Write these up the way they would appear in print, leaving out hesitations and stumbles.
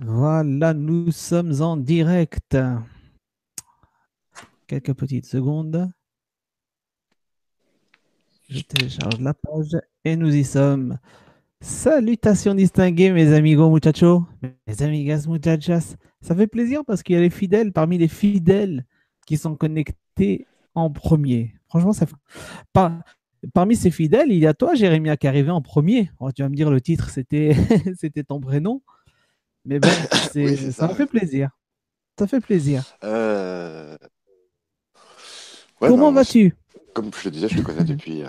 Voilà, nous sommes en direct. Quelques petites secondes. Je télécharge la page et nous y sommes. Salutations distinguées, mes amigos muchachos, mes amigas muchachas. Ça fait plaisir parce qu'il y a les fidèles parmi les fidèles qui sont connectés en premier. Franchement, par- parmi ces fidèles, il y a toi, Jérémia, qui est arrivé en premier. Oh, tu vas me dire le titre, c'était c'était ton prénom. Mais bon, Oui, c'est ça ça, me ouais. fait plaisir. Ça fait plaisir. Euh, Ouais, Comment vas-tu? comme je te disais, je te connais depuis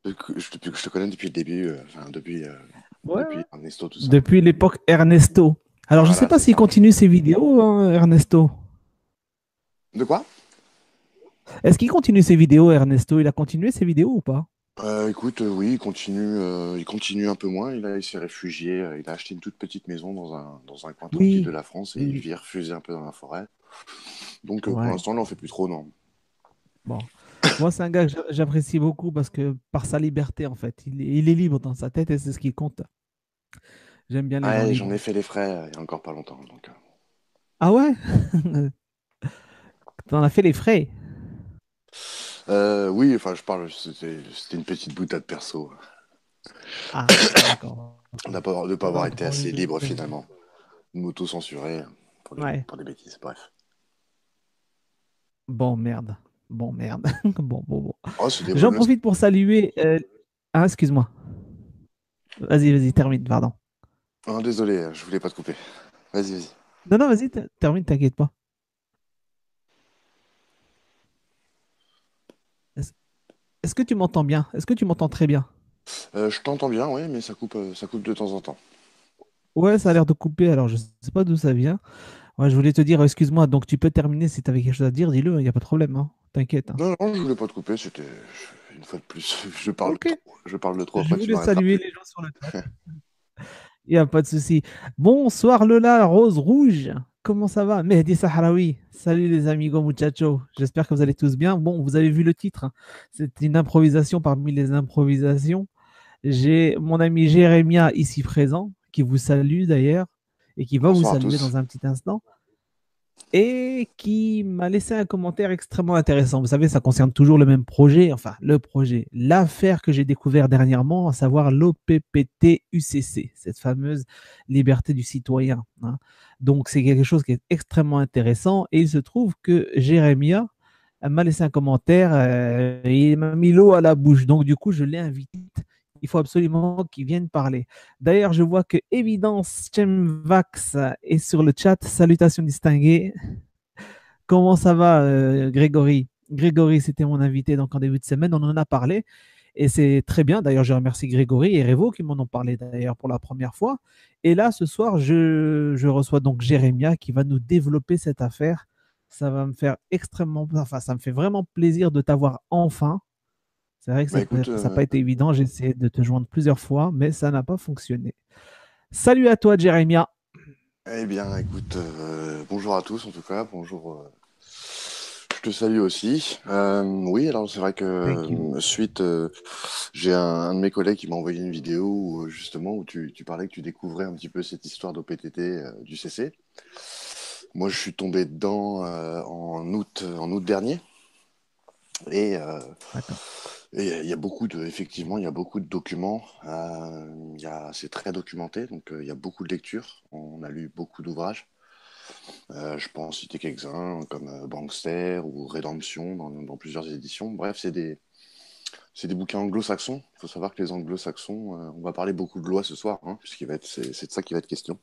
que je te connais depuis le début, enfin, Ouais, ouais. depuis Ernesto, tout ça. Depuis l'époque Ernesto. Alors, je ne sais Voilà, pas c'est s'il ça. continue ses vidéos, hein, Ernesto. De quoi? Est-ce qu'il continue ses vidéos, Ernesto? Il a continué ses vidéos ou pas? Écoute, oui, il continue un peu moins. Il s'est réfugié, il a acheté une toute petite maison dans un coin tranquille de Oui, la France et il oui. vit refuser un peu dans la forêt. Donc, pour Ouais, l'instant, il n'en fait plus trop, non. bon. Moi, c'est un gars que j'apprécie beaucoup parce que par sa liberté, en fait, il est libre dans sa tête et c'est ce qui compte. J'aime bien les gens Ouais, j'en ai libres. fait les frais il y a encore pas longtemps. Donc, Ah ouais? T'en as fait les frais? oui, enfin, c'était une petite boutade perso. Ah, d'accord. On n'a pas, de pas avoir Pas été trop assez libre de- finalement. M'auto-censurer Ouais. pour des bêtises. Bref. Bon, merde. Bon, merde. Bon, bon, bon. Oh, c'est des J'en bonnes. profite pour saluer. Ah, excuse-moi. Vas-y, vas-y, termine, pardon. Ah, désolé, je voulais pas te couper. Vas-y, vas-y. Non, non, vas-y, termine, t'inquiète pas. Est-ce est-ce que tu m'entends bien? Est-ce que tu m'entends très bien? Je t'entends bien, oui, mais ça coupe de temps en temps. Ouais, ça a l'air de couper, alors je sais pas d'où ça vient. Ouais, je voulais te dire, excuse-moi, donc tu peux terminer si tu avais quelque chose à dire, dis-le, il n'y a pas de problème, hein. T'inquiète, hein. Non, non, je voulais pas te couper, une fois de plus, je parle Ok, trop. Je parle de trop, je après tu voulais m'arrêteras saluer plus. les gens sur le chat. Il n'y a pas de souci. Bonsoir Lola, Rose Rouge. Comment ça va? Mehdi Sahraoui. Salut les amigos muchachos. J'espère que vous allez tous bien. Bon, vous avez vu le titre, hein. C'est une improvisation parmi les improvisations. J'ai mon ami Jérémia ici présent, qui vous salue d'ailleurs, et qui va vous Bonsoir à saluer tous. dans un petit instant, et qui m'a laissé un commentaire extrêmement intéressant. Vous savez, ça concerne toujours le même projet, enfin le projet, l'affaire que j'ai découvert dernièrement, à savoir l'OPPT-UCC, cette fameuse liberté du citoyen, hein. Donc c'est quelque chose qui est extrêmement intéressant, et il se trouve que Jérémia m'a laissé un commentaire, et il m'a mis l'eau à la bouche. Donc, du coup, je l'ai invité. Il faut absolument qu'il vienne parler. D'ailleurs, je vois que Évidence Chemvax est sur le chat. Salutations distinguées. Comment ça va, Grégory? Grégory, c'était mon invité donc en début de semaine. On en a parlé et c'est très bien. D'ailleurs, je remercie Grégory et Revo qui m'en ont parlé d'ailleurs pour la première fois. Et là, ce soir, je reçois donc Jérémia qui va nous développer cette affaire. Ça va me faire extrêmement, enfin, ça me fait vraiment plaisir de t'avoir enfin. C'est vrai que Bah écoute, ça n'a pas été évident. J'ai essayé de te joindre plusieurs fois, mais ça n'a pas fonctionné. Salut à toi, Jérémia. eh bien, écoute, bonjour à tous en tout cas, bonjour. Je te salue aussi. Oui, alors c'est vrai que Thank you. j'ai un de mes collègues qui m'a envoyé une vidéo justement où tu parlais que tu découvrais un petit peu cette histoire d'OPTT du CC. Moi, je suis tombé dedans en août dernier et D'accord. il y a effectivement, il y a beaucoup de documents. C'est très documenté, donc il y a beaucoup de lectures. On a lu beaucoup d'ouvrages. Je peux en citer quelques-uns comme Bankster ou Rédemption dans plusieurs éditions. Bref, c'est des bouquins anglo-saxons. Il faut savoir que les anglo-saxons, on va parler beaucoup de loi ce soir, hein, c'est de ça qui va être question.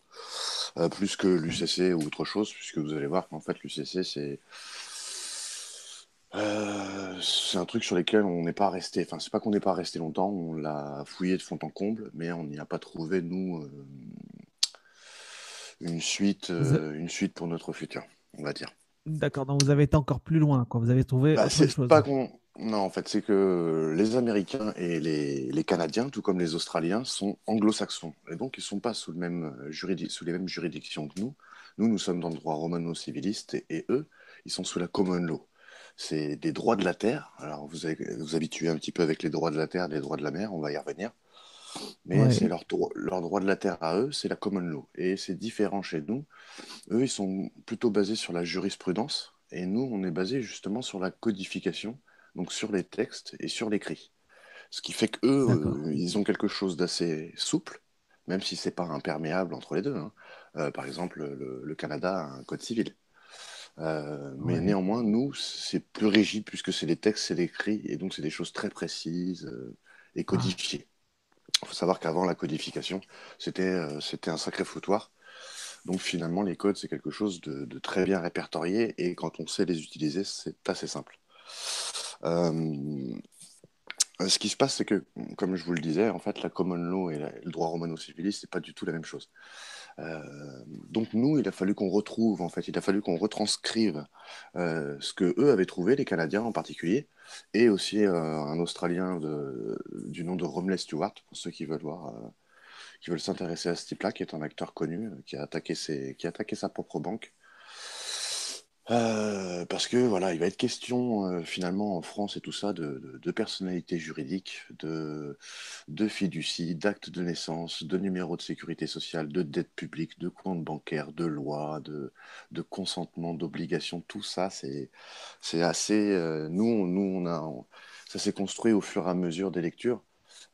Plus que l'UCC ou autre chose, puisque vous allez voir qu'en fait l'UCC c'est un truc sur lequel on n'est pas resté. Enfin, c'est pas qu'on n'est pas resté longtemps, on l'a fouillé de fond en comble, mais on n'y a pas trouvé nous Vous- une suite pour notre futur, on va dire. D'accord, donc vous avez été encore plus loin, quoi. Vous avez trouvé Bah, autre c'est chose. pas qu'on. Non, en fait, c'est que les Américains et les Canadiens, tout comme les Australiens, sont anglo-saxons. Et donc, ils ne sont pas sous les mêmes juridictions que nous. Nous sommes dans le droit romano-civiliste et eux, ils sont sous la common law. C'est des droits de la terre. Alors, vous allez vous habituer un petit peu avec les droits de la terre, les droits de la mer, on va y revenir. Mais c'est Ouais, leur droit de la terre à eux, c'est la common law. Et c'est différent chez nous. Eux, ils sont plutôt basés sur la jurisprudence, et nous, on est basé justement sur la codification, donc sur les textes et sur l'écrit. Ce qui fait qu'eux, d'accord, ils ont quelque chose d'assez souple, même si c'est pas imperméable entre les deux, hein. Par exemple, le Canada a un code civil. Mais ouais. néanmoins, nous, c'est plus rigide puisque c'est les textes, c'est l'écrit, et donc c'est des choses très précises et Ah, codifiées. Il faut savoir qu'avant la codification, c'était un sacré foutoir. Donc finalement, les codes, c'est quelque chose de très bien répertorié, et quand on sait les utiliser, c'est assez simple. Euh, Ce qui se passe, c'est que, comme je vous le disais, en fait, la common law et le droit romano-civiliste, c'est pas du tout la même chose. Euh, donc nous, il a fallu qu'on retrouve, en fait, il a fallu qu'on retranscrive ce que eux avaient trouvé, les Canadiens en particulier, et aussi un Australien du nom de Romley Stewart, pour ceux qui veulent voir, qui veulent s'intéresser à ce type-là, qui est un acteur connu, qui a attaqué sa propre banque. Parce que voilà, il va être question finalement en France et tout ça de personnalité juridique, de fiducie, d'actes de naissance, de numéro de sécurité sociale, de dette publique, de compte bancaire, de loi, de consentement, d'obligation. Tout ça, c'est assez. Ça s'est construit au fur et à mesure des lectures.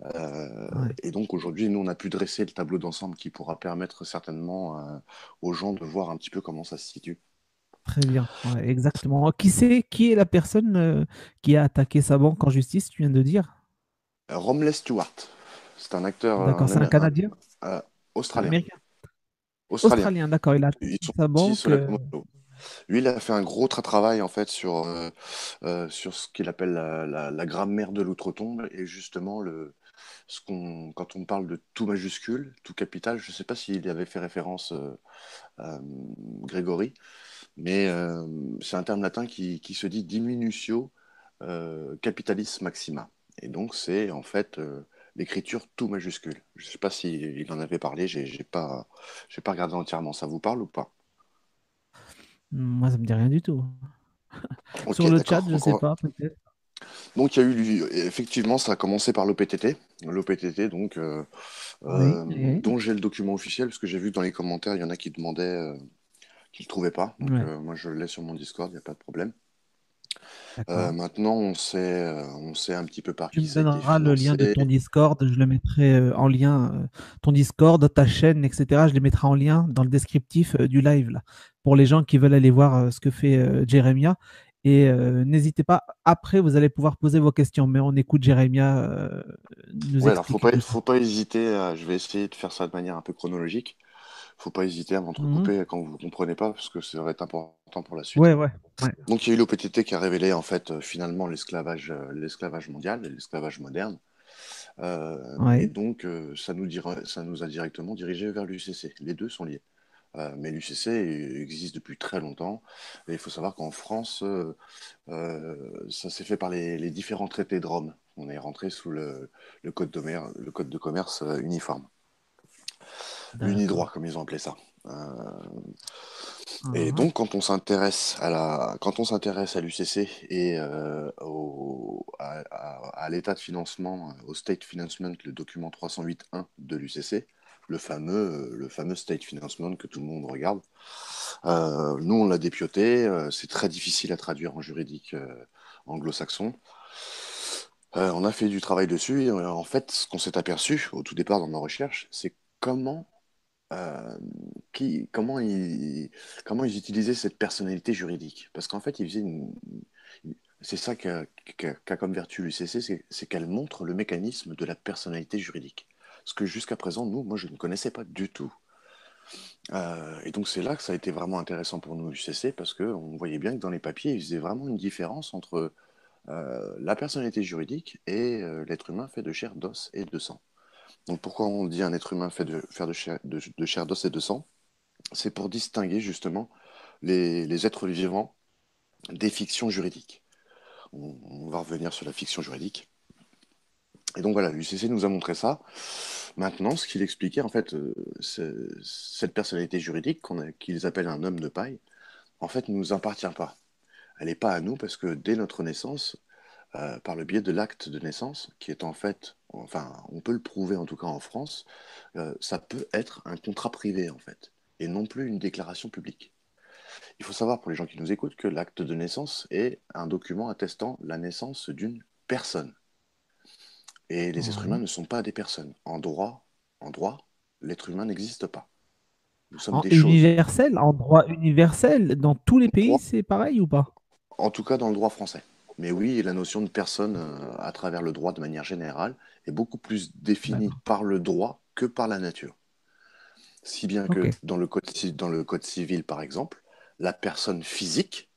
ouais. Et donc aujourd'hui, nous, on a pu dresser le tableau d'ensemble qui pourra permettre certainement aux gens de voir un petit peu comment ça se situe. Très bien. Ouais, exactement. Qui est la personne qui a attaqué sa banque en justice, tu viens de dire? Romley Stewart, c'est un acteur D'accord, c'est un Canadien? euh, Un australien. Américain? Australien. Australien, d'accord. Il a Ils attaqué sont sa partis sur banque. la commode d'eau. Lui, il a fait un gros travail en fait sur ce qu'il appelle la grammaire de l'outre-tombe, et justement quand on parle de tout majuscule, tout capital, je ne sais pas s'il y avait fait référence Grégory, mais c'est un terme latin qui se dit diminutio capitalis maxima. Et donc, c'est en fait l'écriture tout majuscule. Je ne sais pas s'il en avait parlé, j'ai pas regardé entièrement. Ça vous parle ou pas? Moi, ça me dit rien du tout. Ok, Sur le chat, d'accord. je sais pas, peut-être. Donc, il y a eu, effectivement, ça a commencé par l'OPTT. L'OPTT, donc, Oui, oui, dont j'ai le document officiel, parce que j'ai vu que dans les commentaires, il y en a qui demandaient qu'ils ne le trouvaient pas. Donc, ouais, moi, je l'ai sur mon Discord, il n'y a pas de problème. d'accord. Maintenant, on sait un petit peu par Tu qui me ça a été donneras le lien de financé. ton Discord, je le mettrai en lien, ton Discord, ta chaîne, etc. Je les mettrai en lien dans le descriptif du live là, pour les gens qui veulent aller voir ce que fait Jeremia. Et n'hésitez pas, après, vous allez pouvoir poser vos questions, mais on écoute Jeremia nous Ouais, alors expliquer tout ça. faut pas hésiter. Je vais essayer de faire ça de manière un peu chronologique. Faut pas hésiter à Mhm. m'entrecouper quand vous comprenez pas, parce que ça va être important pour la suite. Ouais, ouais, ouais, Donc, il y a eu l'OPTT qui a révélé en fait finalement l'esclavage mondial, et l'esclavage moderne. Et ouais. donc, ça nous a directement dirigé vers l'UCC. Les deux sont liés. Mais l'UCC existe depuis très longtemps. Et il faut savoir qu'en France, ça s'est fait par les différents traités de Rome. On est rentré sous le code de commerce uniforme. Unidroit, D'accord. comme ils ont appelé ça. Euh, et Mhm. donc, quand on s'intéresse à l'UCC et à l'état de financement, au state financement, le document 308.1 de l'UCC, le fameux state financement que tout le monde regarde, nous, on l'a dépioté. C'est très difficile à traduire en juridique anglo-saxon. On a fait du travail dessus, et en fait, ce qu'on s'est aperçu au tout départ dans nos recherches, c'est comment euh, comment comment ils utilisaient cette personnalité juridique. Parce qu'en fait, c'est ça qu'a comme vertu l'UCC, c'est qu'elle montre le mécanisme de la personnalité juridique. Ce que jusqu'à présent, moi, je ne connaissais pas du tout. Et donc, c'est là que ça a été vraiment intéressant pour nous, l'UCC, parce qu'on voyait bien que dans les papiers, ils faisaient vraiment une différence entre la personnalité juridique et l'être humain fait de chair, d'os et de sang. Donc, pourquoi on dit un être humain fait de chair, d'os et de sang? C'est pour distinguer justement les êtres vivants des fictions juridiques. On va revenir sur la fiction juridique. Et donc voilà, l'UCC nous a montré ça. Maintenant, ce qu'il expliquait, en fait, cette personnalité juridique qu'ils appellent un homme de paille, en fait, ne nous appartient pas. Elle n'est pas à nous parce que dès notre naissance, par le biais de l'acte de naissance, qui est en fait enfin, on peut le prouver en tout cas en France, ça peut être un contrat privé en fait, et non plus une déclaration publique. Il faut savoir pour les gens qui nous écoutent que l'acte de naissance est un document attestant la naissance d'une personne. Et les êtres humains Ouais. ne sont pas des personnes. En droit, l'être humain n'existe pas. Nous sommes En des choses. universel, en droit universel, dans tous les pays, Droit, c'est pareil ou pas? en tout cas dans le droit français. Mais oui, la notion de personne, à travers le droit de manière générale, est beaucoup plus définie D'accord. par le droit que par la nature. Si bien Ok. que dans le code civil, par exemple, la personne physique,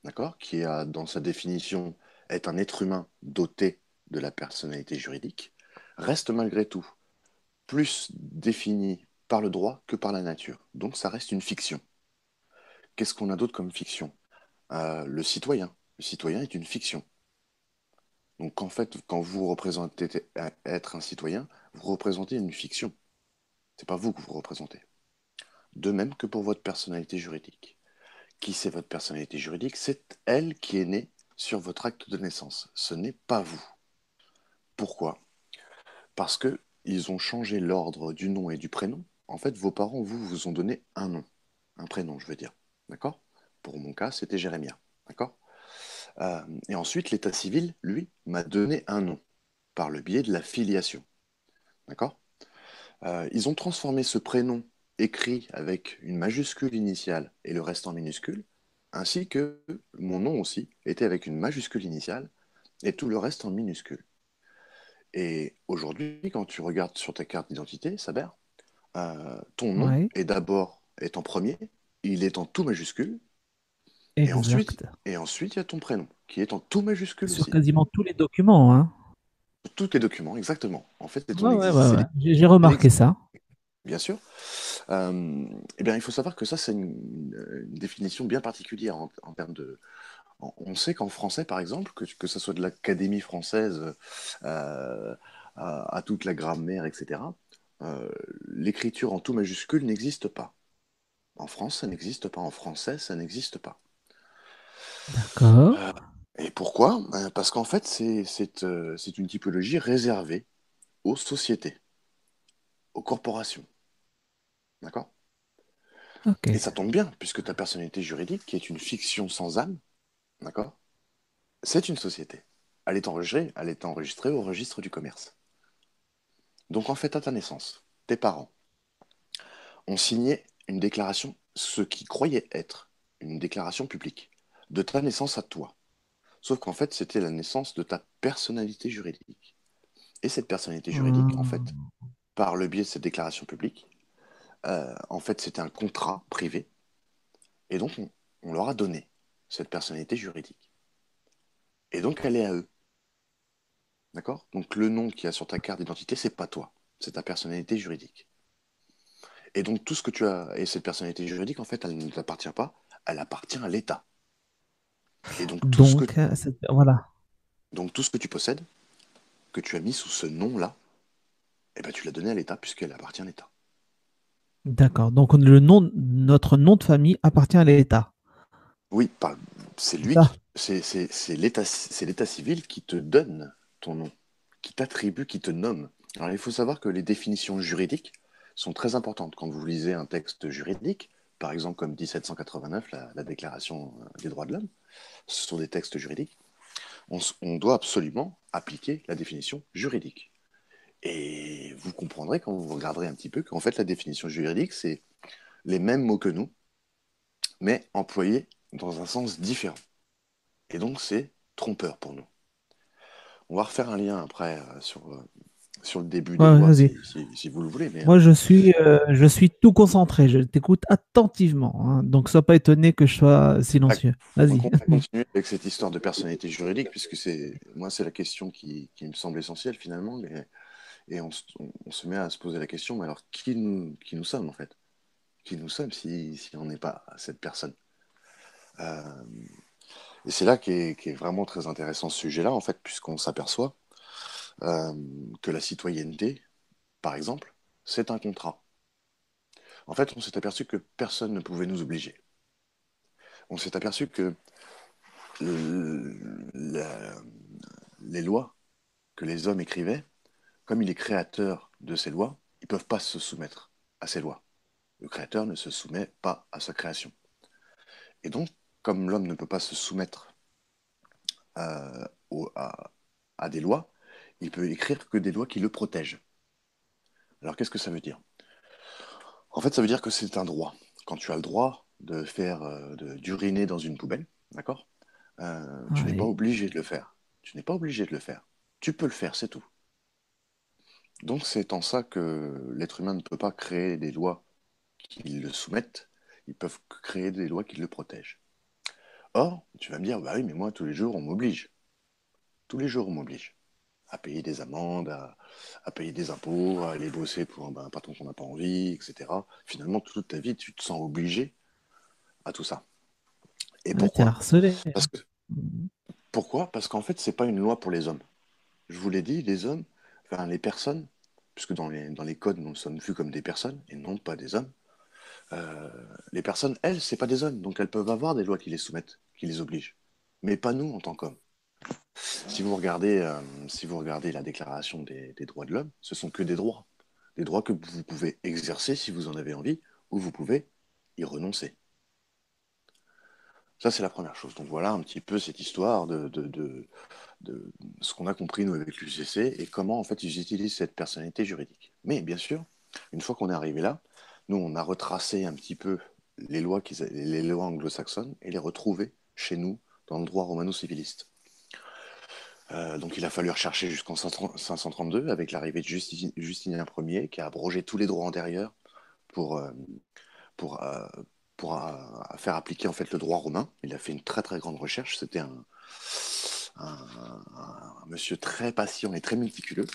d'accord, qui a dans sa définition est un être humain doté de la personnalité juridique, reste malgré tout plus définie par le droit que par la nature. Donc ça reste une fiction. Qu'est-ce qu'on a d'autre comme fiction? Le citoyen. Le citoyen est une fiction. Donc en fait, quand vous représentez être un citoyen, vous représentez une fiction. C'est pas vous que vous représentez. De même que pour votre personnalité juridique. Qui c'est votre personnalité juridique? C'est elle qui est née sur votre acte de naissance. Ce n'est pas vous. Pourquoi? Parce que ils ont changé l'ordre du nom et du prénom. En fait, vos parents, vous ont donné un nom, un prénom, je veux dire. D'accord? Pour mon cas, c'était Jérémia. D'accord? Et ensuite, l'état civil, lui, m'a donné un nom par le biais de la filiation. D'accord? Ils ont transformé ce prénom écrit avec une majuscule initiale et le reste en minuscule, ainsi que mon nom aussi était avec une majuscule initiale et tout le reste en minuscule. Et aujourd'hui, quand tu regardes sur ta carte d'identité, Saber, ton nom Ouais. est en premier, il est en tout majuscule, et ensuite, Exact. et ensuite il y a ton prénom qui est en tout majuscule Sur aussi. quasiment tous les documents, hein. Tous tes documents, exactement. En fait, c'est ton Ouais, ouais, ouais, c'est ouais. J'ai remarqué ça. bien sûr. Eh bien, il faut savoir que ça, c'est une définition bien particulière en termes de. On sait qu'en français, par exemple, que ce soit de l'Académie française à toute la grammaire, etc., euh, l'écriture en tout majuscule n'existe pas. En France, ça n'existe pas. En français, ça n'existe pas. D'accord. Euh, et pourquoi? Parce qu'en fait, c'est une typologie réservée aux sociétés, aux corporations. D'accord? Ok. Et ça tombe bien, puisque ta personnalité juridique, qui est une fiction sans âme, d'accord? C'est une société. Elle est enregistrée au registre du commerce. Donc en fait, à ta naissance, tes parents ont signé une déclaration, ce qui croyait être une déclaration publique, de ta naissance à toi. Sauf qu'en fait, c'était la naissance de ta personnalité juridique. Et cette personnalité juridique, en fait, Hum, par le biais de cette déclaration publique, en fait, c'était un contrat privé. Et donc, on leur a donné cette personnalité juridique. Et donc, elle est à eux. D'accord? Donc, le nom qu'il y a sur ta carte d'identité, c'est pas toi. C'est ta personnalité juridique. Et donc, tout ce que tu as, et cette personnalité juridique, en fait, elle ne t'appartient pas, elle appartient à l'État. Et Donc, voilà. donc, tout ce que tu possèdes, que tu as mis sous ce nom-là, eh ben, tu l'as donné à l'État puisqu'elle appartient à l'État. D'accord. Donc, notre nom de famille appartient à l'État. Oui, c'est C'est lui ça. c'est l'état civil qui te donne ton nom, qui t'attribue, qui te nomme. Alors, il faut savoir que les définitions juridiques sont très importantes. Quand vous lisez un texte juridique, par exemple comme 1789, la Déclaration des droits de l'homme, ce sont des textes juridiques, on doit absolument appliquer la définition juridique. Et vous comprendrez quand vous regarderez un petit peu qu'en fait la définition juridique, c'est les mêmes mots que nous, mais employés dans un sens différent. Et donc c'est trompeur pour nous. On va refaire un lien après sur le début des Ouais, lois vas-y. si vous le voulez, mais Moi, je suis tout concentré. Je t'écoute attentivement, hein. Donc, sois pas étonné que je sois silencieux. donc Vas-y. on va continuer avec cette histoire de personnalité juridique, puisque c'est la question qui me semble essentielle finalement, et on se met à se poser la question, mais alors qui nous sommes en fait? Qui nous sommes si on n'est pas cette personne? Euh, et c'est là qu'est vraiment très intéressant ce sujet-là, en fait, puisqu'on s'aperçoit euh, que la citoyenneté, par exemple, c'est un contrat. En fait, on s'est aperçu que personne ne pouvait nous obliger. On s'est aperçu que le- la- les lois que les hommes écrivaient comme il est créateur de ces lois, ils ne peuvent pas se soumettre à ces lois. Le créateur ne se soumet pas à sa création. Et donc, comme l'homme ne peut pas se soumettre euh, au- à, à des lois, il peut écrire que des lois qui le protègent. Alors, qu'est-ce que ça veut dire? En fait, ça veut dire que c'est un droit. Quand tu as le droit de faire, d'uriner dans une poubelle, d'accord? Tu n'es pas Oui. obligé de le faire. Tu n'es pas obligé de le faire. Tu peux le faire, c'est tout. Donc, c'est en ça que l'être humain ne peut pas créer des lois qui le soumettent. Ils peuvent créer des lois qui le protègent. Or, tu vas me dire, bah oui, mais moi, tous les jours, on m'oblige. Tous les jours, on m'oblige à payer des amendes, à payer des impôts, à aller bosser pour un patron qu'on n'a pas envie, etc. Finalement, toute ta vie, tu te sens obligé à tout ça. Et Ouais, t'es pourquoi? harcelé. Parce que, Mhm. pourquoi? Parce qu'en fait, c'est pas une loi pour les hommes. Je vous l'ai dit, les hommes, enfin les personnes, puisque dans les codes, nous sommes vus comme des personnes et non pas des hommes. euh, les personnes, elles, c'est pas des hommes, donc elles peuvent avoir des lois qui les soumettent, qui les obligent. Mais pas nous en tant qu'hommes. Si vous regardez la déclaration des droits de l'homme, ce sont que des droits. Des droits que vous pouvez exercer si vous en avez envie, ou vous pouvez y renoncer. Ça, c'est la première chose. Donc voilà un petit peu cette histoire de ce qu'on a compris, nous, avec l'UGC, et comment, en fait, ils utilisent cette personnalité juridique. Mais bien sûr, une fois qu'on est arrivé là, nous, on a retracé un petit peu les lois anglo-saxonnes et les retrouver chez nous dans le droit romano-civiliste. Donc il a fallu rechercher jusqu'en 532 avec l'arrivée de Justinien Ier qui a abrogé tous les droits antérieurs pour, euh, pour, euh, faire appliquer en fait le droit romain. Il a fait une très très grande recherche. C'était un monsieur très patient et très méticuleux.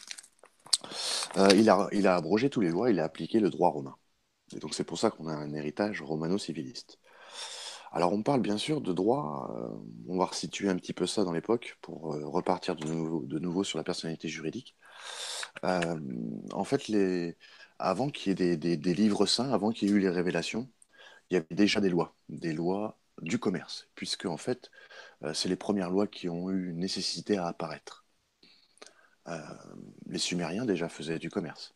Il a abrogé tous les lois, il a appliqué le droit romain. Et donc c'est pour ça qu'on a un héritage romano-civiliste. Alors on parle bien sûr de droit, on va resituer un petit peu ça dans l'époque pour repartir de nouveau sur la personnalité juridique. Euh, en fait, avant qu'il y ait des livres saints, avant qu'il y ait eu les révélations, il y avait déjà des lois du commerce, puisque en fait, c'est les premières lois qui ont eu nécessité à apparaître. Euh, les Sumériens déjà faisaient du commerce.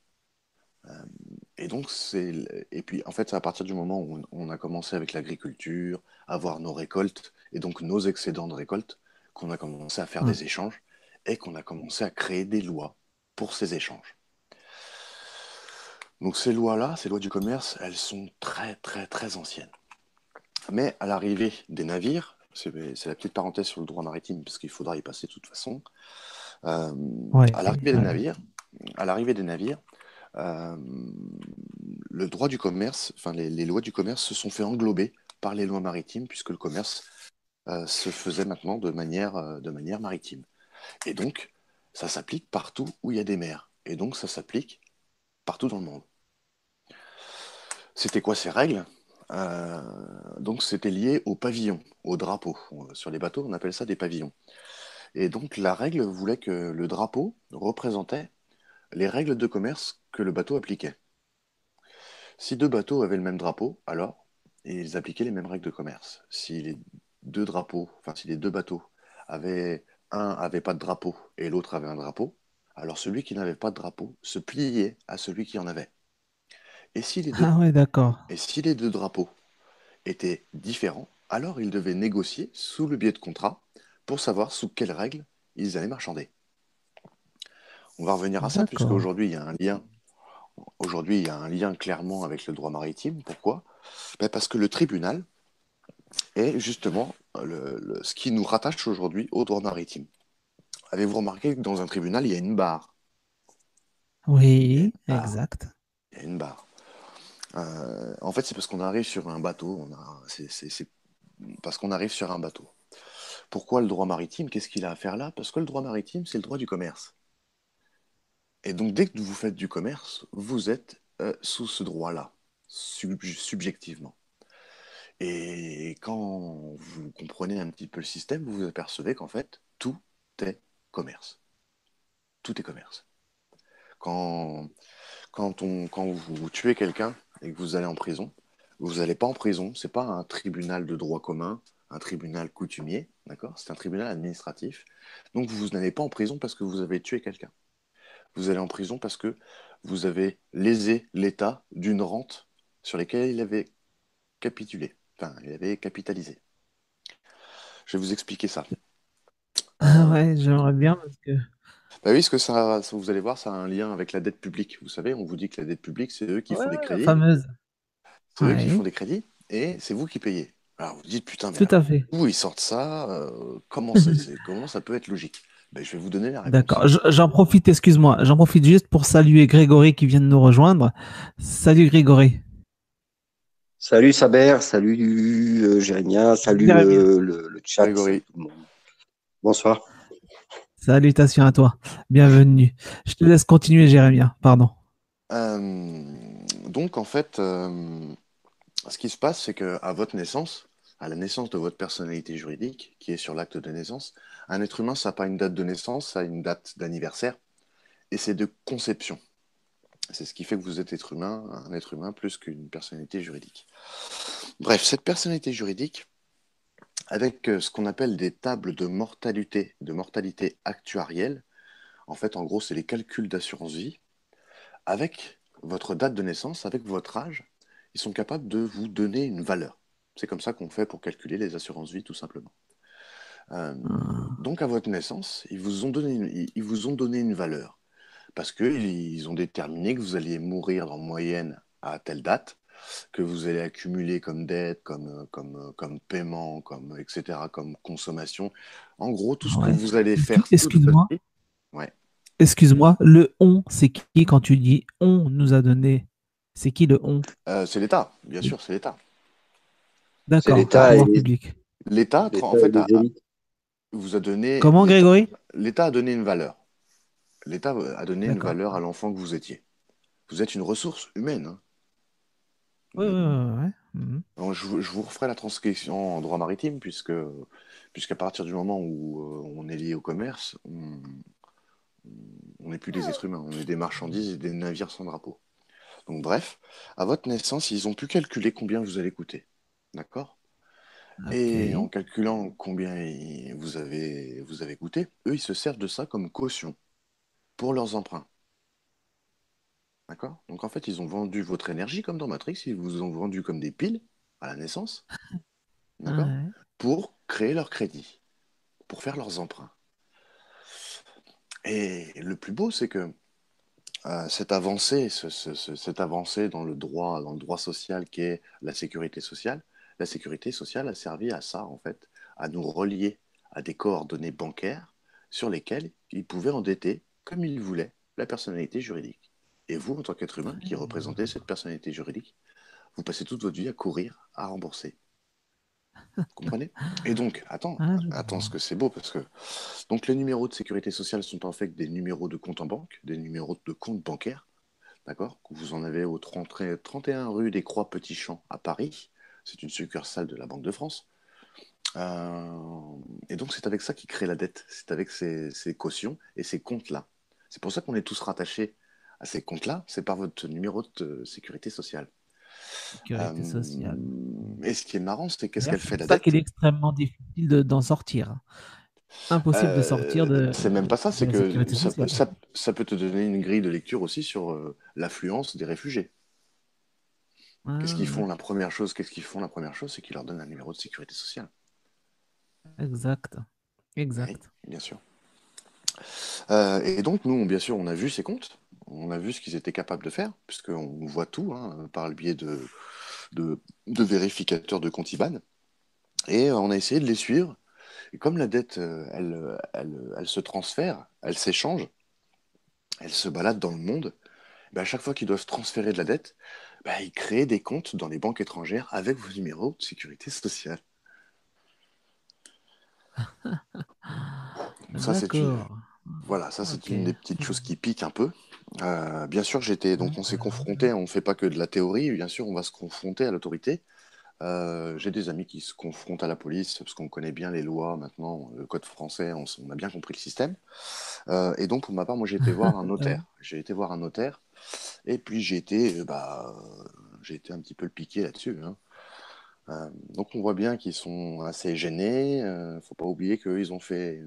Et donc, et puis, en fait, c'est à partir du moment où on a commencé avec l'agriculture, à avoir nos récoltes, et donc nos excédents de récolte, qu'on a commencé à faire Ouais. des échanges, et qu'on a commencé à créer des lois pour ces échanges. Donc, ces lois-là, ces lois du commerce, elles sont très, très, très anciennes. Mais à l'arrivée des navires, c'est la petite parenthèse sur le droit maritime, parce qu'il faudra y passer de toute façon, euh, Ouais, à l'arrivée des ouais. navires, à l'arrivée des navires, euh, le droit du commerce, enfin les lois du commerce se sont fait englober par les lois maritimes, puisque le commerce se faisait maintenant de manière maritime. Et donc, ça s'applique partout où il y a des mers. Et donc, ça s'applique partout dans le monde. C'était quoi ces règles? Euh, donc, c'était lié au pavillon, au drapeau. Sur les bateaux, on appelle ça des pavillons. Et donc, la règle voulait que le drapeau représentait les règles de commerce que le bateau appliquait. Si deux bateaux avaient le même drapeau, alors ils appliquaient les mêmes règles de commerce. Si les deux drapeaux, enfin si les deux bateaux avaient un avait pas de drapeau et l'autre avait un drapeau, alors celui qui n'avait pas de drapeau se pliait à celui qui en avait. Et si les deux, Ah ouais, d'accord. et si les deux drapeaux étaient différents, alors ils devaient négocier sous le biais de contrats pour savoir sous quelles règles ils allaient marchander. On va revenir à ça puisque D'accord. aujourd'hui il y a un lien. Aujourd'hui, il y a un lien clairement avec le droit maritime. Pourquoi? Ben, parce que le tribunal est justement ce qui nous rattache aujourd'hui au droit maritime. Avez-vous remarqué que dans un tribunal, il y a une barre? Il y a une Oui, barre. exact. Il y a une barre. En fait, c'est parce qu'on arrive sur un bateau. C'est parce qu'on arrive sur un bateau. Pourquoi le droit maritime? Qu'est-ce qu'il a à faire là? Parce que le droit maritime, c'est le droit du commerce. Et donc, dès que vous faites du commerce, vous êtes sous ce droit-là, subjectivement. Et quand vous comprenez un petit peu le système, vous vous apercevez qu'en fait, tout est commerce. Tout est commerce. Quand, quand vous tuez quelqu'un et que vous allez en prison, vous n'allez pas en prison, c'est pas un tribunal de droit commun, un tribunal coutumier, d'accord? C'est un tribunal administratif. Donc vous n'allez pas en prison parce que vous avez tué quelqu'un. Vous allez en prison parce que vous avez lésé l'État d'une rente sur laquelle il avait capitulé. Enfin, il avait capitalisé. Je vais vous expliquer ça. Ah Euh, ouais, j'aimerais bien parce que. Bah oui, parce que vous allez voir, ça a un lien avec la dette publique. Vous savez, on vous dit que la dette publique, c'est eux qui Ouais, font les ouais, la crédits. fameuse. C'est eux qui font Ouais, des crédits et c'est vous qui payez. Alors vous dites, putain, mais tout à alors, fait. où ils sortent ça? Comment ça peut être logique? Ben, je vais vous donner la réponse. D'accord. J'en profite, excuse-moi, j'en profite juste pour saluer Grégory qui vient de nous rejoindre. Salut Grégory. Salut Saber, salut Jérémia, salut Jérémia. le chat, salut Grégory. tout le monde. Bonsoir. Salutations à toi. Bienvenue. Je te laisse continuer, Jérémia. Pardon. Donc en fait, ce qui se passe, c'est que à votre naissance, à la naissance de votre personnalité juridique, qui est sur l'acte de naissance, un être humain, ça n'a pas une date de naissance, ça a une date d'anniversaire, et c'est de conception. C'est ce qui fait que vous êtes être humain, un être humain plus qu'une personnalité juridique. Bref, cette personnalité juridique, avec ce qu'on appelle des tables de mortalité actuarielle, en fait, en gros, c'est les calculs d'assurance vie, avec votre date de naissance, avec votre âge, ils sont capables de vous donner une valeur. C'est comme ça qu'on fait pour calculer les assurances vie, tout simplement. Euh, Ah, donc, à votre naissance, ils vous ont donné une valeur. Parce qu'ils ont déterminé que vous alliez mourir en moyenne à telle date, que vous allez accumuler comme dette, comme paiement, comme, etc., comme consommation. En gros, tout ce que ouais. vous allez faire toute votre Excuse-moi. vie. Ouais. Excuse-moi. Le on, c'est qui quand tu dis on nous a donné? C'est qui le on? C'est l'État, bien sûr, c'est l'État. C'est D'accord, le l'État pouvoir public. L'État, en l'État et fait, les élites. vous a donné, Comment, Grégory? l'État a donné une valeur. L'État a donné une D'accord. valeur à l'enfant que vous étiez. Vous êtes une ressource humaine, hein. Oui, oui, oui, ouais. Mhm. Donc, je vous referai la transcription en droit maritime, puisqu'à partir du moment où on est lié au commerce, on n'est plus des êtres humains, on est des marchandises et des navires sans drapeau. Donc bref, à votre naissance, ils ont pu calculer combien vous allez coûter. D'accord? Et en Ok. calculant combien vous avez coûté, eux, ils se servent de ça comme caution pour leurs emprunts. D'accord? Donc en fait, ils ont vendu votre énergie comme dans Matrix, ils vous ont vendu comme des piles à la naissance, d'accord? Ouais. Pour créer leur crédit, pour faire leurs emprunts. Et le plus beau, c'est que cette avancée dans le droit social qui est la sécurité sociale a servi à ça, en fait, à nous relier à des coordonnées bancaires sur lesquelles ils pouvaient endetter, comme ils voulaient, la personnalité juridique. Et vous, en tant qu'être humain qui Très bien. représentez cette personnalité juridique, vous passez toute votre vie à courir, à rembourser. Comprenez? Et donc, Ah, je attends, ce vois. que c'est beau, parce que donc les numéros de sécurité sociale sont en fait des numéros de compte en banque, des numéros de compte bancaire, d'accord? Que vous en avez au 31 rue des Croix-Petit-Champ à Paris. C'est une succursale de la Banque de France. Et donc, c'est avec ça qu'ils créent la dette. C'est avec ces cautions et ces comptes-là. C'est pour ça qu'on est tous rattachés à ces comptes-là. C'est par votre numéro de sécurité sociale. Sécurité sociale. Et ce qui est marrant, c'est qu'est-ce D'ailleurs, qu'elle c'est fait pour la ça qu'il dette? est extrêmement difficile d'en sortir. Impossible de sortir C'est même pas ça, de c'est la que sécurité sociale. ça peut te donner une grille de lecture aussi sur l'affluence des réfugiés. Ah, Qu'est-ce qu'ils font la première chose, c'est qu'ils leur donnent un numéro de sécurité sociale. exact. Oui, Exact. bien sûr. Et donc, nous, bien sûr, on a vu ces comptes, on a vu ce qu'ils étaient capables de faire, puisqu'on voit tout hein, par le biais de vérificateurs de compte IBAN. Et on a essayé de les suivre. Et comme la dette, elle se transfère, elle s'échange, elle se balade dans le monde, ben, à chaque fois qu'ils doivent transférer de la dette, ben, ils créent des comptes dans les banques étrangères avec vos numéros de sécurité sociale. Ça, c'est une, D'accord. voilà, ça, c'est Ok. une des petites choses qui piquent un peu. Bien sûr, donc on s'est Ouais. confronté, on ne fait pas que de la théorie, bien sûr, on va se confronter à l'autorité. J'ai des amis qui se confrontent à la police parce qu'on connaît bien les lois maintenant, le code français, on a bien compris le système. Et donc, pour ma part, moi, j'ai été voir un Ouais. notaire. J'ai été voir un notaire et puis j'ai été un petit peu le piqué là-dessus, hein. Donc, on voit bien qu'ils sont assez gênés. Faut pas oublier qu'eux, ils ont fait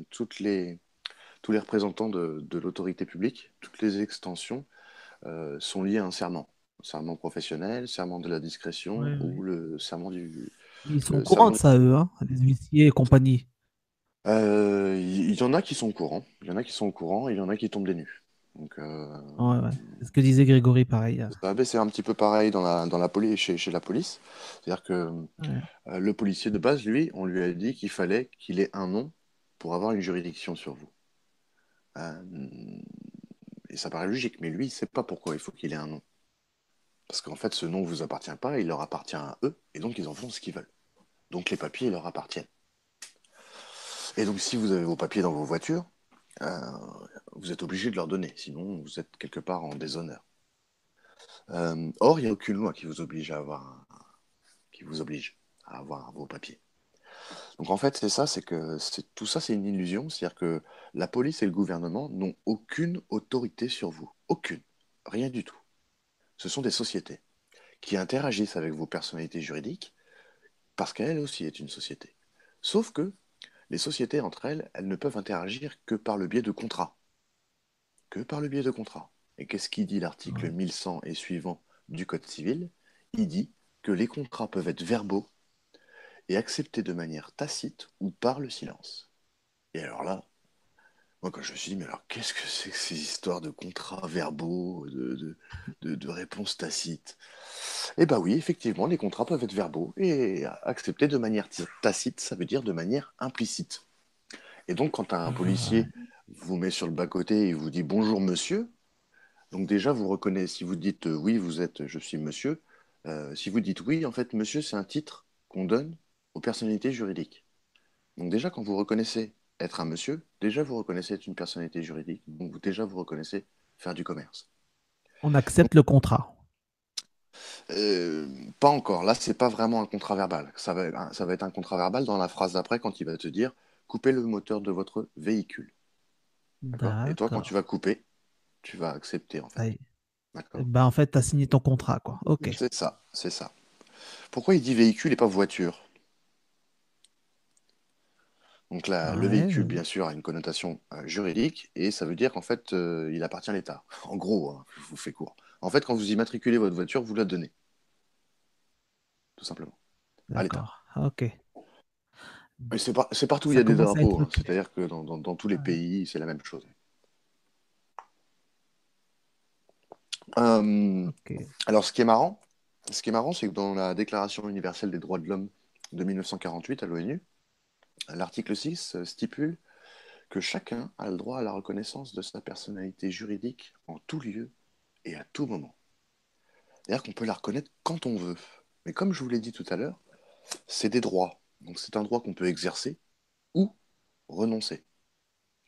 tous les représentants de l'autorité publique, toutes les extensions sont liées à un serment. Serment professionnel, serment de la discrétion Ouais, ou ouais. le serment du... Ils sont au Le courant serment de ça, eux, hein, les huissiers et compagnie. Il y en a qui sont au courant, il y en a qui sont au courant et il y en a qui tombent des nues. Donc, Ouais, ouais. C'est ce que disait Grégory, pareil. c'est un petit peu pareil dans la police, chez la police. C'est-à-dire que Ouais. le policier de base, lui, on lui a dit qu'il fallait qu'il ait un nom pour avoir une juridiction sur vous. Euh, et ça paraît logique, mais lui, il ne sait pas pourquoi il faut qu'il ait un nom. Parce qu'en fait, ce nom ne vous appartient pas, il leur appartient à eux, et donc ils en font ce qu'ils veulent. Donc les papiers leur appartiennent. Et donc si vous avez vos papiers dans vos voitures, euh, vous êtes obligé de leur donner, sinon vous êtes quelque part en déshonneur. Or, il n'y a aucune loi qui vous oblige qui vous oblige à avoir vos papiers. Donc en fait, c'est ça, tout ça, c'est une illusion. C'est-à-dire que la police et le gouvernement n'ont aucune autorité sur vous. Aucune. Rien du tout. Ce sont des sociétés qui interagissent avec vos personnalités juridiques parce qu'elles aussi est une société. Sauf que les sociétés entre elles, elles ne peuvent interagir que par le biais de contrats. Que par le biais de contrats. Et qu'est-ce qui dit l'article Ouais. 1100 et suivant du Code civil? Il dit que les contrats peuvent être verbaux et acceptés de manière tacite ou par le silence. Et alors là, moi quand je me suis dit, mais alors qu'est-ce que c'est que ces histoires de contrats verbaux, de réponses tacites? Eh bien oui, effectivement, les contrats peuvent être verbaux et acceptés de manière tacite, ça veut dire de manière implicite. Et donc quand un policier vous met sur le bas-côté et vous dit bonjour monsieur, donc déjà vous reconnaissez, si vous dites oui, vous êtes je suis monsieur, si vous dites oui, en fait monsieur c'est un titre qu'on donne aux personnalités juridiques. Donc déjà quand vous reconnaissez être un monsieur, déjà vous reconnaissez être une personnalité juridique, donc déjà vous reconnaissez faire du commerce. On Donc, accepte le contrat. euh, pas encore, là c'est pas vraiment un contrat verbal, ça va être un contrat verbal dans la phrase d'après quand il va te dire coupez le moteur de votre véhicule. D'accord? Et toi quand tu D'accord. vas couper, tu vas accepter en fait. Ça y est. D'accord? Ben, en fait, tu as signé ton contrat, quoi. Ok. C'est ça, c'est ça. Pourquoi il dit véhicule et pas voiture? Donc là, le Ouais, véhicule, bien sûr, a une connotation juridique et ça veut dire qu'en fait, il appartient à l'État. En gros, hein, je vous fais court. En fait, quand vous immatriculez votre voiture, vous la donnez, tout simplement, à l'État. d'accord. Ok. Et c'est partout où il y Ça a des commence à drapeaux, être hein. clair. C'est-à-dire que dans tous les Ouais. pays, c'est la même chose. Euh, Ok. alors, ce qui est marrant, c'est que dans la Déclaration universelle des droits de l'homme de 1948 à l'ONU, l'article 6 stipule que chacun a le droit à la reconnaissance de sa personnalité juridique en tout lieu et à tout moment. C'est-à-dire qu'on peut la reconnaître quand on veut. Mais comme je vous l'ai dit tout à l'heure, c'est des droits. Donc c'est un droit qu'on peut exercer ou renoncer.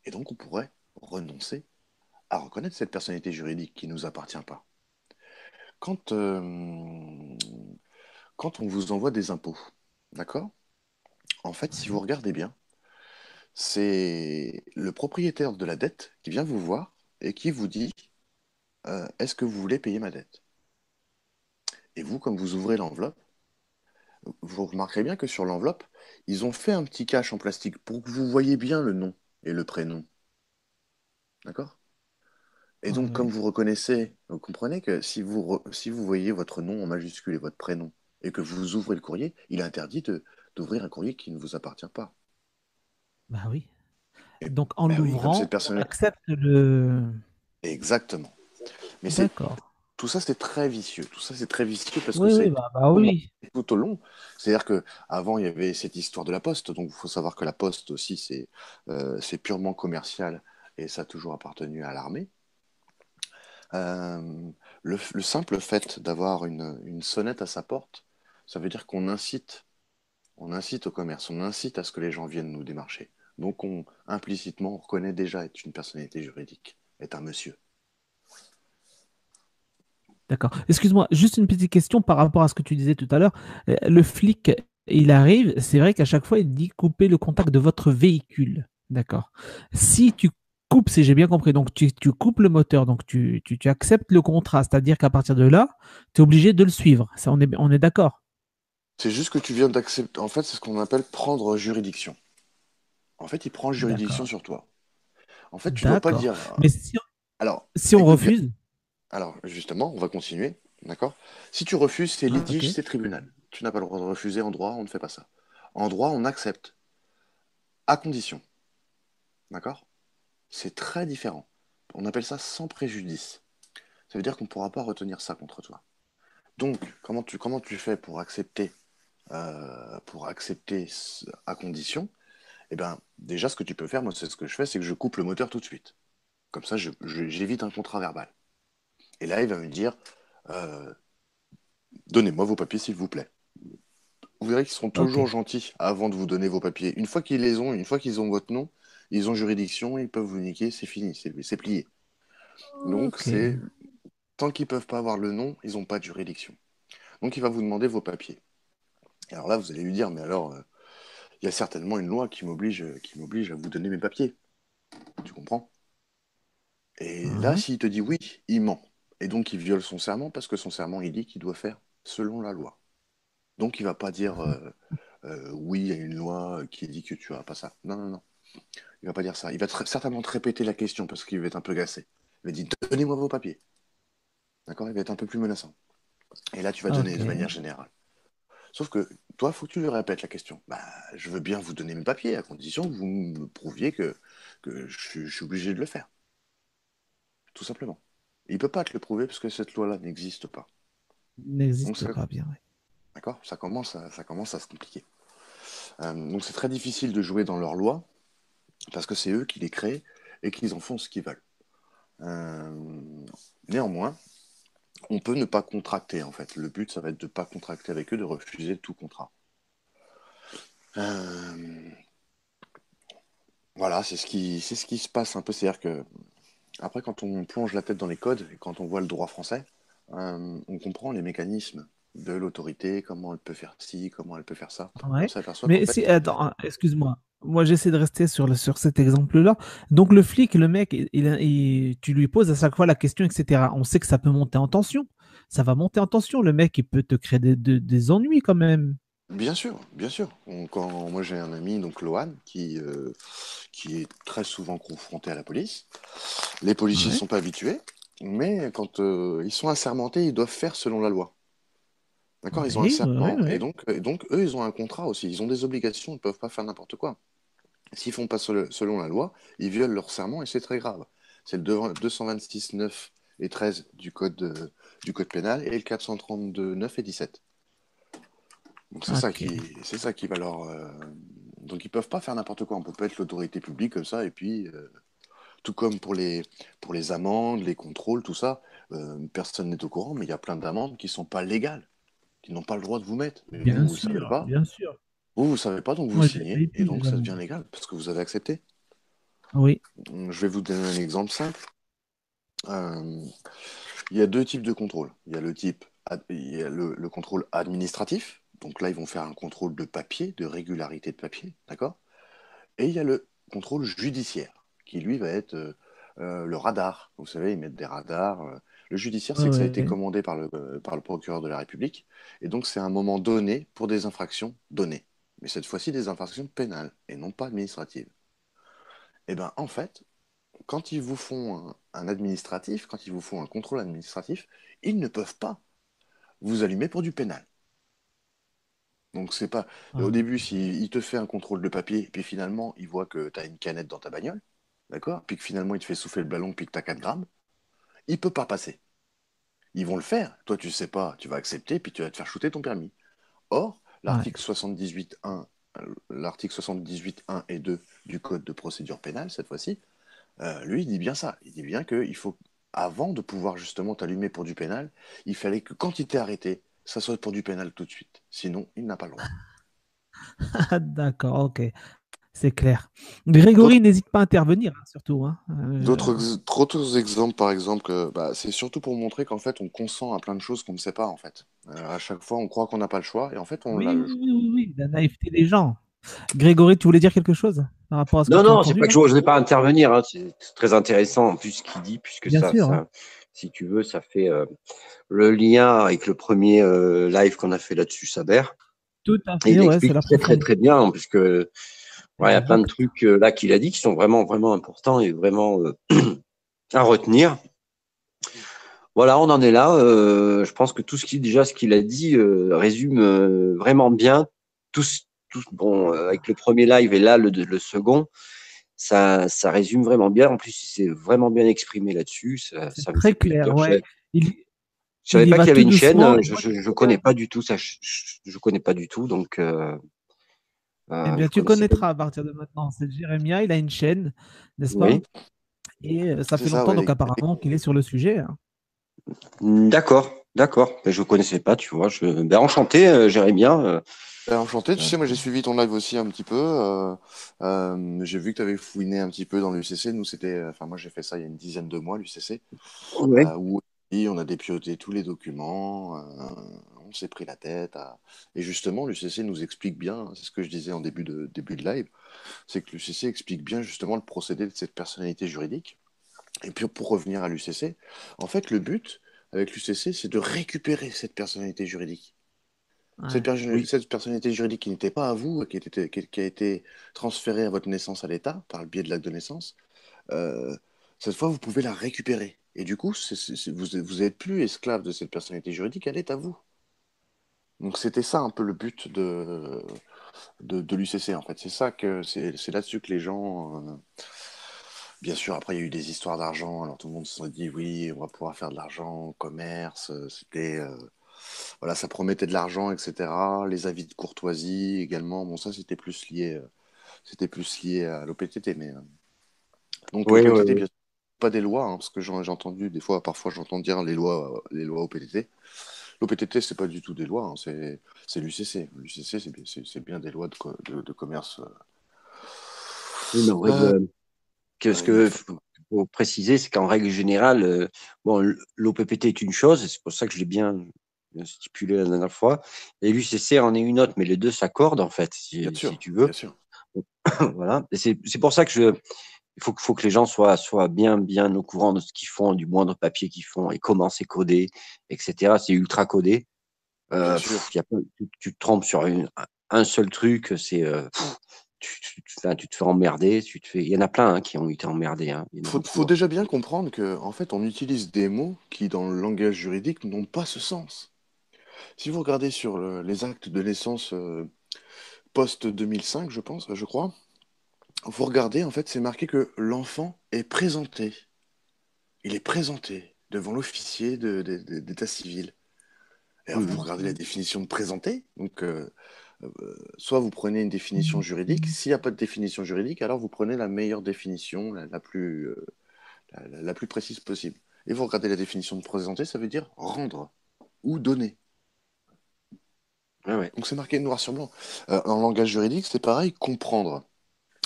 Et donc on pourrait renoncer à reconnaître cette personnalité juridique qui ne nous appartient pas. Quand, quand on vous envoie des impôts, d'accord? En fait, si vous Ouais. regardez bien, c'est le propriétaire de la dette qui vient vous voir et qui vous dit est-ce que vous voulez payer ma dette? Et vous, comme vous ouvrez l'enveloppe, vous remarquerez bien que sur l'enveloppe, ils ont fait un petit cache en plastique pour que vous voyez bien le nom et le prénom. D'accord? Et Ouais, donc, comme ouais. vous reconnaissez, vous comprenez que si vous voyez votre nom en majuscule et votre prénom, et que vous ouvrez le courrier, il est interdit d'ouvrir un courrier qui ne vous appartient pas. Bah oui. Et, Donc, en ben oui, comme cette l'ouvrant, on personne. accepte le. Exactement. Mais D'accord. tout ça, c'est très vicieux. Tout ça, c'est très vicieux parce que Oui, oui, c'est bah comment oui. tout au long. C'est-à-dire que avant, il y avait cette histoire de la poste. Donc, il faut savoir que la poste aussi, c'est purement commercial et ça a toujours appartenu à l'armée. Euh, le simple fait d'avoir une sonnette à sa porte, ça veut dire on incite au commerce, on incite à ce que les gens viennent nous démarcher. Donc, implicitement, on reconnaît déjà être une personnalité juridique, être un monsieur. D'accord. Excuse-moi, juste une petite question par rapport à ce que tu disais tout à l'heure. Le flic, il arrive, c'est vrai qu'à chaque fois, il dit couper le contact de votre véhicule. D'accord. Si tu coupes, si j'ai bien compris, donc tu coupes le moteur, donc tu acceptes le contrat, c'est-à-dire qu'à partir de là, tu es obligé de le suivre. Ça, on est d'accord. C'est juste que tu viens d'accepter. En fait, c'est ce qu'on appelle prendre juridiction. En fait, il prend juridiction D'accord. sur toi. En fait, tu dois pas D'accord. dire. Mais Alors, si on écoute bien. refuse, Alors, justement, on va continuer. D'accord? Si tu refuses, c'est ok. litige, c'est tribunal. Tu n'as pas le droit de refuser en droit, on ne fait pas ça. En droit, on accepte, à condition. D'accord? C'est très différent. On appelle ça sans préjudice. Ça veut dire qu'on ne pourra pas retenir ça contre toi. Donc, comment tu fais pour accepter à condition? Eh bien, déjà, ce que tu peux faire, moi, c'est ce que je fais, c'est que je coupe le moteur tout de suite. Comme ça, j'évite un contrat verbal. Et là, il va me dire, euh, donnez-moi vos papiers, s'il vous plaît. Vous verrez qu'ils seront Ok. toujours gentils avant de vous donner vos papiers. Une fois qu'ils les ont, une fois qu'ils ont votre nom, ils ont juridiction, ils peuvent vous niquer, c'est fini, c'est plié. Donc, Ok. c'est tant qu'ils peuvent pas avoir le nom, ils n'ont pas de juridiction. Donc, il va vous demander vos papiers. Et alors là, vous allez lui dire, mais alors, il y a certainement une loi qui m'oblige à vous donner mes papiers. Tu comprends? Et là, Mhm. s'il te dit oui, il ment. Et donc, il viole son serment parce que son serment, il dit qu'il doit faire selon la loi. Donc, il va pas dire oui, il y a une loi qui dit que tu as pas ça. Non, non, non. Il va pas dire ça. Il va certainement te répéter la question parce qu'il va être un peu gacé. Il va dire donnez-moi vos papiers. D'accord? Il va être un peu plus menaçant. Et là, tu vas donner Ok. de manière générale. Sauf que toi, il faut que tu lui répètes la question. Bah, je veux bien vous donner mes papiers à condition que vous me prouviez que je suis obligé de le faire. Tout simplement. Il ne peut pas te le prouver parce que cette loi-là n'existe pas. Donc, N'existe pas bien. Ouais. d'accord, ça commence à se compliquer. Donc, c'est très difficile de jouer dans leur loi parce que c'est eux qui les créent et qu'ils en font ce qu'ils veulent. Euh, Néanmoins, on peut ne pas contracter en fait. Le but, ça va être de ne pas contracter avec eux, de refuser tout contrat. Euh, voilà, c'est ce qui se passe un peu. C'est-à-dire que après, quand on plonge la tête dans les codes et quand on voit le droit français, on comprend les mécanismes de l'autorité, comment elle peut faire ci, comment elle peut faire ça. Et on Ouais. s'aperçoit qu'en Mais fait, si, attends, hein, excuse-moi. Moi, j'essaie de rester sur cet exemple-là. Donc, le flic, le mec, tu lui poses à chaque fois la question, etc. On sait que ça peut monter en tension. Ça va monter en tension. Le mec, il peut te créer des ennuis quand même. bien sûr, bien sûr. Quand moi j'ai un ami, donc Lohan, qui est très souvent confronté à la police, les policiers ne Ouais. sont pas habitués, mais quand ils sont assermentés, ils doivent faire selon la loi. D'accord? Ils ont un Oui, oui, serment oui. et donc eux, ils ont un contrat aussi. Ils ont des obligations, ils ne peuvent pas faire n'importe quoi. S'ils font pas selon la loi, ils violent leur serment et c'est très grave. C'est le 226.9 et 13 du code pénal et le 432.9 et 17. Donc Ok. c'est ça qui va leur. Donc ils peuvent pas faire n'importe quoi. On peut pas être l'autorité publique comme ça et puis tout comme pour les amendes, les contrôles, tout ça, personne n'est au courant, mais il y a plein d'amendes qui sont pas légales, qui n'ont pas le droit de vous mettre. Mais vous, Bien vous savez sûr, pas. bien sûr. Vous savez pas, donc vous Moi, je l'ai signez et vécu, donc les ça devient amendes. légal parce que vous avez accepté. Oui. Je vais vous donner un exemple simple. Euh, il y a deux types de contrôle. Il y a le contrôle administratif. Donc là, ils vont faire un contrôle de papier, de régularité de papier, d'accord? Et il y a le contrôle judiciaire, qui lui va être le radar. Vous savez, ils mettent des radars. Le judiciaire, Ouais, c'est que ça a ouais, été ouais. commandé par le procureur de la République. Et donc, c'est un moment donné pour des infractions données. Mais cette fois-ci, des infractions pénales et non pas administratives. Et bien, en fait, quand ils vous font un administratif, quand ils vous font un contrôle administratif, ils ne peuvent pas vous allumer pour du pénal. Donc c'est pas. Au Ah, début, s'il te fait un contrôle de papier, et puis finalement, il voit que tu as une canette dans ta bagnole, d'accord? Puis que finalement, il te fait souffler le ballon, puis que tu as 4 grammes, il peut pas passer. Ils vont le faire. Toi, tu sais pas, tu vas accepter, puis tu vas te faire shooter ton permis. Or, ouais. l'article 78.1 et 2 du Code de procédure pénale, cette fois-ci, lui, il dit bien ça. Il dit bien qu'il faut, avant de pouvoir justement t'allumer pour du pénal, il fallait que quand il t'est arrêté, ça soit pour du pénal tout de suite. Sinon, il n'a pas le droit. D'accord, ok. C'est clair. Grégory, D'autres n'hésite pas à intervenir, hein, surtout. Hein. d'autres exemples, par exemple, bah, c'est surtout pour montrer qu'en fait, on consent à plein de choses qu'on ne sait pas, en fait. À chaque fois, on croit qu'on n'a pas le choix, et en fait, on Oui, l'a oui, le choix. oui, oui, oui, la naïveté des gens. Grégory, tu voulais dire quelque chose par rapport à ce que Non, tu as non, c'est entendu pas que là? je n'osais pas intervenir. Hein, c'est très intéressant en plus ce qu'il dit, puisque Bien sûr, hein. si tu veux, ça fait le lien avec le premier live qu'on a fait là-dessus, Saber. Tout à Et fait, il ouais, c'est explique la très, très, profonde. très bien, puisque Ouais, il y a plein de Exact. trucs là qu'il a dit qui sont vraiment, vraiment importants et vraiment à retenir. Voilà, on en est là. Je pense que déjà ce qu'il a dit résume vraiment bien bon, avec le premier live et là le second, ça résume vraiment bien. En plus, il s'est vraiment bien exprimé là-dessus. C'est Ça me très fait clair, plaisir. ouais. Il, Je il savais y pas va qu'il y avait tout une chaîne. doucement. Et moi, Je connais pas du tout ça. Je connais pas du tout. Donc, eh bien, je tu connaissais pas. connaîtras à partir de maintenant. C'est Jérémia, il a une chaîne, n'est-ce pas? Oui. Et ça C'est fait ça, longtemps, ouais. donc apparemment, qu'il est sur le sujet, hein. D'accord, d'accord. Mais je connaissais pas, tu vois. Ben, enchanté, Jérémien. Enchanté, tu Euh, sais, moi j'ai suivi ton live aussi un petit peu. J'ai vu que tu avais fouiné un petit peu dans l'UCC. Nous, c'était. Enfin, moi j'ai fait ça il y a une dizaine de mois, l'UCC, ouais. où on a dépioté tous les documents, on s'est pris la tête. Et justement, l'UCC nous explique bien, c'est ce que je disais en début de live, c'est que l'UCC explique bien justement le procédé de cette personnalité juridique. Et puis pour revenir à l'UCC, en fait, le but avec l'UCC, c'est de récupérer cette personnalité juridique. Ouais. Oui, Cette personnalité juridique qui n'était pas à vous, qui a été transférée à votre naissance à l'État par le biais de l'acte de naissance, euh, cette fois, vous pouvez la récupérer. Et du coup, vous n'êtes plus esclave de cette personnalité juridique, elle est à vous. Donc c'était ça un peu le but de l'UCC, en fait. C'est là-dessus que les gens... bien sûr, après, il y a eu des histoires d'argent. Alors tout le monde se dit, oui, on va pouvoir faire de l'argent, commerce. Voilà, ça promettait de l'argent, etc. Les avis de courtoisie également. Bon, ça, c'était plus lié à l'OPTT. Donc oui, oui, l'OPTT, oui. bien sûr, pas des lois, hein, parce que j'ai entendu des fois, parfois, j'entends dire les lois OPTT. L'OPTT, c'est pas du tout des lois, hein, c'est l'UCC. L'UCC, c'est bien des lois de commerce. Oui, mais en Euh, règle, ce il que faut- faut préciser, c'est qu'en règle générale, bon, l'OPPT est une chose, et c'est pour ça que je l'ai bien stipulé la dernière fois, et l'UCC en est une autre, mais les deux s'accordent en fait, bien si sûr, tu bien veux. sûr. Voilà. Et c'est pour ça que il faut que les gens soient bien, bien au courant de ce qu'ils font, du moindre papier qu'ils font et comment c'est codé, etc. C'est ultra codé. Bien sûr. Tu te trompes sur un seul truc, enfin, tu te fais emmerder. Il y en a plein hein, qui ont été emmerdés. Hein. Il y en a Faut beaucoup. Hein. déjà bien comprendre que, en fait, on utilise des mots qui, dans le langage juridique, n'ont pas ce sens. Si vous regardez sur les actes de naissance post-2005, je crois, vous regardez, en fait, c'est marqué que l'enfant est présenté. Il est présenté devant l'officier d'état civil. Et alors, vous Mhm. regardez la définition de présenté, donc soit vous prenez une définition juridique, s'il n'y a pas de définition juridique, alors vous prenez la meilleure définition, la plus précise possible. Et vous regardez la définition de présenter, ça veut dire rendre ou donner. Ouais, ouais. Donc c'est marqué noir sur blanc. En langage juridique, c'est pareil, comprendre.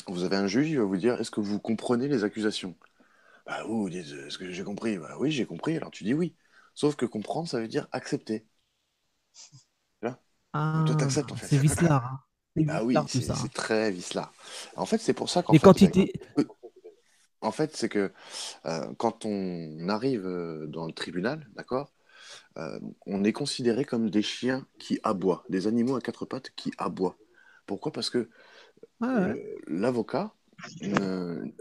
Vous avez un juge, il va vous dire, est-ce que vous comprenez les accusations? Bah vous dites, est-ce que j'ai compris? Bah oui, j'ai compris, alors tu dis oui. Sauf que comprendre, ça veut dire accepter. Là. Donc toi, Ah, t'acceptes en c'est fait. vicelard, hein. C'est Ah oui, vicelard tout ça, c'est hein. très vicelard. En fait, c'est pour ça qu'en Les fait, quantités. en fait, c'est que quand on arrive dans le tribunal, d'accord, on est considéré comme des chiens qui aboient, des animaux à quatre pattes qui aboient. Pourquoi? Parce que Ouais, ouais. l'avocat,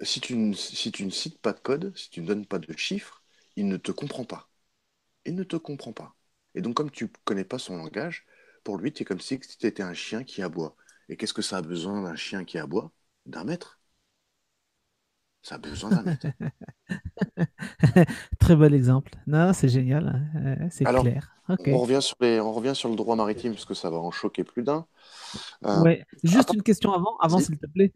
si tu ne cites pas de code, si tu ne donnes pas de chiffres, il ne te comprend pas. Il ne te comprend pas. Et donc, comme tu ne connais pas son langage, pour lui, tu es comme si tu étais un chien qui aboie. Et qu'est-ce que ça a besoin d'un chien qui aboie? D'un maître. Ça a besoin d'un maître. Très bon exemple. Non, c'est génial, hein. C'est Alors, clair. Ok. on revient sur le droit maritime, parce que ça va en choquer plus d'un. Euh, Ouais. à Juste part- une question avant Vas-y. s'il te plaît.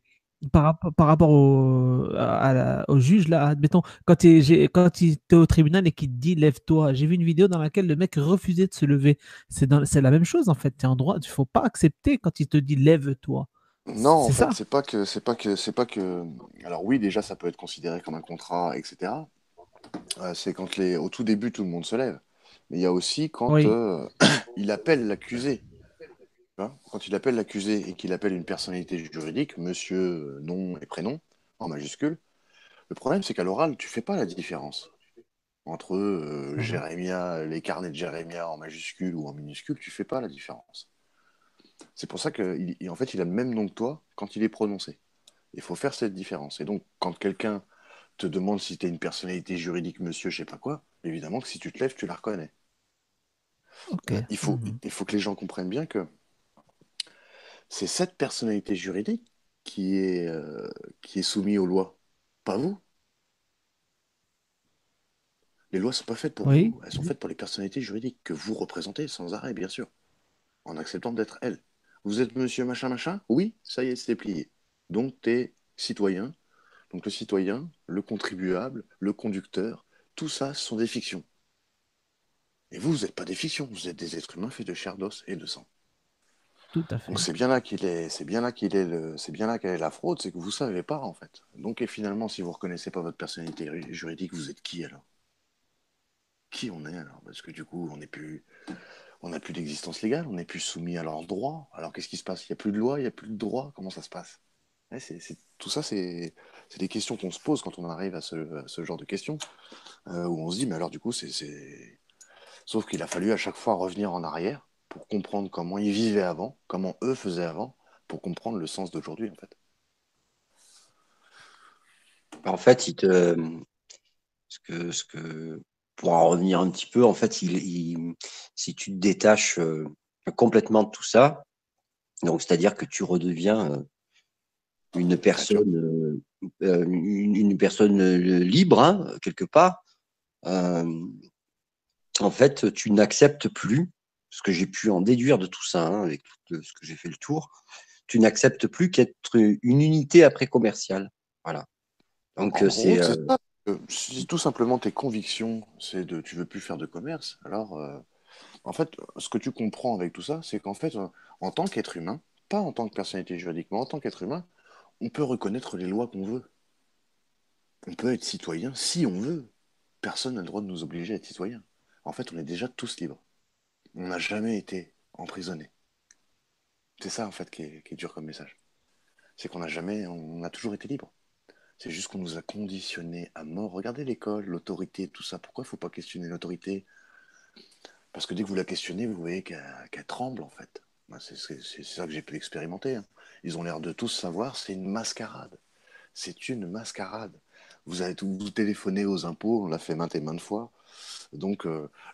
Par rapport au juge, là, admettons, quand il était au tribunal et qu'il te dit lève-toi, j'ai vu une vidéo dans laquelle le mec refusait de se lever. C'est la même chose en fait. Tu es en droit, il faut pas accepter quand il te dit lève-toi. Non, en C'est fait, ça. c'est pas que. Alors oui, déjà, ça peut être considéré comme un contrat, etc. C'est quand au tout début, tout le monde se lève. Mais il y a aussi quand Oui. il appelle l'accusé. Tu vois. Quand il appelle l'accusé et qu'il appelle une personnalité juridique, monsieur, nom et prénom, en majuscule, le problème, c'est qu'à l'oral, tu fais pas la différence entre Mhm. Jérémia, les carnets de Jérémia en majuscule ou en minuscule, tu fais pas la différence. C'est pour ça qu'en fait, il a le même nom que toi quand il est prononcé. Il faut faire cette différence. Et donc, quand quelqu'un te demande si tu es une personnalité juridique, monsieur, je sais pas quoi, évidemment que si tu te lèves, tu la reconnais. Ok. Il faut, Mhm. il faut que les gens comprennent bien que c'est cette personnalité juridique qui est soumise aux lois, pas vous. Les lois sont pas faites pour Oui. vous, elles sont faites pour les personnalités juridiques que vous représentez sans arrêt, bien sûr, en acceptant d'être elles. Vous êtes monsieur machin machin? Oui, ça y est, c'est plié. Donc tu es citoyen. Donc le citoyen, le contribuable, le conducteur, tout ça ce sont des fictions. Et vous, vous n'êtes pas des fictions, vous êtes des êtres humains faits de chair, d'os et de sang. Tout à Donc fait. c'est bien là qu'il est, c'est bien là qu'il est c'est bien là qu'elle est la fraude, c'est que vous savez pas en fait. Donc et finalement, si vous reconnaissez pas votre personnalité juridique, vous êtes qui alors? Qui on est alors? Parce que du coup, on n'a plus d'existence légale, on n'est plus soumis à leurs droits. Alors qu'est-ce qui se passe? Il n'y a plus de loi, il n'y a plus de droit. Comment ça se passe? Ouais, tout ça, c'est des questions qu'on se pose quand on arrive à ce genre de questions, où on se dit, mais alors du coup, sauf qu'il a fallu à chaque fois revenir en arrière pour comprendre comment ils vivaient avant, comment eux faisaient avant, pour comprendre le sens d'aujourd'hui, en fait. En fait, pour en revenir un petit peu, en fait, si tu te détaches complètement de tout ça, donc c'est-à-dire que tu redeviens une Créature. une personne libre, hein, quelque part, euh, en fait, tu n'acceptes plus, ce que j'ai pu en déduire de tout ça, hein, avec tout ce que j'ai fait le tour, tu n'acceptes plus qu'être une unité après commerciale. Voilà. Donc, En gros, c'est ça. Si tout simplement tes convictions, tu veux plus faire de commerce, alors en fait, ce que tu comprends avec tout ça, c'est qu'en fait, en tant qu'être humain, pas en tant que personnalité juridique, mais en tant qu'être humain, on peut reconnaître les lois qu'on veut. On peut être citoyen si on veut. Personne n'a le droit de nous obliger à être citoyen. En fait, on est déjà tous libres. On n'a jamais été emprisonné. C'est ça, en fait, qui est dur comme message. C'est qu'on n'a jamais, on a toujours été libre. C'est juste qu'on nous a conditionnés à mort. Regardez l'école, l'autorité, tout ça. Pourquoi il ne faut pas questionner l'autorité? Parce que dès que vous la questionnez, vous voyez qu'elle tremble, en fait. Moi, c'est ça que j'ai pu expérimenter, hein. Ils ont l'air de tous savoir, c'est une mascarade. C'est une mascarade. Vous avez tout, vous téléphonez aux impôts, on l'a fait maintes et maintes fois. Donc,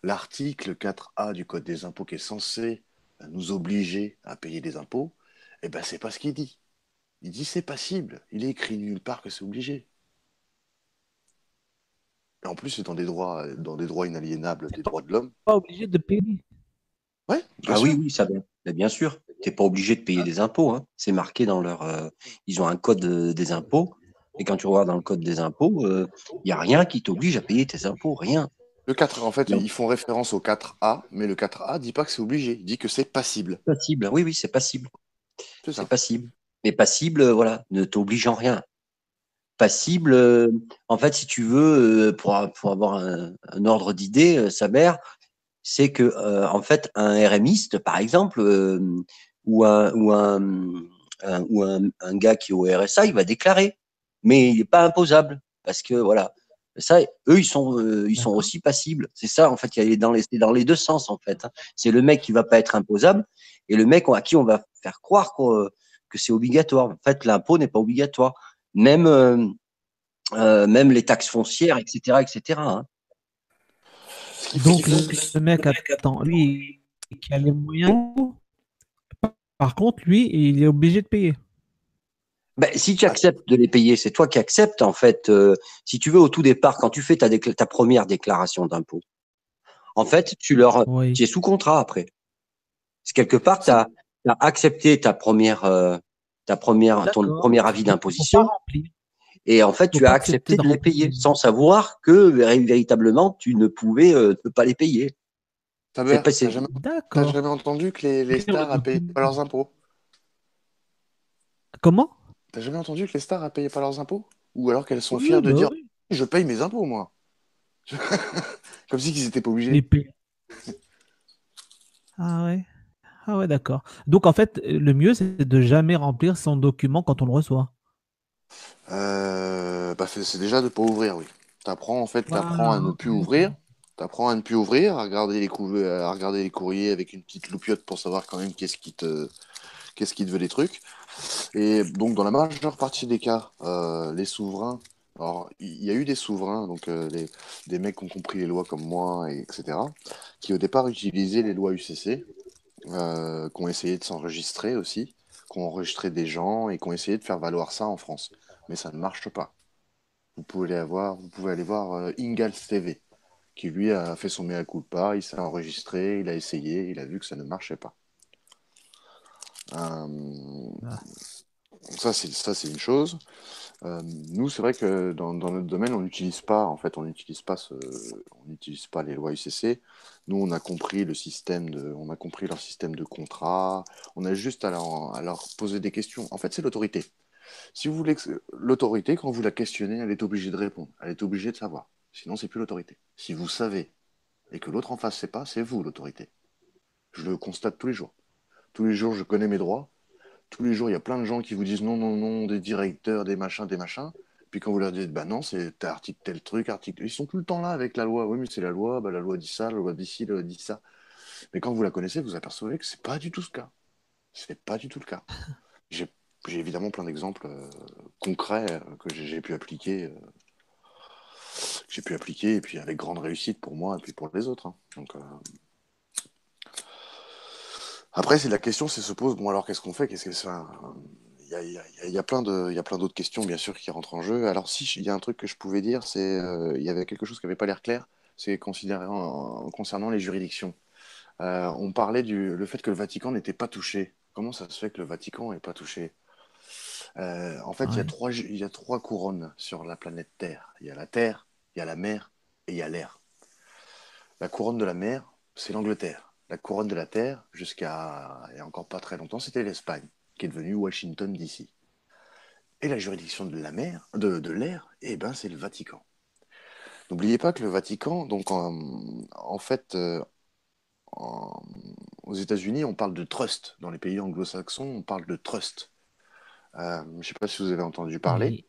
l'article 4A du Code des impôts qui est censé nous obliger à payer des impôts, eh ben, c'est pas ce qu'il dit. Il dit c'est passible. Il est écrit nulle part que c'est obligé. Et en plus, c'est dans des droits inaliénables, des droits de l'homme. Pas obligé de payer. Ouais, bien ah oui, sûr. oui, ça bien. Mais bien sûr, tu n'es pas obligé de payer des impôts, hein. C'est marqué dans leur. Ils ont un code des impôts. Et quand tu regardes dans le code des impôts, il n'y a rien qui t'oblige à payer tes impôts, rien. Le 4, en fait, Donc, ils font référence au 4A, mais le 4A dit pas que c'est obligé. Il dit que c'est passible. passible. Oui, oui, c'est passible. C'est C'est ça. passible. Mais passible, voilà, ne t'oblige en rien. Passible, en fait, si tu veux, pour avoir un ordre d'idée, sa mère, c'est que, en fait, un RMiste, par exemple, ou un gars qui est au RSA, il va déclarer, mais il n'est pas imposable parce que voilà, ça, eux, ils sont D'accord. aussi passibles. C'est ça, en fait, il y a c'est dans les deux sens, en fait, hein. C'est le mec qui va pas être imposable et le mec à qui on va faire croire que c'est obligatoire. En fait, l'impôt n'est pas obligatoire, même même les taxes foncières, etc., etc., hein. Donc le mec, attends, lui, qui a les moyens, par contre, lui, il est obligé de payer. Ben, si tu Ah, acceptes de les payer, c'est toi qui acceptes, en fait. Si tu veux, au tout départ, quand tu fais ta première déclaration d'impôt, en fait, Oui. tu es sous contrat après. C'est quelque part, tu c'est- as accepté ton D'accord. premier avis Donc, il ne faut pas d'imposition remplir. et en Il fait, ne faut tu as pas accepter accepté de de les remplir. payer sans savoir que véritablement, tu ne pouvais ne pas les payer. C'est Taber, pas, t'as D'accord. jamais entendu que les Remplir le stars ne payaient pas document. leurs impôts? Comment? T'as jamais entendu que les stars ne payaient pas leurs impôts? Ou alors qu'elles sont Oui, fières de bah dire oui. je paye mes impôts, moi. Comme si qu'ils n'étaient pas Les obligés. payer. Ah ouais. Ah ouais, d'accord. Donc en fait, le mieux, c'est de jamais remplir son document quand on le reçoit. Bah, c'est déjà de ne pas ouvrir, oui. T'apprends Voilà. à ne plus ouvrir. T'apprends à ne plus ouvrir, à regarder les courriers avec une petite loupiote pour savoir quand même qu'est-ce qui te veut des trucs. Et donc, dans la majeure partie des cas, les souverains, alors il y a eu des souverains, donc des mecs qui ont compris les lois comme moi, etc., qui au départ utilisaient les lois UCC, qui ont essayé de s'enregistrer aussi, qui ont enregistré des gens et qui ont essayé de faire valoir ça en France. Mais ça ne marche pas. Vous pouvez aller voir Ingalls TV, qui lui a fait son mea culpa, il s'est enregistré, il a essayé, il a vu que ça ne marchait pas. Euh, Ah, ça, c'est une chose. Nous, c'est vrai que dans notre domaine, on n'utilise pas, en fait, on n'utilise pas les lois UCC. Nous, on a compris on a compris leur système de contrat. On a juste à leur poser des questions. En fait, c'est l'autorité. Si vous voulez, l'autorité, quand vous la questionnez, elle est obligée de répondre. Elle est obligée de savoir. Sinon, c'est plus l'autorité. Si vous savez et que l'autre en face sait pas, c'est vous l'autorité. Je le constate tous les jours. Tous les jours, je connais mes droits. Tous les jours, il y a plein de gens qui vous disent non, non, non, des directeurs, des machins, des machins. Puis quand vous leur dites, bah non, c'est article tel truc, article. Ils sont tout le temps là avec la loi. Oui, mais c'est la loi, bah, la loi dit ça, la loi dit ci, la loi dit ça. Mais quand vous la connaissez, vous apercevez que c'est pas du tout ce cas. C'est pas du tout le cas. J'ai j'ai évidemment plein d'exemples concrets que j'ai pu appliquer, et puis avec grande réussite pour moi et puis pour les autres, hein. Donc, après, c'est la question, c'est se pose, bon alors qu'est-ce qu'on fait? Qu'est-ce que ça? Il y a il y a plein d'autres questions, bien sûr, qui rentrent en jeu. Alors, si, il y a un truc que je pouvais dire, c'est il y avait quelque chose qui n'avait pas l'air clair, c'est concernant les juridictions. On parlait le fait que le Vatican n'était pas touché. Comment ça se fait que le Vatican n'est pas touché? En fait, ouais. il y a trois couronnes sur la planète Terre. Il y a la Terre, il y a la mer et il y a l'air. La couronne de la mer, c'est l'Angleterre. La couronne de la Terre, jusqu'à il n'y a encore pas très longtemps, c'était l'Espagne, qui est devenue Washington DC. Et la juridiction de la mer, de l'air, eh ben, c'est le Vatican. N'oubliez pas que le Vatican, donc en fait, en- aux États-Unis, on parle de trust. Dans les pays anglo-saxons, on parle de trust. Je ne sais pas si vous avez entendu parler.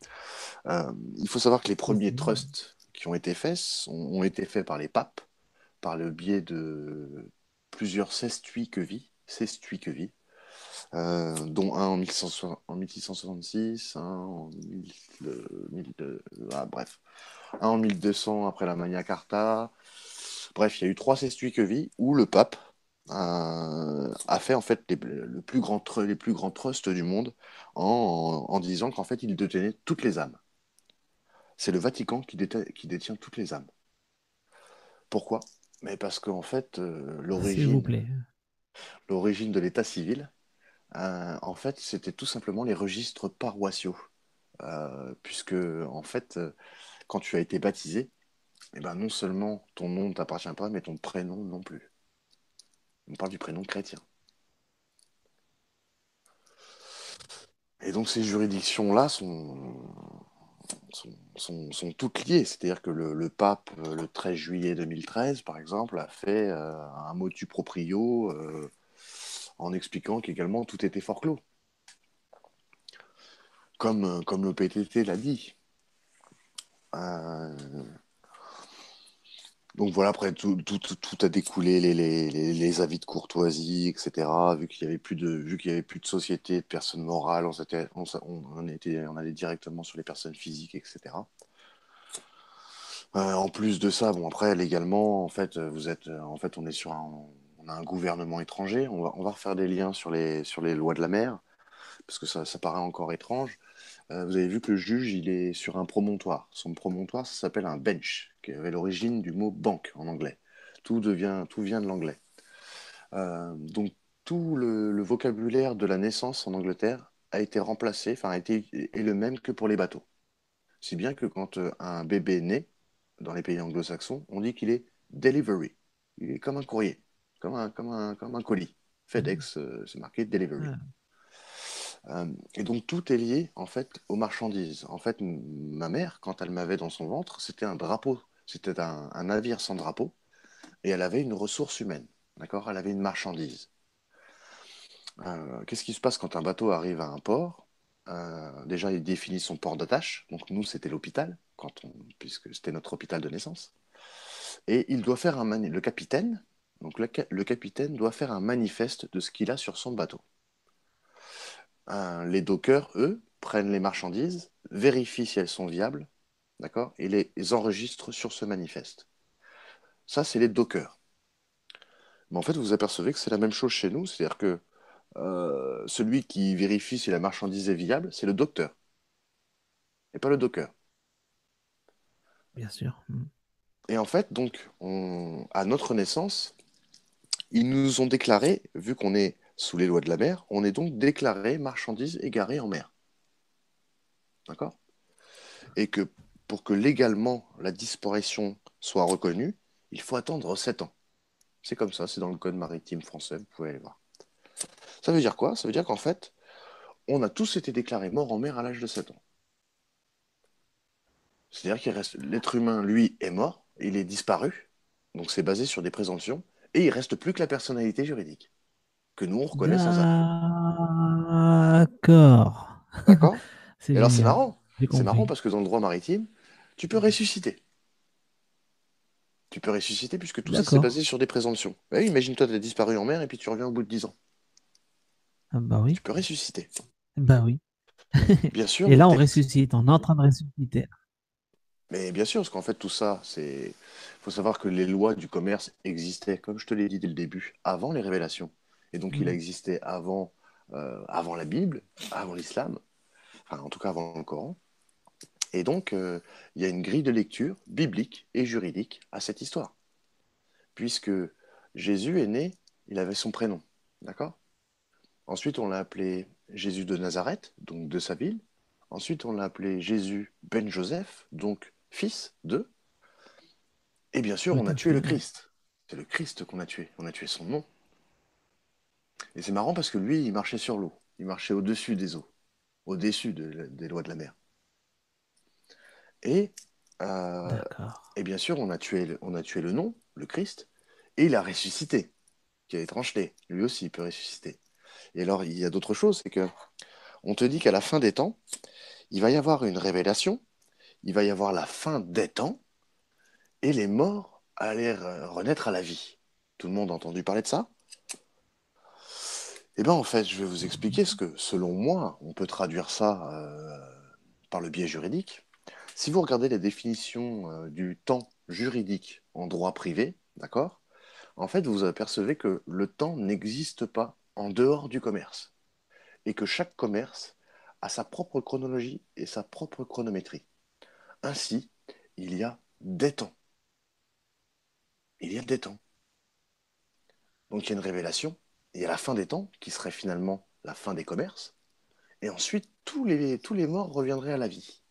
Oui. Il faut savoir que les Si, premiers si. trusts qui ont été faits ont été faits par les papes, par le biais de plusieurs sestuiquevis, dont un en 1666, un en 1000, bref, un en 1200 après la Magna Carta. Bref, il y a eu trois sestuiquevis où le pape a fait en fait les plus grands trusts du monde en disant qu'en fait il détenait toutes les âmes. C'est le Vatican qui détient toutes les âmes. Pourquoi? Mais parce qu'en fait, S'il vous plaît. l'origine de l'état civil, en fait, c'était tout simplement les registres paroissiaux. Puisque, en fait, quand tu as été baptisé, eh ben, non seulement ton nom ne t'appartient pas, mais ton prénom non plus. On parle du prénom chrétien. Et donc ces juridictions-là sont toutes liées. C'est-à-dire que le pape, le 13 juillet 2013, par exemple, a fait un motu proprio en expliquant qu'également tout était forclos, comme le PTT l'a dit. Euh, donc voilà, après, tout a découlé, les avis de courtoisie, etc. Vu qu'il y avait plus de société, de personnes morales, on allait directement sur les personnes physiques, etc. En plus de ça, bon après légalement, en fait, en fait, on a un gouvernement étranger. On va refaire des liens sur les lois de la mer, parce que ça paraît encore étrange. Vous avez vu que le juge, il est sur un promontoire. Son promontoire, ça s'appelle un bench, qui avait l'origine du mot banque en anglais. Tout vient de l'anglais. Donc tout le vocabulaire de la naissance en Angleterre a été remplacé, enfin est le même que pour les bateaux. Si bien que quand un bébé naît, dans les pays anglo-saxons, on dit qu'il est delivery. Il est comme un courrier, comme un colis. FedEx, c'est marqué delivery. Ah, Et donc tout est lié en fait aux marchandises. En fait, ma mère, quand elle m'avait dans son ventre, c'était un drapeau, c'était un navire sans drapeau, et elle avait une ressource humaine. D'accord? Elle avait une marchandise. Qu'est-ce qui se passe quand un bateau arrive à un port? Déjà, il définit son port d'attache. Donc nous, c'était l'hôpital, puisque c'était notre hôpital de naissance. Et il doit faire le capitaine. Donc le capitaine doit faire un manifeste de ce qu'il a sur son bateau. Les dockers, eux, prennent les marchandises, vérifient si elles sont viables, d'accord, et les enregistrent sur ce manifeste. Ça, c'est les dockers. Mais en fait, vous apercevez que c'est la même chose chez nous, c'est-à-dire que celui qui vérifie si la marchandise est viable, c'est le docteur, et pas le docker. Bien sûr. Et en fait, donc, à notre naissance, ils nous ont déclaré, vu qu'on est sous les lois de la mer, on est donc déclaré marchandise égarée en mer. D'accord? Et que pour que légalement la disparition soit reconnue, il faut attendre 7 ans. C'est comme ça, c'est dans le code maritime français, vous pouvez aller voir. Ça veut dire quoi? Ça veut dire qu'en fait, on a tous été déclarés morts en mer à l'âge de 7 ans. C'est-à-dire qu'il reste l'être humain, lui, est mort, il est disparu, donc c'est basé sur des présomptions, et il reste plus que la personnalité juridique, que nous on reconnaît sans arrêt. D'accord. D'accord? C'est Et alors c'est génial. marrant. J'ai C'est marrant compris. parce que dans le droit maritime, tu peux ressusciter. Tu peux ressusciter puisque tout ça c'est D'accord. basé sur des présomptions. Bah oui, imagine-toi, tu as disparu en mer et puis tu reviens au bout de 10 ans. Ah bah oui. Tu peux ressusciter. Bah oui. Bien sûr, Et le là, on texte. ressuscite. On est en train de ressusciter. Mais bien sûr, parce qu'en fait, tout ça, c'est. Il faut savoir que les lois du commerce existaient, comme je te l'ai dit dès le début, avant les révélations. Et donc, il a Mm. existé avant la Bible, avant l'islam, enfin, en tout cas avant le Coran. Et donc, il y a une grille de lecture biblique et juridique à cette histoire. Puisque Jésus est né, il avait son prénom. D'accord? Ensuite, on l'a appelé Jésus de Nazareth, donc de sa ville. Ensuite, on l'a appelé Jésus ben Joseph, donc fils de. Et bien sûr, Tout on a à tué le fait. Christ. C'est le Christ qu'on a tué. On a tué son nom. Et c'est marrant parce que lui, il marchait sur l'eau. Il marchait au-dessus des eaux, au-dessus des lois de la mer. Et, euh, D'accord. et bien sûr, on a tué le nom, le Christ, et il a ressuscité. Quel étrange né. Lui aussi, il peut ressusciter. Et alors, il y a d'autres choses, c'est que on te dit qu'à la fin des temps, il va y avoir une révélation, il va y avoir la fin des temps, et les morts allaient renaître à la vie. Tout le monde a entendu parler de ça? Eh bien, en fait, je vais vous expliquer ce que, selon moi, on peut traduire ça par le biais juridique. Si vous regardez les définitions du temps juridique en droit privé, d'accord, en fait, vous apercevez que le temps n'existe pas en dehors du commerce et que chaque commerce a sa propre chronologie et sa propre chronométrie. Ainsi, il y a des temps. Il y a des temps. Donc il y a une révélation, et il y a la fin des temps, qui serait finalement la fin des commerces, et ensuite tous les morts reviendraient à la vie.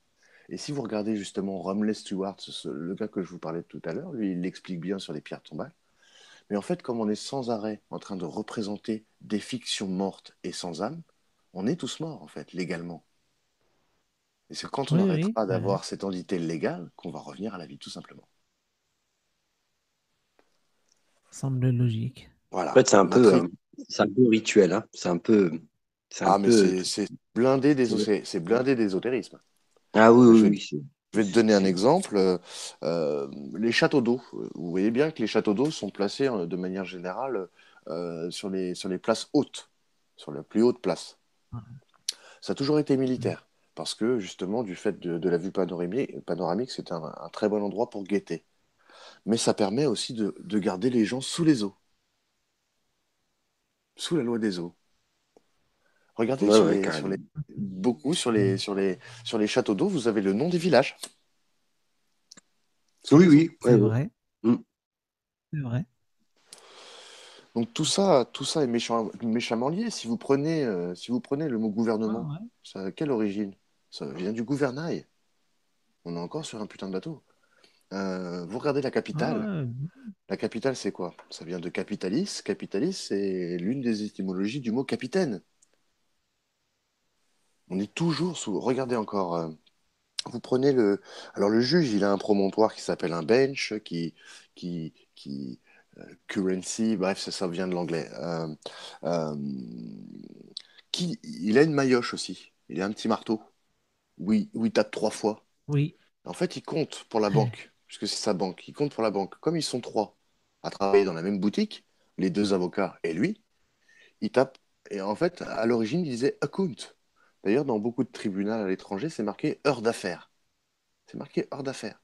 Et si vous regardez justement Rumley Stewart, le gars que je vous parlais tout à l'heure, lui, il l'explique bien sur les pierres tombales. Mais en fait, comme on est sans arrêt en train de représenter des fictions mortes et sans âme, on est tous morts, en fait, légalement. Et c'est quand on Oui, oui. arrêtera d'avoir cette entité légale qu'on va revenir à la vie, tout simplement. Semble logique. En Voilà. fait, c'est un peu rituel, hein. C'est un Ah, mais peu. c'est blindé c'est blindé d'ésotérisme. Ah oui, Je oui, vais, oui. je vais te donner un exemple. Les châteaux d'eau. Vous voyez bien que les châteaux d'eau sont placés de manière générale sur les places hautes, sur la plus haute place. Ça a toujours été Mm. militaire, parce que justement, du fait de la vue panoramique, c'est un très bon endroit pour guetter. Mais ça permet aussi de garder les gens sous les eaux, sous la loi des eaux. Regardez Ouais, ouais, carrément. beaucoup Mm. sur les châteaux d'eau, vous avez le nom des villages sous Oui, les eaux. oui, ouais, C'est ouais. vrai. Mm. C'est vrai. Donc tout ça est méchamment lié. Si vous prenez le mot Ouais, gouvernement, ouais. ça a quelle origine? Ça vient du gouvernail. On est encore sur un putain de bateau. Vous regardez la Ouais, capitale. ouais. La capitale, c'est quoi? Ça vient de capitalis. Capitalis, c'est l'une des étymologies du mot capitaine. On est toujours sous. Regardez encore. Vous prenez le. Alors le juge, il a un promontoire qui s'appelle un bench, qui currency. Bref, ça vient de l'anglais. Euh, il a une maillotche aussi. Il a un petit marteau où il tape 3 fois. Oui. En fait, il compte pour la banque, puisque c'est sa banque. Il compte pour la banque. Comme ils sont trois à travailler dans la même boutique, les deux avocats et lui, il tape Et en fait, à l'origine, il disait account. D'ailleurs, dans beaucoup de tribunaux à l'étranger, c'est marqué heure d'affaires. C'est marqué heure d'affaires.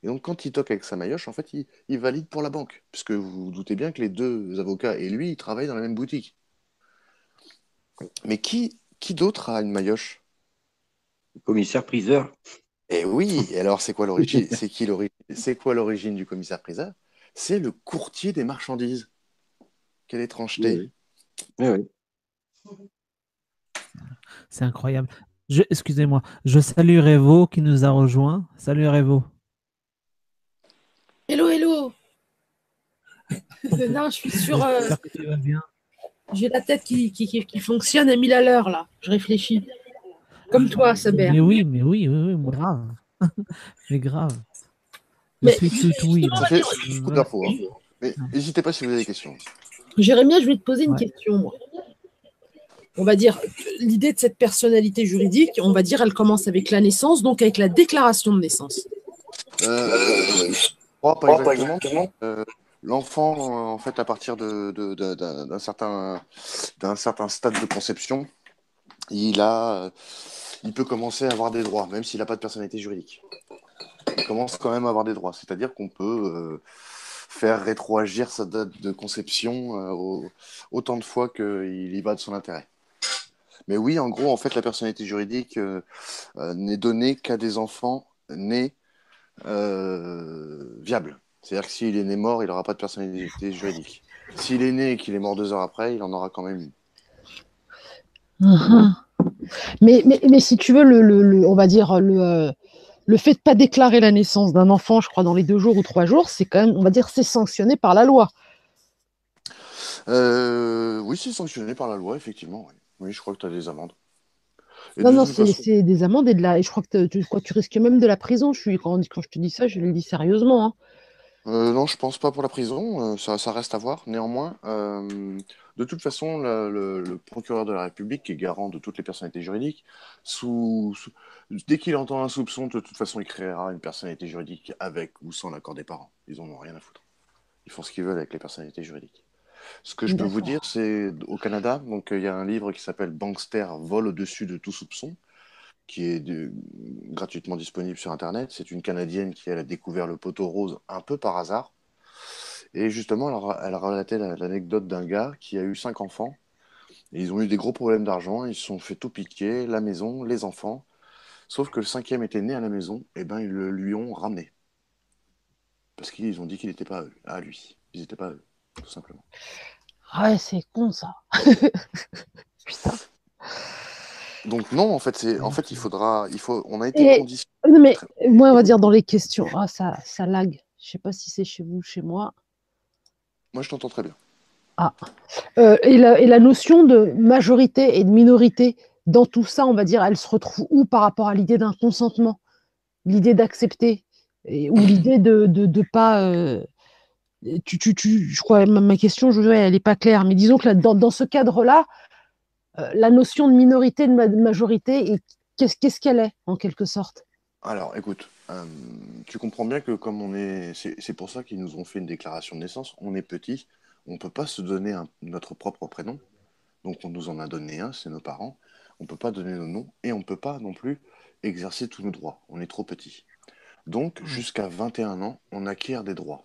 Et donc, quand il toque avec sa maillotche, en fait, il valide pour la banque. Puisque vous vous doutez bien que les deux avocats et lui, ils travaillent dans la même boutique. Mais qui d'autre a une maillotche? Commissaire-priseur. Eh oui, et alors c'est quoi l'origine? C'est quoi l'origine du commissaire-priseur? C'est le courtier des marchandises. Quelle Oui, étrangeté. oui. Oui, oui. C'est incroyable. Excusez-moi, je salue Revo qui nous a rejoint. Salut Revo. Hello, hello. Non, je suis sur. J'espère que tu vas bien. J'ai la tête qui fonctionne à 1000 à l'heure, là. Je réfléchis. Comme toi, Saber. Mais oui, moi, grave. Mais grave. Je Mais suis tout oui. Ça fait beaucoup d'infos, hein. Mais n'hésitez pas si vous avez des questions. Jérémia, je vais te poser une Ouais. question, moi. On va dire, l'idée de cette personnalité juridique, on va dire, elle commence avec la naissance, donc avec la déclaration de naissance. Je crois pas exactement. L'enfant, en fait, à partir d'un certain stade de conception, il peut commencer à avoir des droits, même s'il n'a pas de personnalité juridique. Il commence quand même à avoir des droits. C'est-à-dire qu'on peut faire rétroagir sa date de conception autant de fois qu'il y va de son intérêt. Mais oui, en gros, en fait, la personnalité juridique n'est donnée qu'à des enfants nés viables. C'est-à-dire que s'il est né mort, il n'aura pas de personnalité juridique. S'il est né et qu'il est mort 2 heures après, il en aura quand même une. Mais si tu veux, on va dire, le fait de ne pas déclarer la naissance d'un enfant, je crois, dans les 2 jours ou 3 jours, c'est quand même, on va dire, c'est sanctionné par la loi. Oui, c'est sanctionné par la loi, effectivement. Oui, oui, je crois que tu as des amendes. Et Non, de non, toute façon, c'est des amendes et je crois que tu risques même de la prison. Quand je te dis ça, je le dis sérieusement, hein. non, je pense pas pour la prison. Ça reste à voir. Néanmoins, de toute façon, le procureur de la République, qui est garant de toutes les personnalités juridiques, dès qu'il entend un soupçon, de toute façon, il créera une personnalité juridique avec ou sans l'accord des parents. Ils en ont rien à foutre. Ils font ce qu'ils veulent avec les personnalités juridiques. Ce que je peux vous dire, c'est au Canada, donc il y a un livre qui s'appelle Bankster, vol au-dessus de tout soupçon, qui est gratuitement disponible sur Internet. C'est une Canadienne qui elle, a découvert le poteau rose un peu par hasard. Et justement, elle relatait l'anecdote d'un gars qui a eu 5 enfants. Et ils ont eu des gros problèmes d'argent. Ils se sont fait tout piquer, la maison, les enfants. Sauf que le 5e était né à la maison. Et ben ils le lui ont ramené. Parce qu'ils ont dit qu'il n'était pas à lui. Ils n'étaient pas à eux, tout simplement. Ouais, c'est con, ça. Putain. Donc non, en fait, on a été conditionné. Non, mais moi, on va dire dans les questions. Ah, ça lag. Je sais pas si c'est chez vous ou chez moi. Moi, je t'entends très bien. Ah. Et la notion de majorité et de minorité, dans tout ça, on va dire, elle se retrouve où par rapport à l'idée d'un consentement, l'idée d'accepter, ou l'idée de pas. Je crois, ma question, elle n'est pas claire, mais disons que là, dans ce cadre-là, la notion de minorité, de majorité, qu'est-ce qu'elle est, en quelque sorte? Alors, écoute, tu comprends bien que comme c'est pour ça qu'ils nous ont fait une déclaration de naissance, on est petit, on ne peut pas se donner notre propre prénom, donc on nous en a donné un, c'est nos parents, on ne peut pas donner nos noms, et on ne peut pas non plus exercer tous nos droits, on est trop petit. Donc, jusqu'à 21 ans, on acquiert des droits.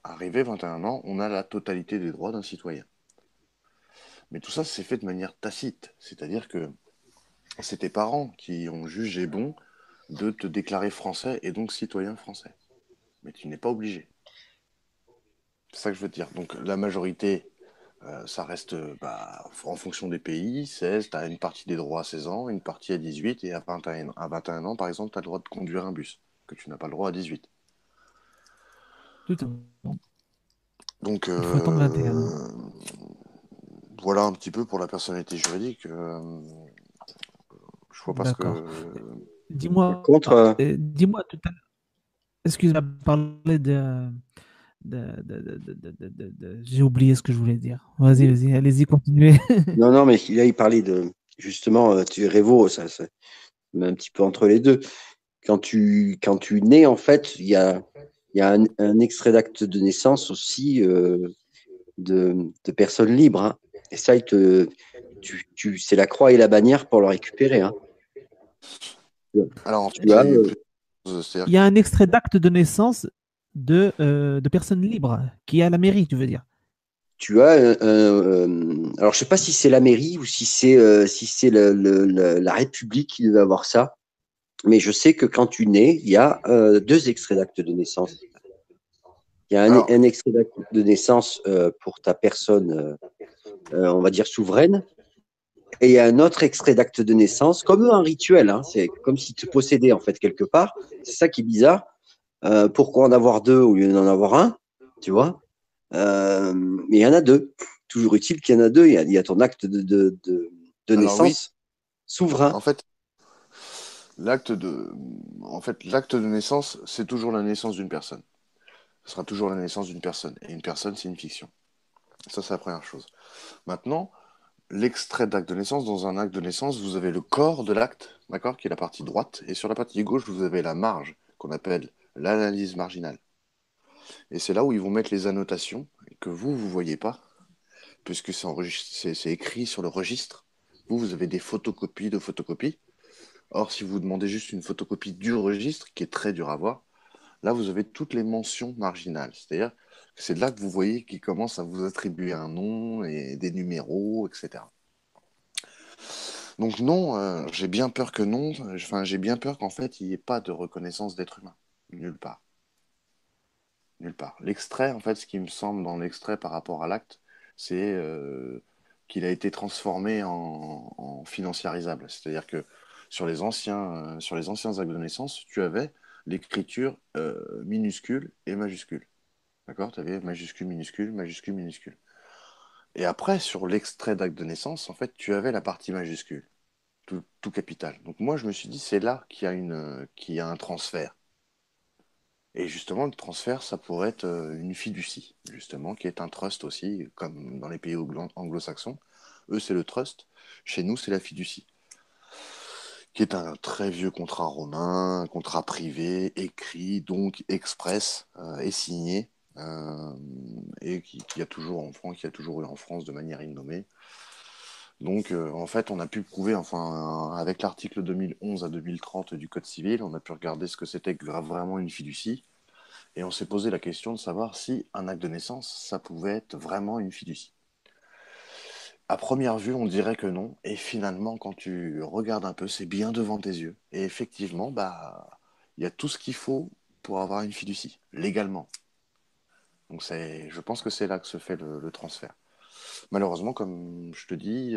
Arrivé 21 ans, on a la totalité des droits d'un citoyen. Mais tout ça, c'est fait de manière tacite, c'est-à-dire que c'est tes parents qui ont jugé bon de te déclarer français et donc citoyen français. Mais tu n'es pas obligé. C'est ça que je veux te dire. Donc la majorité, ça reste en fonction des pays. 16, tu as une partie des droits à 16 ans, une partie à 18, et à 21 ans, par exemple, tu as le droit de conduire un bus, que tu n'as pas le droit à 18. Tout à fait. Donc Il faut attendre 21. voilà un petit peu pour la personnalité juridique. Je vois pas ce D'accord. que... Dis-moi, dis-moi tout à l'heure. Excuse-moi, parler j'ai oublié ce que je voulais dire. Vas-y, allez-y, continuez. Non, mais là, il parlait de, justement, Révo, ça met un petit peu entre les deux. Quand tu nais, en fait, il y a un extrait d'acte de naissance aussi de personnes libres, hein. Et ça, il c'est la croix et la bannière pour le récupérer. Hein. Alors, en Tu fait, il y as, a eu plusieurs choses. Il C'est-à-dire y a un extrait d'acte de naissance de personnes libres qui est à la mairie, tu veux dire. tu as alors je sais pas si c'est la mairie ou si c'est la République qui devait avoir ça, mais je sais que quand tu nais, il y a 2 extraits d'acte de naissance. Il y a alors, un extrait d'acte de naissance pour ta personne, on va dire souveraine, et il y a un autre extrait d'acte de naissance, comme un rituel. Hein, c'est comme si tu possédais en fait quelque part. C'est ça qui est bizarre. Pourquoi en avoir 2 au lieu d'en avoir un, tu vois? Mais il y en a 2. Toujours utile qu'il y en a 2. Il y a ton acte de alors oui, naissance souverain. en fait, l'acte de, l'acte de naissance, c'est toujours la naissance d'une personne. Ce sera toujours la naissance d'une personne. Et une personne, c'est une fiction. Ça, c'est la première chose. Maintenant, l'extrait d'acte de naissance, dans un acte de naissance, vous avez le corps de l'acte, d'accord, qui est la partie droite, et sur la partie gauche, vous avez la marge, qu'on appelle l'analyse marginale. Et c'est là où ils vont mettre les annotations, que vous voyez pas, puisque c'est écrit sur le registre. Vous avez des photocopies de photocopies. Or, si vous demandez juste une photocopie du registre, qui est très dur à voir, là, vous avez toutes les mentions marginales. C'est-à-dire que c'est là que vous voyez qu'ils commencent à vous attribuer un nom et des numéros, etc. Donc non, j'ai bien peur que non. Enfin, j'ai bien peur qu'en fait, il n'y ait pas de reconnaissance d'être humain. Nulle part. Nulle part. L'extrait, en fait, ce qui me semble dans l'extrait par rapport à l'acte, c'est qu'il a été transformé en financiarisable. C'est-à-dire que sur les anciens actes de naissance, tu avais l'écriture minuscule et majuscule. D'accord? Tu avais majuscule, minuscule, majuscule, minuscule. Et après, sur l'extrait d'acte de naissance, en fait, tu avais la partie majuscule, tout capital. Donc moi, je me suis dit, c'est là qu'il y a un transfert. Et justement, le transfert, ça pourrait être une fiducie, justement, qui est un trust aussi, comme dans les pays anglo-saxons. Eux, c'est le trust. Chez nous, c'est la fiducie, qui est un très vieux contrat romain, un contrat privé, écrit, donc express, et signé, euh, et qui a toujours en France, qui a toujours eu en France de manière innommée. Donc, en fait, on a pu prouver, enfin, avec l'article 2011 à 2030 du Code civil, on a pu regarder ce que c'était que vraiment une fiducie. Et on s'est posé la question de savoir si un acte de naissance, ça pouvait être vraiment une fiducie. À première vue, on dirait que non. Et finalement, quand tu regardes un peu, c'est bien devant tes yeux. Et effectivement, bah, il y a tout ce qu'il faut pour avoir une fiducie, légalement. Donc, je pense que c'est là que se fait le transfert. Malheureusement, comme je te dis,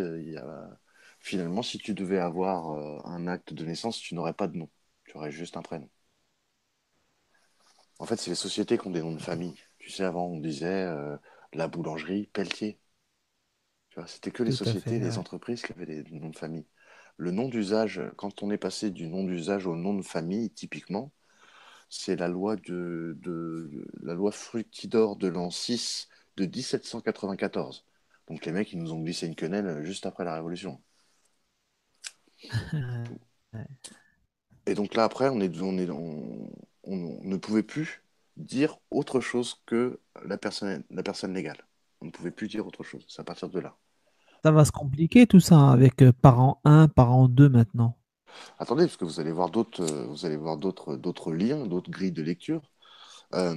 finalement, si tu devais avoir un acte de naissance, tu n'aurais pas de nom. Tu aurais juste un prénom. En fait, c'est les sociétés qui ont des noms de famille. Tu sais, avant, on disait la boulangerie Pelletier. Tu vois, c'était que les Tout à fait, sociétés, les ouais. entreprises qui avaient des noms de famille. Le nom d'usage, quand on est passé du nom d'usage au nom de famille, typiquement, c'est la loi Fructidor de l'an 6 de 1794. Donc les mecs, ils nous ont glissé une quenelle juste après la Révolution. Ouais. Et donc là, après, on ne pouvait plus dire autre chose que la personne légale. On ne pouvait plus dire autre chose. C'est à partir de là. Ça va se compliquer tout ça hein, avec parent 1, parent 2 maintenant. Attendez, parce que vous allez voir d'autres liens, d'autres grilles de lecture. Ouais.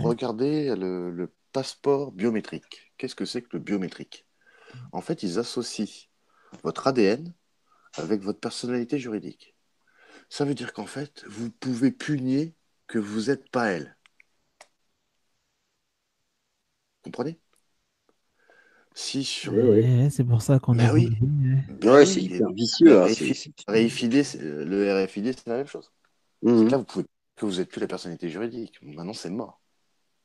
Regardez le passeport biométrique. Qu'est-ce que c'est que le biométrique? En fait, ils associent votre ADN avec votre personnalité juridique. Ça veut dire qu'en fait, vous pouvez plus nier que vous n'êtes pas elle. Comprenez? Si sur... Ouais, ouais. Ouais, c'est pour ça qu'on est Ben oui, obligé. Ouais. ben Ouais, c'est oui. hyper Le vicieux. Hein, RFID, le RFID, c'est la même chose. C'est que Mhm. là, vous pouvez que vous n'êtes plus la personnalité juridique. Maintenant, c'est mort.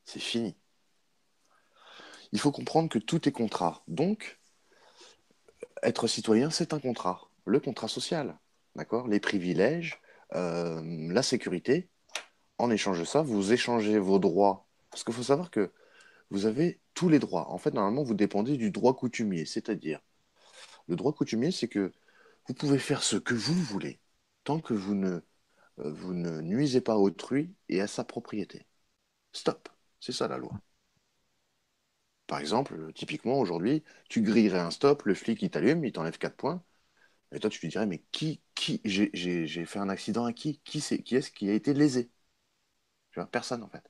C'est fini. Il faut comprendre que tout est contrat. Donc, être citoyen, c'est un contrat. Le contrat social. D'accord? Les privilèges, la sécurité. En échange de ça, vous échangez vos droits. Parce qu'il faut savoir que vous avez tous les droits. En fait, normalement, vous dépendez du droit coutumier. C'est-à-dire, le droit coutumier, c'est que vous pouvez faire ce que vous voulez, tant que vous ne nuisez pas à autrui et à sa propriété. Stop. C'est ça la loi. Par exemple, typiquement, aujourd'hui, tu grillerais un stop, le flic, il t'allume, il t'enlève 4 points. Et toi, tu lui dirais, mais j'ai fait un accident à qui? Qui est-ce qui a été lésé? Tu vois, personne, en fait.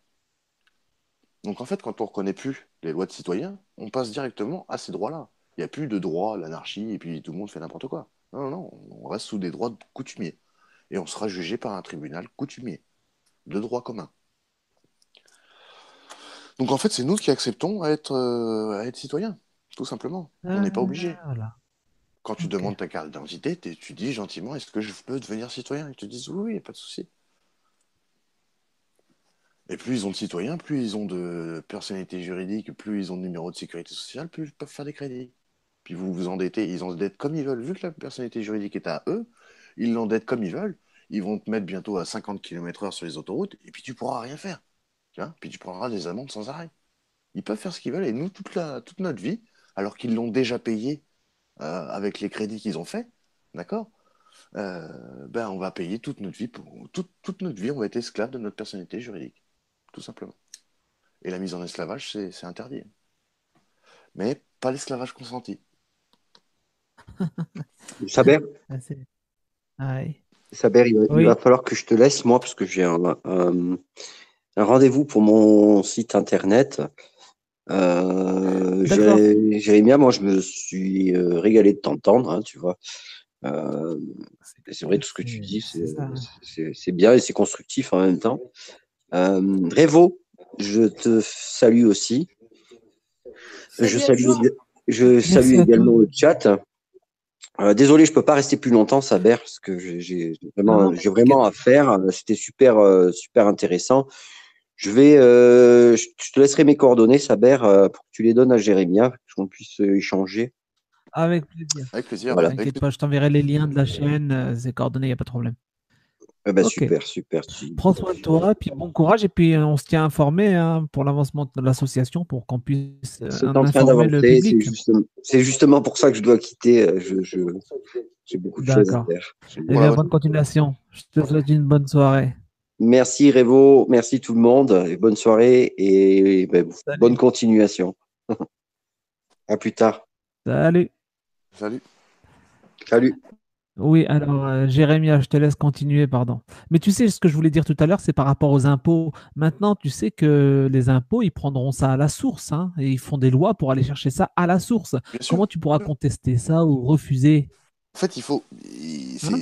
Donc, en fait, quand on ne reconnaît plus les lois de citoyens, on passe directement à ces droits-là. Il n'y a plus de droit à l'anarchie et puis tout le monde fait n'importe quoi. Non, non, non, on reste sous des droits coutumiers. Et on sera jugé par un tribunal coutumier, de droit commun. Donc, en fait, c'est nous qui acceptons à être citoyens, tout simplement. On Ah, n'est pas obligé. voilà. Quand tu Ok. demandes ta carte d'identité, tu dis gentiment, est-ce que je peux devenir citoyen? Ils te disent oui, oui, pas de souci. Et plus ils ont de citoyens, plus ils ont de personnalité juridique, plus ils ont de numéro de sécurité sociale, plus ils peuvent faire des crédits. Puis vous vous endettez, ils endettent comme ils veulent. Vu que la personnalité juridique est à eux, ils l'endettent comme ils veulent. Ils vont te mettre bientôt à 50 km/h sur les autoroutes, et puis tu pourras rien faire. Tu vois, puis tu prendras des amendes sans arrêt. Ils peuvent faire ce qu'ils veulent, et nous, toute notre vie, alors qu'ils l'ont déjà payé avec les crédits qu'ils ont faits, d'accord? Ben, on va payer toute notre vie toute notre vie, on va être esclave de notre personnalité juridique, tout simplement. Et la mise en esclavage, c'est interdit. Mais pas l'esclavage consenti. Saber, Ah, ouais. Saber, il va Oui, falloir que je te laisse, moi, parce que j'ai un rendez-vous pour mon site internet. d'accord. Jérémia, moi, je me suis régalé de t'entendre, hein, tu vois. Euh, c'est vrai, tout ce que tu dis, C'est ça. c'est bien et c'est constructif en même temps. Révo, je te salue aussi. Je Salut à salue, tous. je salue Merci à également tous. le chat. Désolé, je peux pas rester plus longtemps, Saber, parce que Non, non, mais j'ai vraiment t'inquiète. à faire. C'était super, super intéressant. Je te laisserai mes coordonnées, Saber, pour que tu les donnes à Jérémia, qu'on puisse échanger. Avec plaisir. Avec plaisir, Voilà. avec T'inquiète pas, je t'enverrai les liens de la chaîne, ses coordonnées, il n'y a pas de problème. Eh ben, Ok. super, super. Prends soin de toi, puis bon courage, et puis on se tient informé hein, pour l'avancement de l'association pour qu'on puisse C'est en en train informer le d'avancer. public. C'est justement pour ça que je dois quitter. J'ai beaucoup de choses à D'accord. faire. Eh Ouais, bien, ouais. bonne continuation. Je te souhaite une bonne soirée. Merci Révo, merci tout le monde, et bonne soirée et ben, bonne Salut. continuation. À plus tard. Salut. Salut. Salut. Oui, alors, Jérémia, je te laisse continuer, pardon. Mais tu sais, ce que je voulais dire tout à l'heure, c'est par rapport aux impôts. Maintenant, tu sais que les impôts, ils prendront ça à la source, hein, et ils font des lois pour aller chercher ça à la source. Bien sûr. Comment tu pourras contester ça ou refuser, En fait, hein?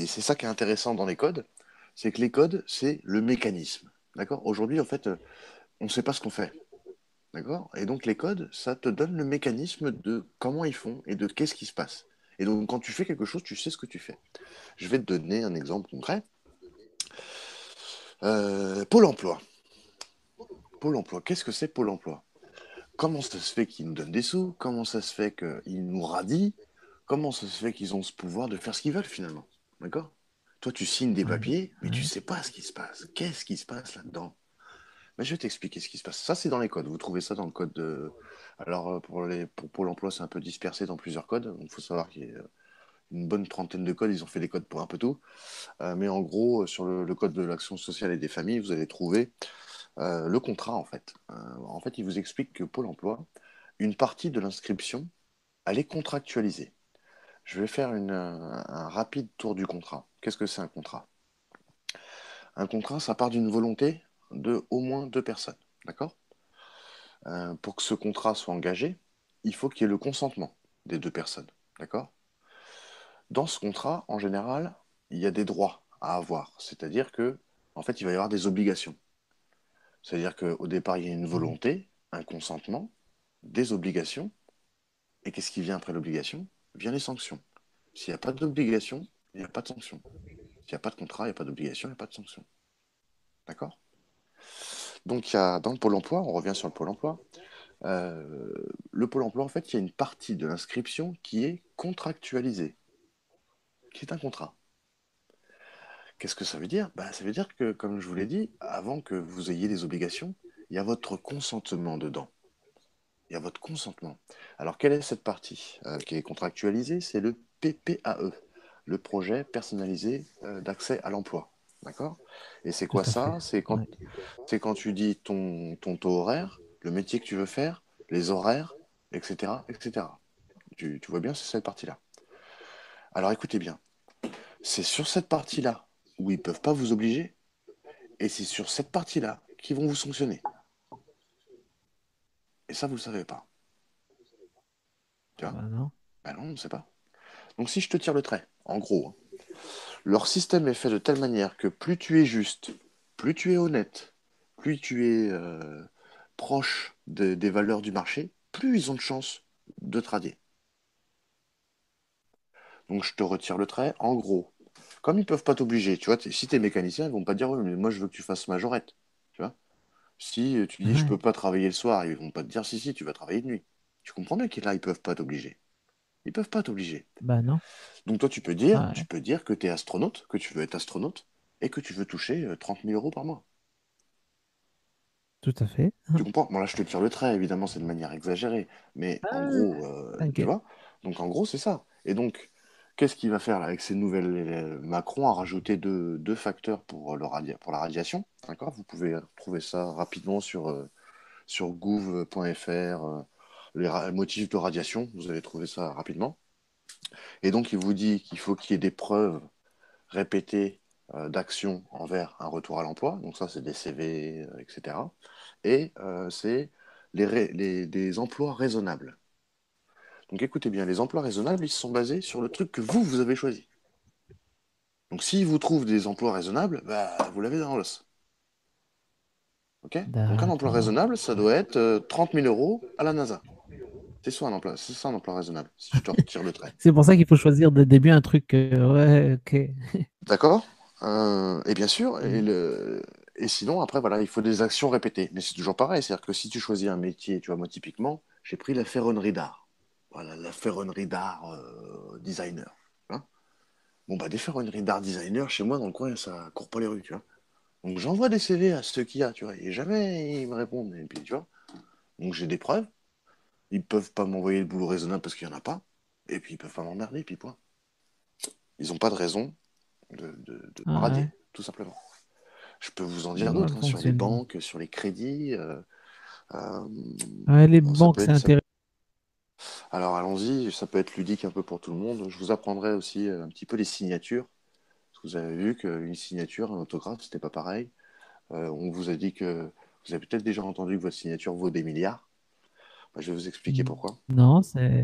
c'est ça qui est intéressant dans les codes, c'est que les codes, c'est le mécanisme. D'accord? Aujourd'hui, en fait, on ne sait pas ce qu'on fait. D'accord? Et donc, les codes, ça te donne le mécanisme de comment ils font et de qu'est-ce qui se passe. Et donc, quand tu fais quelque chose, tu sais ce que tu fais. Je vais te donner un exemple concret. Pôle emploi. Pôle emploi, qu'est-ce que c'est Pôle emploi? Comment ça se fait qu'ils nous donnent des sous? Comment ça se fait qu'ils nous radient? Comment ça se fait qu'ils ont ce pouvoir de faire ce qu'ils veulent finalement? D'accord? Toi, tu signes des Ouais, papiers, mais tu ouais. sais pas ce qui se passe. Qu'est-ce qui se passe là-dedans? Ben, je vais t'expliquer ce qui se passe. Ça, c'est dans les codes. Vous trouvez ça dans le code de. Alors, pour Pôle emploi, c'est un peu dispersé dans plusieurs codes. Il faut savoir qu'il y a une bonne trentaine de codes. Ils ont fait des codes pour un peu tout. Mais en gros, sur le code de l'action sociale et des familles, vous allez trouver le contrat, en fait, il vous explique que Pôle emploi, une partie de l'inscription, elle est contractualisée. Je vais faire un rapide tour du contrat. Qu'est-ce que c'est un contrat? Un contrat, ça part d'une volonté de au moins deux personnes. D'accord? Pour que ce contrat soit engagé, il faut qu'il y ait le consentement des deux personnes. D'accord? Dans ce contrat, en général, il y a des droits à avoir. C'est-à-dire que, en fait, il va y avoir des obligations. C'est-à-dire qu'au départ, il y a une volonté, un consentement, des obligations. Et qu'est-ce qui vient après l'obligation? Vient les sanctions. S'il n'y a pas d'obligation, il n'y a pas de sanction. S'il n'y a pas de contrat, il n'y a pas d'obligation, il n'y a pas de sanction. D'accord? Donc, dans le Pôle emploi, on revient sur le Pôle emploi. Euh, le Pôle emploi, en fait, il y a une partie de l'inscription qui est contractualisée, qui est un contrat. Qu'est-ce que ça veut dire? Bah, ça veut dire que, comme je vous l'ai dit, avant que vous ayez des obligations, il y a votre consentement dedans. Il y a votre consentement. Alors, quelle est cette partie qui est contractualisée? C'est le PPAE, le projet personnalisé d'accès à l'emploi. D'accord? Et c'est Tout quoi à fait. ça? Ouais. C'est quand tu dis ton taux horaire, le métier que tu veux faire, les horaires, etc., etc. Tu vois bien, c'est cette partie-là. Alors écoutez bien, c'est sur cette partie-là où ils ne peuvent pas vous obliger, et c'est sur cette partie-là qu'ils vont vous sanctionner. Et ça, vous ne le savez pas. Tu vois? Bah non. Ben non, on ne sait pas. Donc si je te tire le trait, en gros, hein, leur système est fait de telle manière que plus tu es juste, plus tu es honnête, plus tu es proche des valeurs du marché, plus ils ont de chances de trader. Donc je te retire le trait. En gros, comme ils peuvent pas t'obliger, tu vois, si tu es mécanicien, ils vont pas te dire, ouais, mais moi je veux que tu fasses majorette. Tu vois? Si tu dis, je Ouais. peux pas travailler le soir, ils vont pas te dire, si, si, tu vas travailler de nuit. Tu comprends bien qu'ils là, ils peuvent pas t'obliger. Ils peuvent pas t'obliger. Bah non. Donc toi, tu Ouais, peux dire que tu es astronaute, que tu veux être astronaute, et que tu veux toucher 30 000 euros par mois. tout à fait. Tu comprends? Bon, là, je te tire le trait, évidemment, c'est de manière exagérée. Mais en Ah, gros, tu t'inquiète. vois? Donc, en gros, c'est ça. Et donc, qu'est-ce qu'il va faire là, avec ces nouvelles. Macron a rajouté deux facteurs pour, pour la radiation. D'accord? Vous pouvez trouver ça rapidement sur gouv.fr. Motifs de radiation. Vous allez trouver ça rapidement. Et donc, il vous dit qu'il faut qu'il y ait des preuves répétées d'action envers un retour à l'emploi. Donc, ça, c'est des CV, etc. Et c'est des emplois raisonnables. Donc écoutez bien, les emplois raisonnables, ils sont basés sur le truc que vous avez choisi. Donc s'ils vous trouvent des emplois raisonnables, bah, vous l'avez dans l'os. Ok? Donc un emploi D'accord. raisonnable, ça doit être 30 000 euros à la NASA. C'est ça un emploi raisonnable, si je te retire le trait. C'est pour ça qu'il faut choisir dès le début un truc. Ouais, ok. D'accord? Et bien sûr, Mm. et sinon, après, voilà, il faut des actions répétées. Mais c'est toujours pareil, c'est-à-dire que si tu choisis un métier, tu vois, moi, typiquement, j'ai pris la ferronnerie d'art. Voilà, la ferronnerie d'art designer. Hein. Bon, bah, des ferronneries d'art designer, chez moi, dans le coin, ça court pas les rues, tu vois. Donc, j'envoie des CV à ceux qu'il y a, tu vois, et jamais ils me répondent. Et puis, tu vois, donc j'ai des preuves. Ils peuvent pas m'envoyer le boulot raisonnable parce qu'il y en a pas. Et puis, ils peuvent pas m'emmerder, puis point. Ils ont pas de raison de me Ah radier, ouais. tout simplement. Je peux vous en dire Voilà le d'autres, hein, sur les fonctionnement. banques, sur les crédits. Euh, Ouais, les ça banques, peut c'est être, ça- intéressant. Alors allons-y, ça peut être ludique un peu pour tout le monde. Je vous apprendrai aussi un petit peu les signatures. Parce que vous avez vu qu'une signature, un autographe, c'était pas pareil. On vous a dit que vous avez peut-être déjà entendu que votre signature vaut des milliards. Bah, je vais vous expliquer pourquoi. Non, c'est.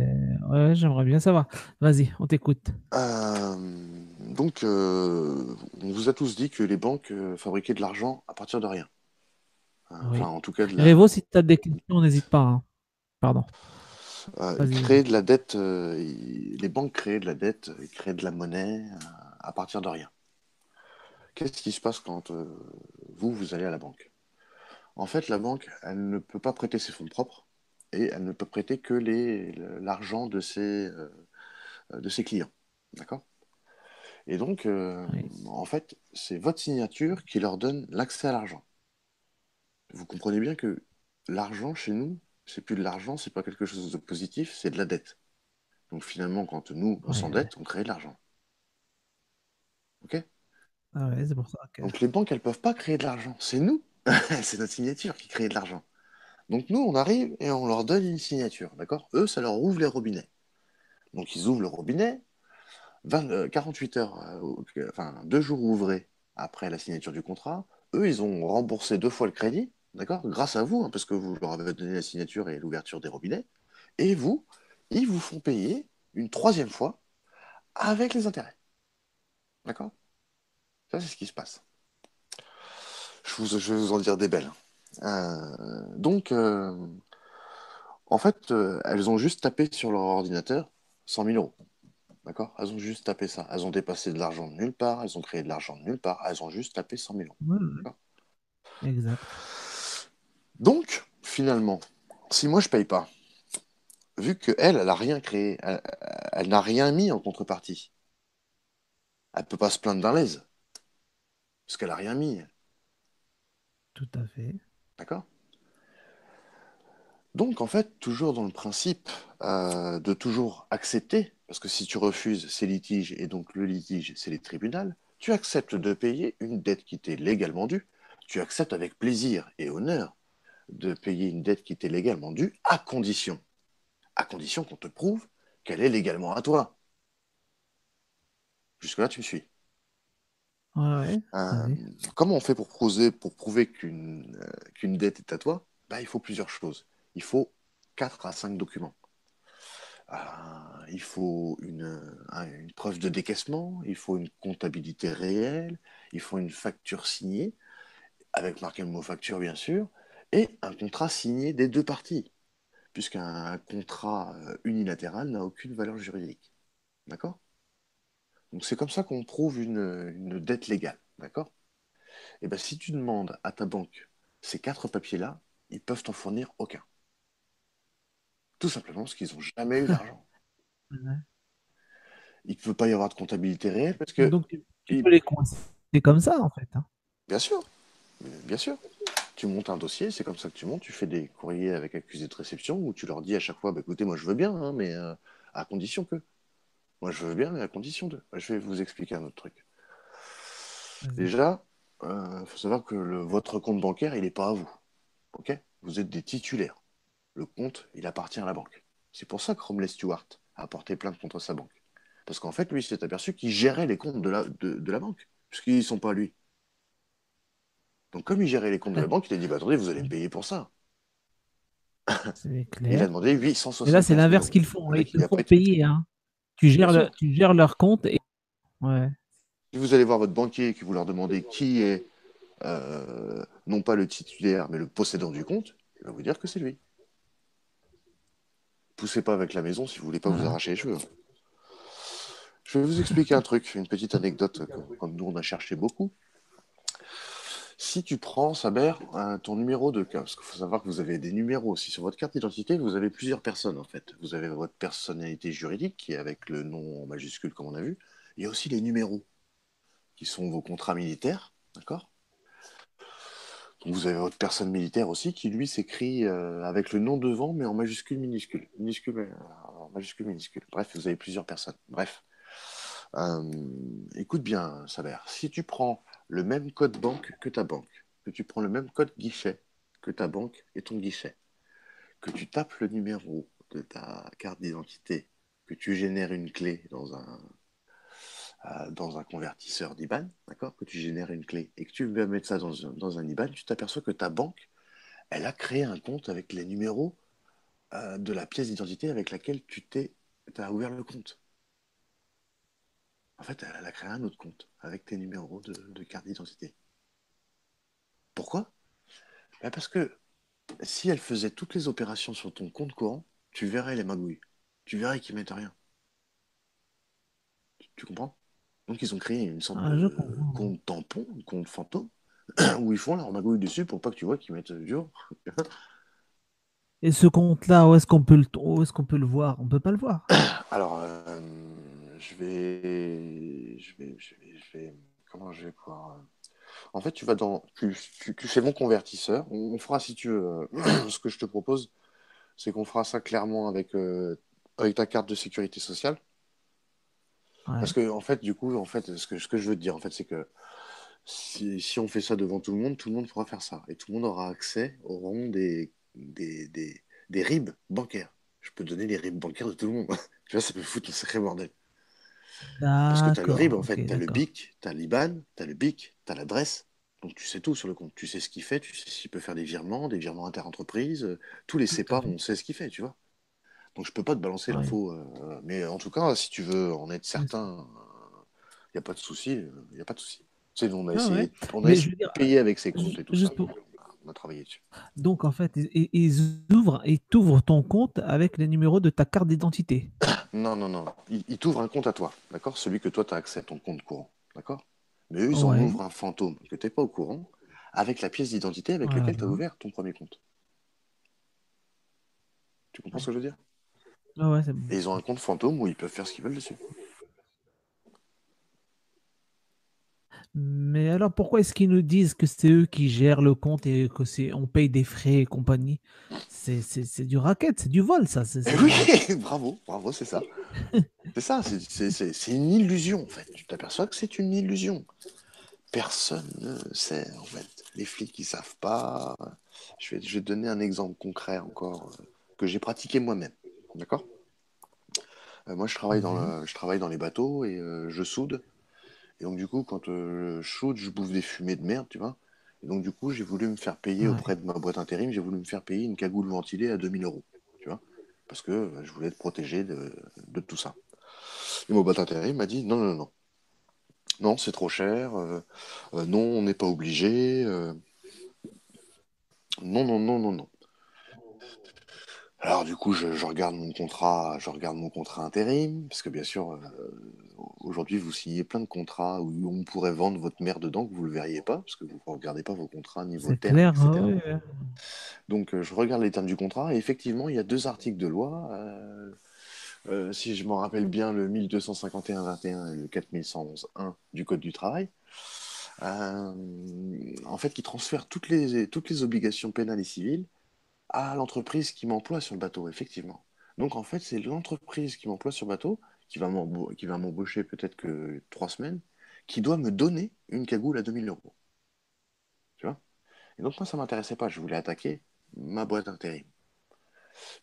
Ouais, j'aimerais bien savoir. Vas-y, on t'écoute. Donc, on vous a tous dit que les banques fabriquaient de l'argent à partir de rien. Hein, enfin, Oui. en tout cas, Révo, si tu as des questions, n'hésite pas, hein. Pardon. Vas-y, créer vas-y. de la dette. Les banques créaient de la dette, ils créaient de la monnaie à partir de rien. Qu'est-ce qui se passe quand vous allez à la banque? En fait, la banque, elle ne peut pas prêter ses fonds propres et elle ne peut prêter que l'argent de ses clients. D'accord? Et donc, Oui. en fait, c'est votre signature qui leur donne l'accès à l'argent. Vous comprenez bien que l'argent, chez nous, c'est plus de l'argent, c'est pas quelque chose de positif, c'est de la dette. Donc finalement, quand nous, on Ouais, ouais. s'endette, on crée de l'argent. OK? Ah ouais, c'est pour ça que. Donc les banques, elles peuvent pas créer de l'argent. C'est nous, c'est notre signature qui crée de l'argent. Donc nous, on arrive et on leur donne une signature, d'accord? Eux, ça leur ouvre les robinets. Donc ils ouvrent le robinet, 48 heures, enfin 2 jours ouvrés après la signature du contrat. Eux, ils ont remboursé 2 fois le crédit, d'accord? Grâce à vous, hein, parce que vous leur avez donné la signature et l'ouverture des robinets. Et vous, ils vous font payer une troisième fois avec les intérêts, d'accord? Ça, c'est ce qui se passe. Je vais vous en dire des belles. Donc, en fait, elles ont juste tapé sur leur ordinateur 100 000 euros. D'accord? Elles ont juste tapé ça. Elles ont dépassé de l'argent de nulle part. Elles ont créé de l'argent de nulle part. Elles ont juste tapé 100 000 euros. Ouais, ouais, D'accord. exact. Donc, finalement, si moi je paye pas, vu qu'elle, elle a rien créé, elle n'a rien mis en contrepartie, elle peut pas se plaindre d'un lèse, parce qu'elle a rien mis. Tout à fait. D'accord? Donc, en fait, toujours dans le principe de toujours accepter, parce que si tu refuses, c'est litige, et donc le litige, c'est les tribunaux, tu acceptes de payer une dette qui t'est légalement due, tu acceptes avec plaisir et honneur de payer une dette qui t'est légalement due, à condition. à condition qu'on te prouve qu'elle est légalement à toi. Jusque-là, tu me suis. Ouais, Euh, vas-y. Comment on fait pour prouver qu'une dette est à toi? Bah, il faut plusieurs choses. Il faut 4 à 5 documents. Il faut une preuve de décaissement, il faut une comptabilité réelle, il faut une facture signée, avec marqué le mot facture bien sûr, et un contrat signé des deux parties, puisqu'un contrat unilatéral n'a aucune valeur juridique. D'accord? Donc c'est comme ça qu'on prouve une dette légale. D'accord? Et bien si tu demandes à ta banque ces 4 papiers-là, ils peuvent t'en fournir aucun. Tout simplement parce qu'ils n'ont jamais eu d'argent. Ouais. Il ne peut pas y avoir de comptabilité réelle parce que, Donc, tu peux les coincer comme ça, en fait, hein. bien sûr, bien sûr, tu montes un dossier, c'est comme ça que tu montes, tu fais des courriers avec accusé de réception où tu leur dis à chaque fois, bah, écoutez, moi je veux bien, hein, mais à condition que. Moi je veux bien, mais à condition de. Je vais vous expliquer un autre truc. Vas-y. Déjà, il faut savoir que votre compte bancaire, il n'est pas à vous. Ok? Vous êtes des titulaires. Le compte, il appartient à la banque. C'est pour ça que Romley Stewart a porté plainte contre sa banque. Parce qu'en fait, lui, il s'est aperçu qu'il gérait les comptes de la banque, puisqu'ils ne sont pas à lui. Donc, comme il gérait les comptes de la banque, il a dit, bah, attendez, vous allez me payer pour ça. C'est Et il clair. a demandé Et là, c'est 875 000 l'inverse euros. qu'ils font, Le hein. Ils mec, te il n'a pas font été. payer, hein. Bien sûr. Tu gères leur compte et. Ouais. Si vous allez voir votre banquier et que vous leur demandez qui est, non pas le titulaire, mais le possédant du compte, il va vous dire que c'est lui. Poussez pas avec la maison si vous voulez pas vous Voilà. arracher les cheveux. Je vais vous expliquer un truc, une petite anecdote, comme nous on a cherché beaucoup. Si tu prends, Saber, ton numéro de carte, parce qu'il faut savoir que vous avez des numéros aussi sur votre carte d'identité, vous avez plusieurs personnes en fait. Vous avez votre personnalité juridique qui est avec le nom en majuscule comme on a vu. Il y a aussi les numéros qui sont vos contrats militaires, d'accord? Donc vous avez votre personne militaire aussi qui lui s'écrit avec le nom devant mais en majuscule minuscule. En majuscule minuscule. Bref, vous avez plusieurs personnes. Bref. Euh, Écoute bien, Saber. Si tu prends le même code banque que ta banque, que tu prends le même code guichet que ta banque et ton guichet, que tu tapes le numéro de ta carte d'identité, que tu génères une clé dans un convertisseur d'IBAN, d'accord, que tu génères une clé et que tu veux mettre ça dans un IBAN, tu t'aperçois que ta banque, elle a créé un compte avec les numéros de la pièce d'identité avec laquelle t'as ouvert le compte. En fait, elle a créé un autre compte avec tes numéros de carte d'identité. Pourquoi? Ben parce que si elle faisait toutes les opérations sur ton compte courant, tu verrais les magouilles. Tu verrais qu'ils mettent rien. Tu comprends? Donc ils ont créé une sorte Ah, je de comprends. compte tampon, un compte fantôme, où ils font leur magouille dessus pour pas que tu vois qu'ils mettent du jour. Et ce compte-là, où est-ce qu'on peut le voir? On peut pas le voir. Alors, comment je vais pouvoir. En fait, tu vas dans. Tu fais mon convertisseur. On fera, si tu veux, ce que je te propose, c'est qu'on fera ça clairement avec ta carte de sécurité sociale. Parce Ouais. que, en fait, du coup, en fait, ce que je veux te dire, en fait, c'est que si on fait ça devant tout le monde pourra faire ça. Et tout le monde aura accès, auront des RIB bancaires. Je peux donner les RIB bancaires de tout le monde. Tu vois, ça peut foutre un sacré bordel. Parce que tu as le RIB, D'accord. en Ok, fait, tu as le d'accord. BIC, tu as l'IBAN, tu as le BIC, tu as l'adresse. Donc tu sais tout sur le compte. Tu sais ce qu'il fait, tu sais s'il peut faire des virements interentreprises. Tous les Tout à CEPA, fait. on sait ce qu'il fait, tu vois. Donc je peux pas te balancer Ouais. l'info. Mais en tout cas, si tu veux en être Bien sûr. certain, il n'y a pas de souci. Il y a pas de souci. Tu sais, nous, Ah ouais. on a Mais essayé je veux dire, de payer avec ses comptes et tout ça. juste pour. On a travaillé dessus. Donc, en fait, ils t'ouvrent ton compte avec les numéros de ta carte d'identité. Non, non, non. Ils t'ouvrent un compte à toi, d'accord? Celui que toi, tu as accès, ton compte courant, d'accord? Mais eux, ils en Ouais. ouvrent un fantôme que tu n'es pas au courant avec la pièce d'identité avec Voilà. laquelle tu as ouvert ton premier compte. Tu comprends ce que je veux dire? Ah ouais, c'est bon. Et ils ont un compte fantôme où ils peuvent faire ce qu'ils veulent dessus. Mais alors, pourquoi est-ce qu'ils nous disent que c'est eux qui gèrent le compte et que on paye des frais et compagnie? C'est du racket, c'est du vol, ça. Eh oui, bravo, bravo, c'est ça. C'est ça, c'est une illusion, en fait. Tu t'aperçois que c'est une illusion. Personne ne sait, en fait. Les flics, ils savent pas. Je vais te donner un exemple concret encore que j'ai pratiqué moi-même. D'accord? Moi, Mhm. je travaille dans les bateaux et je soude. Et donc, du coup, quand je soude, je bouffe des fumées de merde, tu vois. Et donc, du coup, j'ai voulu me faire payer auprès Ouais. de ma boîte intérim, j'ai voulu me faire payer une cagoule ventilée à 2 000 euros, tu vois. Parce que je voulais être protégé de tout ça. Et ma boîte intérim m'a dit non, non, non, non, c'est trop cher. Non, on n'est pas obligé. Non, non, non, non, non. Alors du coup, je regarde mon contrat intérim, parce que bien sûr, aujourd'hui, vous signez plein de contrats où on pourrait vendre votre mère dedans, que vous ne le verriez pas, parce que vous ne regardez pas vos contrats ni vos C'est termes, clair, hein, etc. ouais, ouais. Donc je regarde les termes du contrat, et effectivement, il y a deux articles de loi, si je m'en rappelle bien, le 1251-21 et le 4111-1 du Code du travail, euh, en fait, qui transfèrent toutes les obligations pénales et civiles à l'entreprise qui m'emploie sur le bateau, effectivement. Donc en fait, c'est l'entreprise qui m'emploie sur le bateau, qui va m'embaucher peut-être que 3 semaines, qui doit me donner une cagoule à 2 000 euros. Tu vois? Et donc moi, ça m'intéressait pas. Je voulais attaquer ma boîte intérim.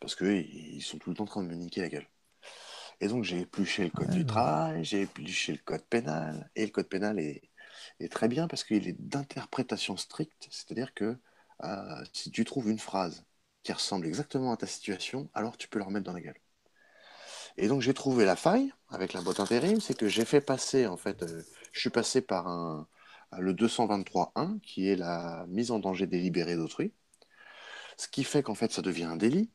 Parce qu'ils sont tout le temps en train de me niquer la gueule. Et donc j'ai épluché le code Ouais, du ouais. travail, j'ai épluché le code pénal. Et le code pénal est très bien parce qu'il est d'interprétation stricte. C'est-à-dire que si tu trouves une phrase qui ressemble exactement à ta situation, alors tu peux la remettre dans la gueule. Et donc j'ai trouvé la faille avec la boîte intérim, c'est que j'ai fait passer, en fait, je suis passé par le 223.1, qui est la mise en danger délibérée d'autrui, ce qui fait qu'en fait ça devient un délit.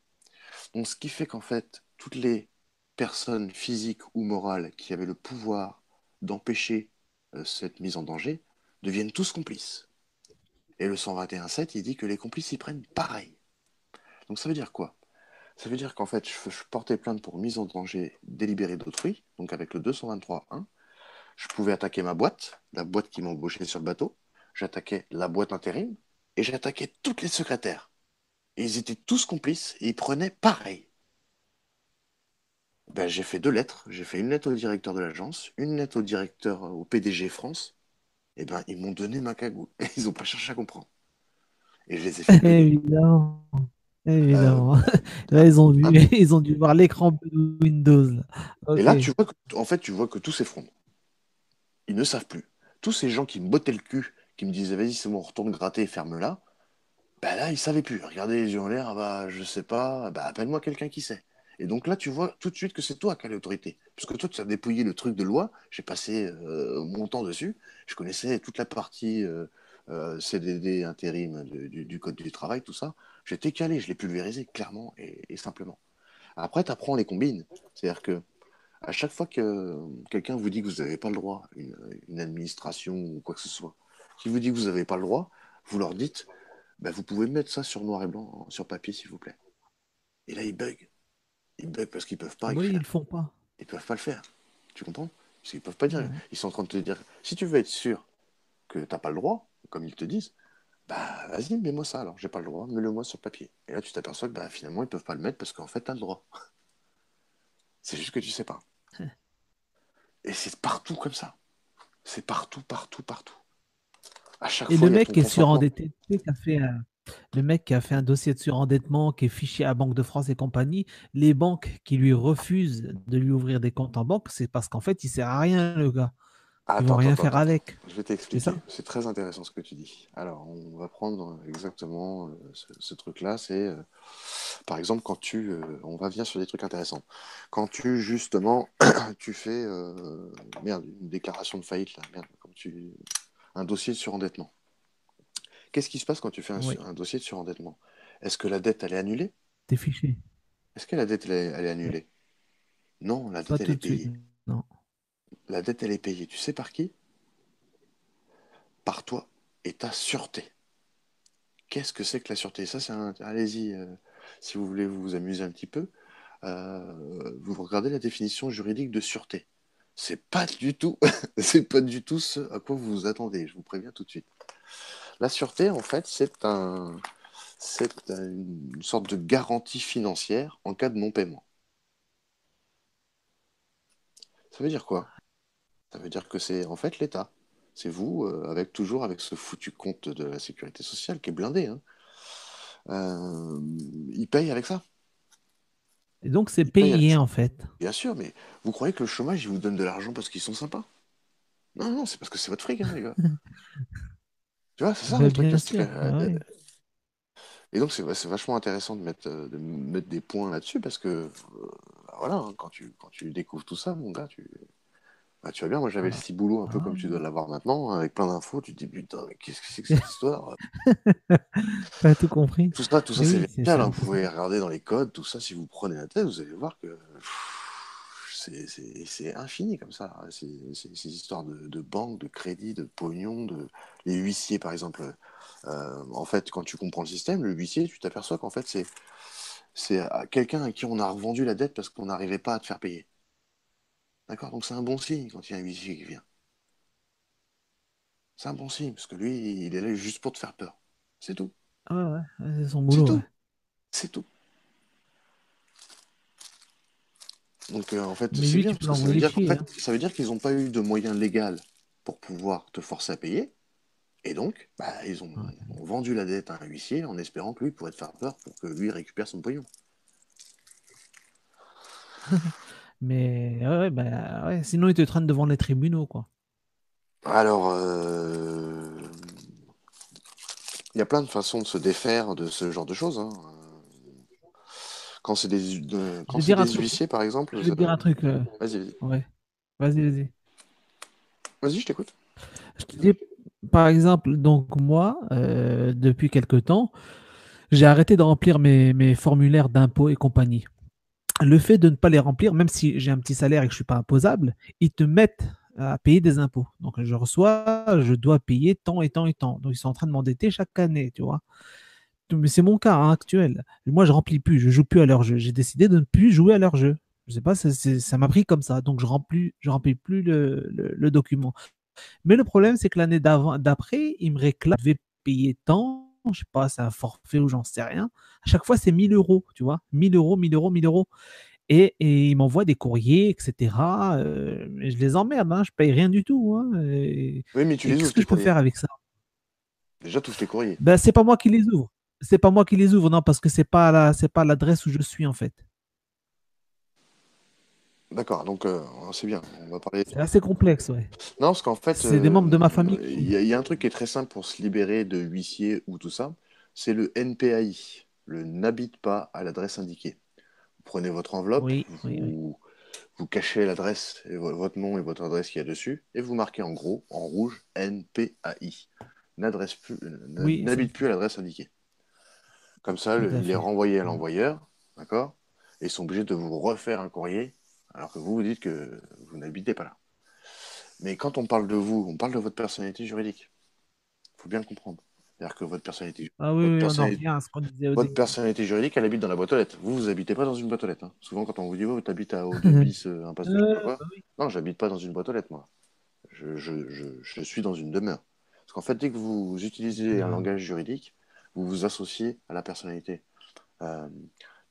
Donc ce qui fait qu'en fait toutes les personnes physiques ou morales qui avaient le pouvoir d'empêcher cette mise en danger deviennent tous complices. Et le 121.7, il dit que les complices y prennent pareil. Donc ça veut dire quoi? Ça veut dire qu'en fait, je portais plainte pour mise en danger délibérée d'autrui, donc avec le 223.1. Je pouvais attaquer ma boîte, la boîte qui m'embauchait sur le bateau. J'attaquais la boîte intérim et j'attaquais toutes les secrétaires. Et ils étaient tous complices et ils prenaient pareil. Ben, j'ai fait deux lettres. J'ai fait une lettre au directeur de l'agence, une lettre au directeur, au PDG France. Et ben, ils m'ont donné ma cagoule. Et ils n'ont pas cherché à comprendre. Et je les ai fait gueuler. Évidemment, Euh, évidemment. Là, ils ont vu, ah, mais- ils ont dû voir l'écran bleu de Windows, là. Et Ok. là, en fait, tu vois que tout s'effondre. Ils ne savent plus. Tous ces gens qui me bottaient le cul, qui me disaient vas-y, c'est bon, retourne gratter et ferme-la, bah là, ils savaient plus. Regardez les yeux en l'air, ah bah je sais pas, bah appelle-moi quelqu'un qui sait. Et donc là, tu vois tout de suite que c'est toi qui as l'autorité. Parce que toi, tu as dépouillé le truc de loi, j'ai passé mon temps dessus, je connaissais toute la partie CDD, intérim du Code du travail, tout ça. J'étais calé, je l'ai pulvérisé clairement et simplement. Après, tu apprends les combines. C'est-à-dire que à chaque fois que quelqu'un vous dit que vous n'avez pas le droit, une administration ou quoi que ce soit, qui vous dit que vous n'avez pas le droit, vous leur dites, bah, vous pouvez mettre ça sur noir et blanc, sur papier, s'il vous plaît. Et là, ils bug. Ils bug parce qu'ils peuvent pas Oui, ils écrire. le font pas. Ils peuvent pas le faire. Tu comprends? Parce qu'ils peuvent pas dire. Ouais. Ils sont en train de te dire, si tu veux être sûr que t'as pas le droit, comme ils te disent, bah vas-y, mets-moi ça alors. J'ai pas le droit, mets-le-moi sur papier. Et là, tu t'aperçois que bah, finalement, ils peuvent pas le mettre parce qu'en fait, t'as le droit. C'est juste que tu sais pas. Et c'est partout comme ça. C'est partout, partout, partout. À chaque Et fois, le il y a mec ton qui est consentement. surendetté, tu sais, le mec qui a fait un dossier de surendettement, qui est fiché à Banque de France et compagnie, les banques qui lui refusent de lui ouvrir des comptes en banque, c'est parce qu'en fait, il sert à rien, le gars. Ils vont Attends, attends, rien attends, faire attends. avec. Je vais C'est ça? t'expliquer. C'est très intéressant ce que tu dis. Alors, on va prendre exactement ce truc-là. C'est, par exemple, on va venir sur des trucs intéressants. Quand tu, justement, tu fais, merde, une déclaration de faillite, là, merde, un dossier de surendettement. Qu'est-ce qui se passe quand tu fais Oui, un dossier de surendettement? Est-ce que la dette, elle est annulée? t'es fiché. Est-ce que la dette, elle est annulée? Non, la Pas dette, elle tout est de suite, payée. non. La dette, elle est payée. Tu sais par qui? Par toi et ta sûreté. Qu'est-ce que c'est que la sûreté? Ça, allez-y, si vous voulez vous amuser un petit peu, vous regardez la définition juridique de sûreté. C'est pas du tout, c'est pas du tout ce à quoi vous vous attendez. Je vous préviens tout de suite. La sûreté, en fait, une sorte de garantie financière en cas de non-paiement. Ça veut dire quoi? Ça veut dire que c'est en fait l'État. C'est vous, toujours avec ce foutu compte de la sécurité sociale qui est blindé, hein. Il paye avec ça. Et donc, c'est Là, il y a le payé, en chômage. fait. Bien sûr, mais vous croyez que le chômage, il vous donne de l'argent parce qu'ils sont sympas? Non, non, c'est parce que c'est votre fric, hein, les gars. Tu vois, c'est ça le Ben, truc, là. bien C'est que, sûr. Ben oui. et donc, c'est vachement intéressant de mettre des points là-dessus parce que, bah, voilà, hein, quand tu découvres tout ça, mon gars, bah, tu vas bien. Moi, j'avais le Ah, ciboulot un peu comme ah. tu dois l'avoir maintenant, avec plein d'infos. Tu te dis, putain, mais qu'est-ce que c'est que cette histoire? T'as tout compris. Tout ça, Mais c'est oui, c'est génial, hein. Vous intéressant. pouvez regarder dans les codes, tout ça. Si vous prenez la tête, vous allez voir que c'est infini comme ça. Ces histoires de banque, de crédit, de pognon, les huissiers, par exemple. En fait, quand tu comprends le système, le huissier, tu t'aperçois qu'en fait, c'est quelqu'un à qui on a revendu la dette parce qu'on n'arrivait pas à te faire payer. D'accord? Donc c'est un bon signe quand il y a un huissier qui vient. C'est un bon signe, parce que lui, il est là juste pour te faire peur. C'est tout. Ah ouais, ouais, c'est son C'est boulot, ouais. tout. C'est tout. Donc en fait, Mais c'est lui, bien, tu peux parce que l'envoyer chier, hein. ça veut dire qu'ils n'ont pas eu de moyens légaux pour pouvoir te forcer à payer. Et donc, bah, Ouais. ont vendu la dette à un huissier en espérant que lui pourrait te faire peur pour que lui récupère son pognon. Mais ouais, ouais, bah, ouais, sinon, il te traîne devant les tribunaux, quoi. Alors, il y a plein de façons de se défaire de ce genre de choses, hein. Je Quand vais te c'est dire un des truc. huissiers, par exemple, Je vais te dire un truc. vas-y, vas-y. Ouais. Vas-y, vas-y. Vas-y, je t'écoute. Je te dis, par exemple, donc moi, depuis quelque temps, j'ai arrêté de remplir mes formulaires d'impôts et compagnie. Le fait de ne pas les remplir, même si j'ai un petit salaire et que je ne suis pas imposable, ils te mettent à payer des impôts. Donc je reçois, je dois payer tant et tant et tant. Donc ils sont en train de m'endetter chaque année, tu vois. Mais c'est mon cas hein, actuel. Moi, je remplis plus, je joue plus à leur jeu. J'ai décidé de ne plus jouer à leur jeu. Je sais pas, ça m'a pris comme ça. Donc je remplis plus le document. Mais le problème, c'est que l'année d'avant, d'après, ils me réclament, je vais payer tant, je sais pas, c'est un forfait ou j'en sais rien. À chaque fois, c'est 1 000 euros, tu vois. 1 000 euros, 1 000 euros, 1 000 euros. Et ils m'envoient des courriers, etc. Mais je les emmerde, hein, je paye rien du tout, hein. Oui, mais tu Et les qu'est-ce ouvres, que tes je peux courriers. faire avec ça? Déjà, tu ouvres tes courriers. Ben, c'est pas moi qui les ouvre. C'est pas moi qui les ouvre, non, parce que c'est pas l'adresse où je suis, en fait. D'accord, donc c'est bien. On va parler. C'est assez complexe, ouais. Non, parce qu'en fait, C'est des membres de ma famille qui. il y a un truc qui est très simple pour se libérer de huissier ou tout ça, c'est le NPAI, le n'habite pas à l'adresse indiquée. Vous prenez votre enveloppe, Oui, oui, oui. vous cachez l'adresse, et votre nom et votre adresse qu'il y a dessus, et vous marquez en gros, en rouge, NPAI. Oui, c'est N'habite plus à l'adresse indiquée. Comme ça, tout à il est fait. renvoyé à Mm. l'envoyeur, d'accord? Et ils sont obligés de vous refaire un courrier, alors que vous vous dites que vous n'habitez pas là. Mais quand on parle de vous, on parle de votre personnalité juridique. Il faut bien le comprendre. C'est-à-dire que Ah oui, votre oui, on en personnalité, revient à ce qu'on disait au votre début. personnalité juridique, elle habite dans la boîte aux lettres. Vous habitez pas dans une boîte aux lettres, hein. Souvent, quand on vous dit, oh, tu habites à Eau-de Bis, impasse de je sais pas quoi. Bah oui. Non, j'habite pas dans une boîte aux lettres, moi. Je suis dans une demeure. Parce qu'en fait, dès que vous utilisez un Ah, langage juridique, vous vous associez à la personnalité. Euh,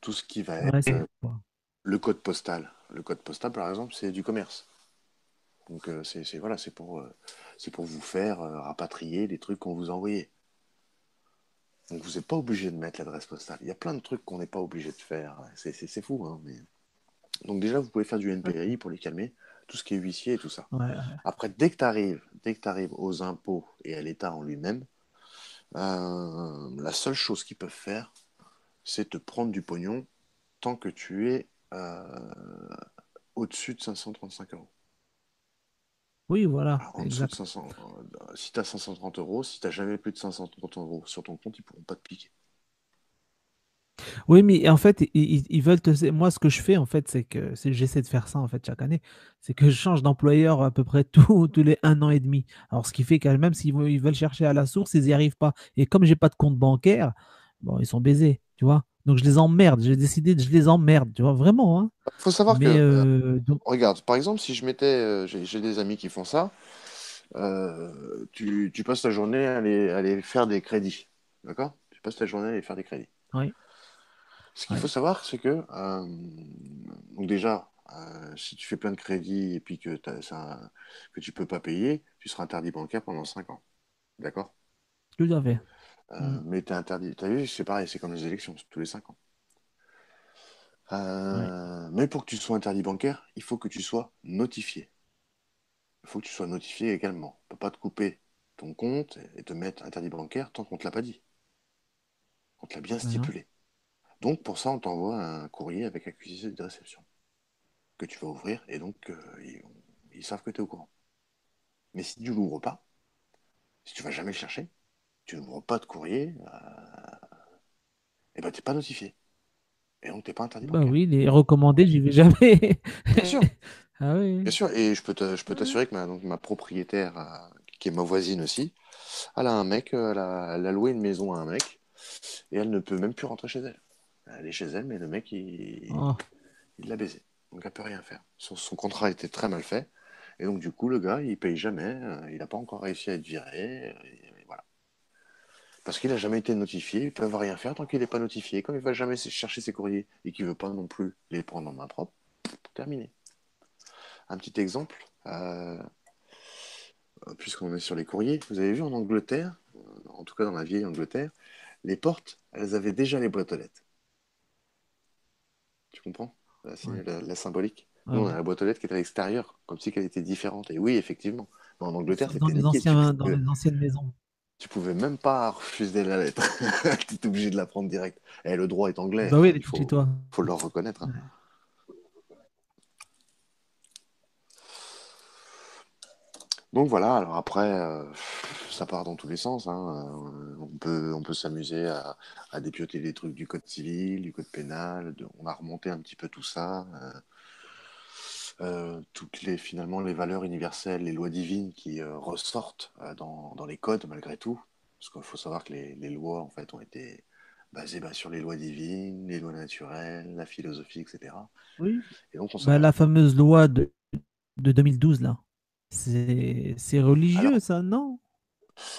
tout ce qui va ouais, être c'est quoi. le code postal. Le code postal, par exemple, c'est du commerce. Donc, voilà, c'est pour vous faire rapatrier les trucs qu'on vous a envoyés. Donc, vous n'êtes pas obligé de mettre l'adresse postale. Il y a plein de trucs qu'on n'est pas obligé de faire. C'est fou, hein, mais... Donc, déjà, vous pouvez faire du NPI pour les calmer, tout ce qui est huissier et tout ça. Ouais, Après, dès que tu arrives aux impôts et à l'État en lui-même, la seule chose qu'ils peuvent faire, c'est te prendre du pognon tant que tu es au-dessus de 535 euros. oui, voilà, Alors, en dessous de exact. 500, si tu as 530 euros, si tu n'as jamais plus de 530 euros sur ton compte, ils ne pourront pas te piquer. Oui, mais en fait, ils veulent te. Moi, ce que je fais, en fait, j'essaie de faire ça, en fait, chaque année. C'est que je change d'employeur à peu près tous les 1 an et demi. Alors, ce qui fait que même ils veulent chercher à la source, ils n'y arrivent pas. Et comme j'ai pas de compte bancaire, bon, ils sont baisés, tu vois. Donc, je les emmerde. J'ai décidé de je les emmerde, tu vois, vraiment, hein. Il faut savoir Mais, que, donc, regarde, par exemple, si je mettais, j'ai des amis qui font ça, tu passes ta journée à aller faire des crédits. D'accord? Tu passes ta journée à aller faire des crédits. oui, Ce qu'il faut oui. savoir, c'est que, donc déjà, si tu fais plein de crédits et puis que tu peux pas payer, tu seras interdit bancaire pendant 5 ans. D'accord? Tout à fait. Mm. Mais tu es interdit. Tu as vu, c'est pareil, c'est comme les élections, c'est tous les 5 ans. Ouais. Mais pour que tu sois interdit bancaire, il faut que tu sois notifié. Il faut que tu sois notifié également. On ne peut pas te couper ton compte et te mettre interdit bancaire tant qu'on ne te l'a pas dit. On te l'a bien Hein. stipulé. Donc pour ça, on t'envoie un courrier avec accusé de réception que tu vas ouvrir et donc ils savent que tu es au courant. Mais si tu ne l'ouvres pas, si tu vas jamais le chercher, tu n'ouvres pas de courrier, et ben t'es pas notifié. Et donc t'es pas interdit Bah bancaire. oui, les recommandés, j'y vais jamais. Bien sûr, Ah bien oui. sûr. Et je peux Ouais. t'assurer que ma propriétaire, qui est ma voisine aussi, elle a un mec, elle a loué une maison à un mec, et elle ne peut même plus rentrer chez elle. Elle est chez elle, mais le mec, Oh. il l'a baisé. Donc elle peut rien faire. Son contrat était très mal fait. Et donc du coup, le gars, il paye jamais. Il n'a pas encore réussi à être viré. Et voilà. Parce qu'il n'a jamais été notifié. Ils peuvent rien faire tant qu'il n'est pas notifié. Comme il ne va jamais chercher ses courriers et qu'il ne veut pas non plus les prendre en main propre, terminé. Un petit exemple, puisqu'on est sur les courriers, vous avez vu en Angleterre, en tout cas dans la vieille Angleterre, les portes, elles avaient déjà les boîtes aux lettres. Tu comprends Ouais. la symbolique. Ouais, Nous, on a ouais. la boîte aux lettres qui est à l'extérieur, comme si elle était différente. Et oui, effectivement. Mais en Angleterre, Dans c'était les niqué. dans les anciennes maisons. Tu pouvais même pas refuser la lettre. Tu étais obligé de la prendre direct. Et le droit est anglais, Bah oui, hein, elle était chez toi. faut le reconnaître. Hein. Ouais. Donc voilà, alors après, ça part dans tous les sens. Hein. On peut s'amuser à dépioter des trucs du code civil, du code pénal. On a remonté un petit peu tout ça. Finalement, les valeurs universelles, les lois divines qui ressortent dans les codes malgré tout. Parce qu'il faut savoir que les lois, en fait, ont été basées sur les lois divines, les lois naturelles, la philosophie, etc. Oui. Et donc, on Bah, la s'aperçoit. fameuse loi de 2012, là. C'est religieux, Alors, ça, non?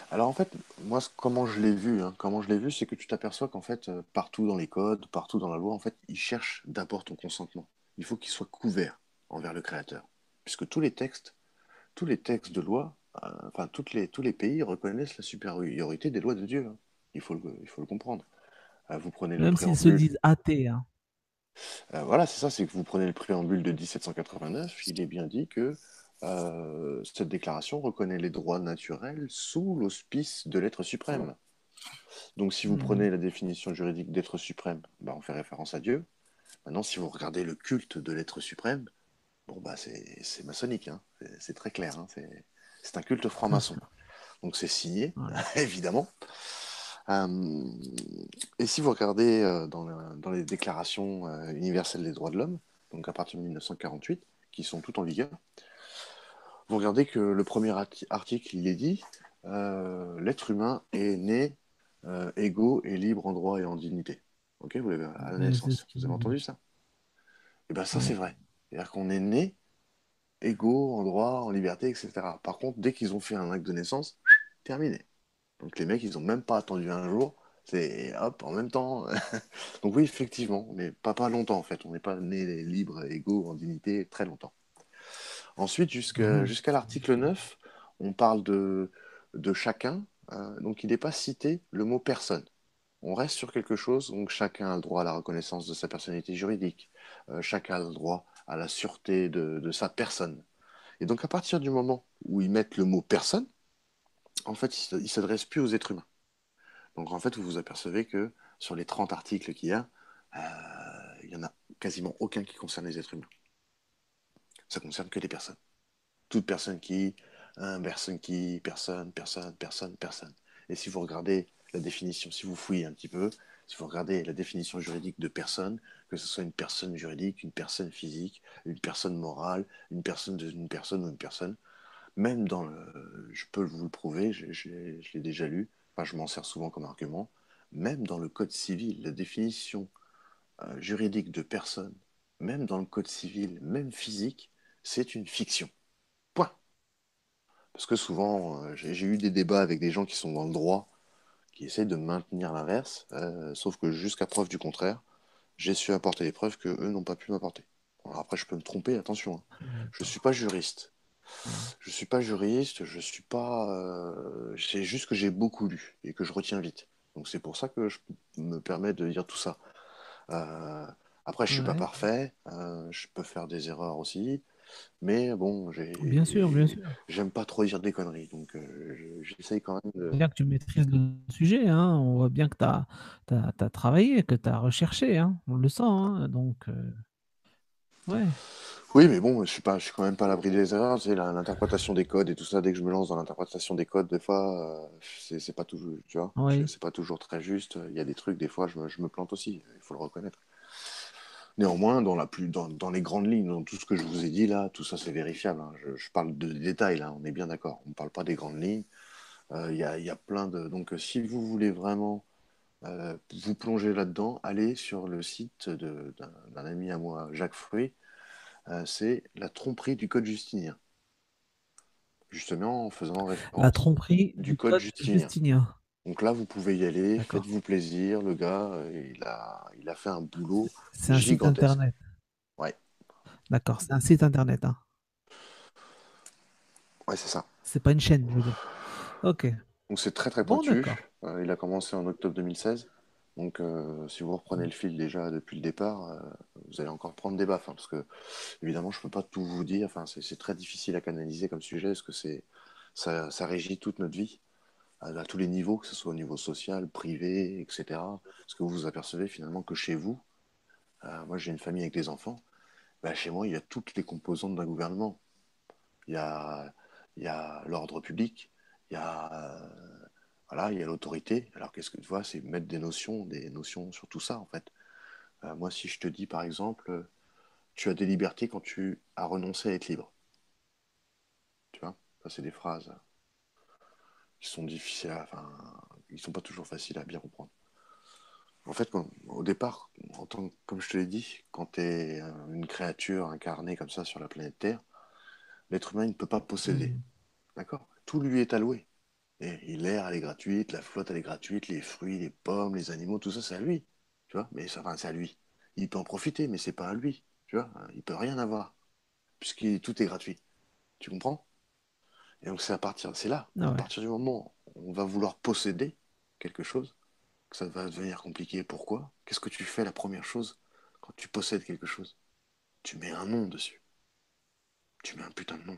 alors, en fait, moi, comment je l'ai vu, hein, comment je l'ai vu, c'est que tu t'aperçois qu'en fait, partout dans les codes, partout dans la loi, en fait, ils cherchent d'abord ton consentement. Il faut qu'il soit couvert envers le Créateur. Puisque tous les textes de loi, enfin, tous les pays reconnaissent la supériorité des lois de Dieu. Hein. Il faut le comprendre. Vous prenez le Même s'ils se préambule. disent athées, hein. Voilà, c'est ça, c'est que vous prenez le préambule de 1789, il est bien dit que cette déclaration reconnaît les droits naturels sous l'auspice de l'être suprême. Donc, si vous prenez Mhm. la définition juridique d'être suprême, on fait référence à Dieu. Maintenant, si vous regardez le culte de l'être suprême, bon, c'est maçonnique, hein. C'est très clair. Hein. C'est un culte franc-maçon. Donc, c'est signé, Ouais. évidemment. Euh, et si vous regardez dans les déclarations universelles des droits de l'homme, donc à partir de 1948, qui sont toutes en vigueur, vous regardez que le premier article, il est dit l'être humain est né égaux et libre en droit et en dignité. Ok, vous l'avez à la Ouais, c'est ce naissance. qu'ils Vous avez disent. entendu ça? Et bien ça, c'est Ouais. vrai. C'est-à-dire qu'on est né égaux en droit, en liberté, etc. Par contre, dès qu'ils ont fait un acte de naissance, terminé. Donc les mecs, ils ont même pas attendu un jour. C'est hop, en même temps. Donc oui, effectivement, mais pas longtemps en fait. On n'est pas né libres, égaux, en dignité très longtemps. Ensuite, Ouais. jusqu'à l'article 9, on parle de chacun. Donc il n'est pas cité le mot personne. On reste sur quelque chose, donc chacun a le droit à la reconnaissance de sa personnalité juridique. Chacun a le droit à la sûreté de sa personne. Et donc à partir du moment où ils mettent le mot personne, en fait, ils ne s'adressent plus aux êtres humains. Donc en fait, vous vous apercevez que sur les 30 articles qu'il y a, il n'y en a quasiment aucun qui concerne les êtres humains. Ça concerne que les personnes. Toute personne qui, personne qui, personne, personne, personne, personne. Et si vous regardez la définition, si vous fouillez un petit peu, si vous regardez la définition juridique de personne, que ce soit une personne juridique, une personne physique, une personne morale, une personne ou une personne, même dans le, je peux vous le prouver, je l'ai déjà lu, enfin je m'en sers souvent comme argument, même dans le code civil, la définition juridique de personne, même dans le code civil, même physique, c'est une fiction. Point. Parce que souvent, j'ai eu des débats avec des gens qui sont dans le droit, qui essayent de maintenir l'inverse, sauf que jusqu'à preuve du contraire, j'ai su apporter les preuves que eux n'ont pas pu m'apporter. Alors après, je peux me tromper, attention. Hein. Je ne suis pas juriste. Ouais. Je suis pas juriste, je suis pas. C'est juste que j'ai beaucoup lu et que je retiens vite. Donc c'est pour ça que je me permets de dire tout ça. Euh, Après, je suis pas Ouais. parfait, je peux faire des erreurs aussi, mais bon, Bien sûr, bien sûr. j'aime pas trop dire des conneries, donc j'essaye quand même de... Bien que tu maîtrises le sujet, hein. On voit bien que tu as travaillé, que tu as recherché, hein. On le sent, hein. Donc, ouais. Oui, mais bon, je suis quand même pas à l'abri des erreurs. C'est l'interprétation des codes et tout ça. Dès que je me lance dans l'interprétation des codes, des fois, c'est pas toujours, tu vois, Oui. c'est pas toujours très juste. Il y a des trucs, des fois, je me plante aussi. Il faut le reconnaître. Néanmoins, dans les grandes lignes, dans tout ce que je vous ai dit là, tout ça c'est vérifiable, hein. Je parle de détails là, on est bien d'accord. On ne parle pas des grandes lignes. Il y a plein de. Donc, si vous voulez vraiment vous plonger là-dedans, allez sur le site d'un ami à moi, Jacques Fruy. C'est la tromperie du code justinien. Justement, en faisant La référence tromperie du du code code justinien. justinien. Donc là, vous pouvez y aller, D'accord. faites-vous plaisir. Le gars, il a fait un boulot C'est un site gigantesque. internet. Ouais, D'accord, c'est un site internet, hein. ouais, c'est ça. C'est pas une chaîne, je veux dire. Ok. Donc c'est très très Bon, pointu. d'accord. Il a commencé en octobre 2016. Donc si vous reprenez le fil déjà depuis le départ, vous allez encore prendre des baffes, hein, parce que évidemment je peux pas tout vous dire. Enfin, c'est très difficile à canaliser comme sujet, parce que ça régit toute notre vie, à tous les niveaux, que ce soit au niveau social, privé, etc. Parce que vous vous apercevez finalement que chez vous, moi j'ai une famille avec des enfants, bah, chez moi il y a toutes les composantes d'un gouvernement. Il y a, il y a l'ordre public, il y a, voilà, il y a l'autorité. Alors qu'est-ce que tu vois, c'est mettre des notions sur tout ça en fait. Moi si je te dis par exemple, tu as des libertés quand tu as renoncé à être libre, tu vois, ça c'est des phrases qui sont difficiles enfin, ils sont pas toujours faciles à bien comprendre. En fait, au départ, comme je te l'ai dit, quand tu es une créature incarnée comme ça sur la planète Terre, l'être humain il ne peut pas posséder. Hmm. D'accord? Tout lui est alloué. Et l'air, elle est gratuite, la flotte, elle est gratuite, les fruits, les pommes, les animaux, tout ça, c'est à lui. Tu vois? Mais ça, enfin, c'est à lui. Il peut en profiter, mais c'est pas à lui. Tu vois? Il peut rien avoir, puisque tout est gratuit. Tu comprends? Et donc, c'est là, Ah à ouais. partir du moment où on va vouloir posséder quelque chose, que ça va devenir compliqué. Pourquoi? Qu'est-ce que tu fais la première chose quand tu possèdes quelque chose? Tu mets un nom dessus. Tu mets un putain de nom.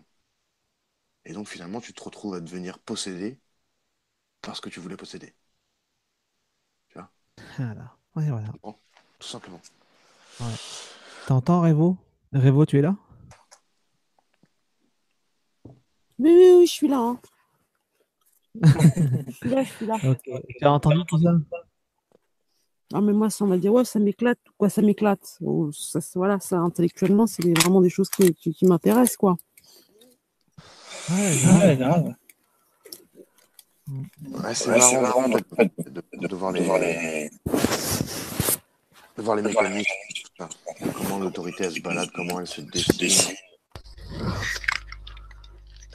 Et donc, finalement, tu te retrouves à devenir possédé parce que tu voulais posséder. Tu vois? Voilà. Ouais, Tu voilà. comprends? Tout simplement. Ouais. T'entends, Révo? Révo, tu es là? Oui, oui, oui, je suis là, hein. Je suis là, je suis là. Ok. Tu as entendu tout ça? Ah, mais moi, ça, on va dire, ouais, ça m'éclate. Quoi, ça m'éclate? Oh, voilà, ça, intellectuellement, c'est vraiment des choses qui m'intéressent, quoi. Ouais, Ouais, grave. grave. Hmm. Ouais, c'est Ouais, c'est marrant marrant en fait, en fait de voir de voir les les de voir mécanismes, tout ça. Comment l'autorité elle se balade, comment elle se les se dessine. dessinent.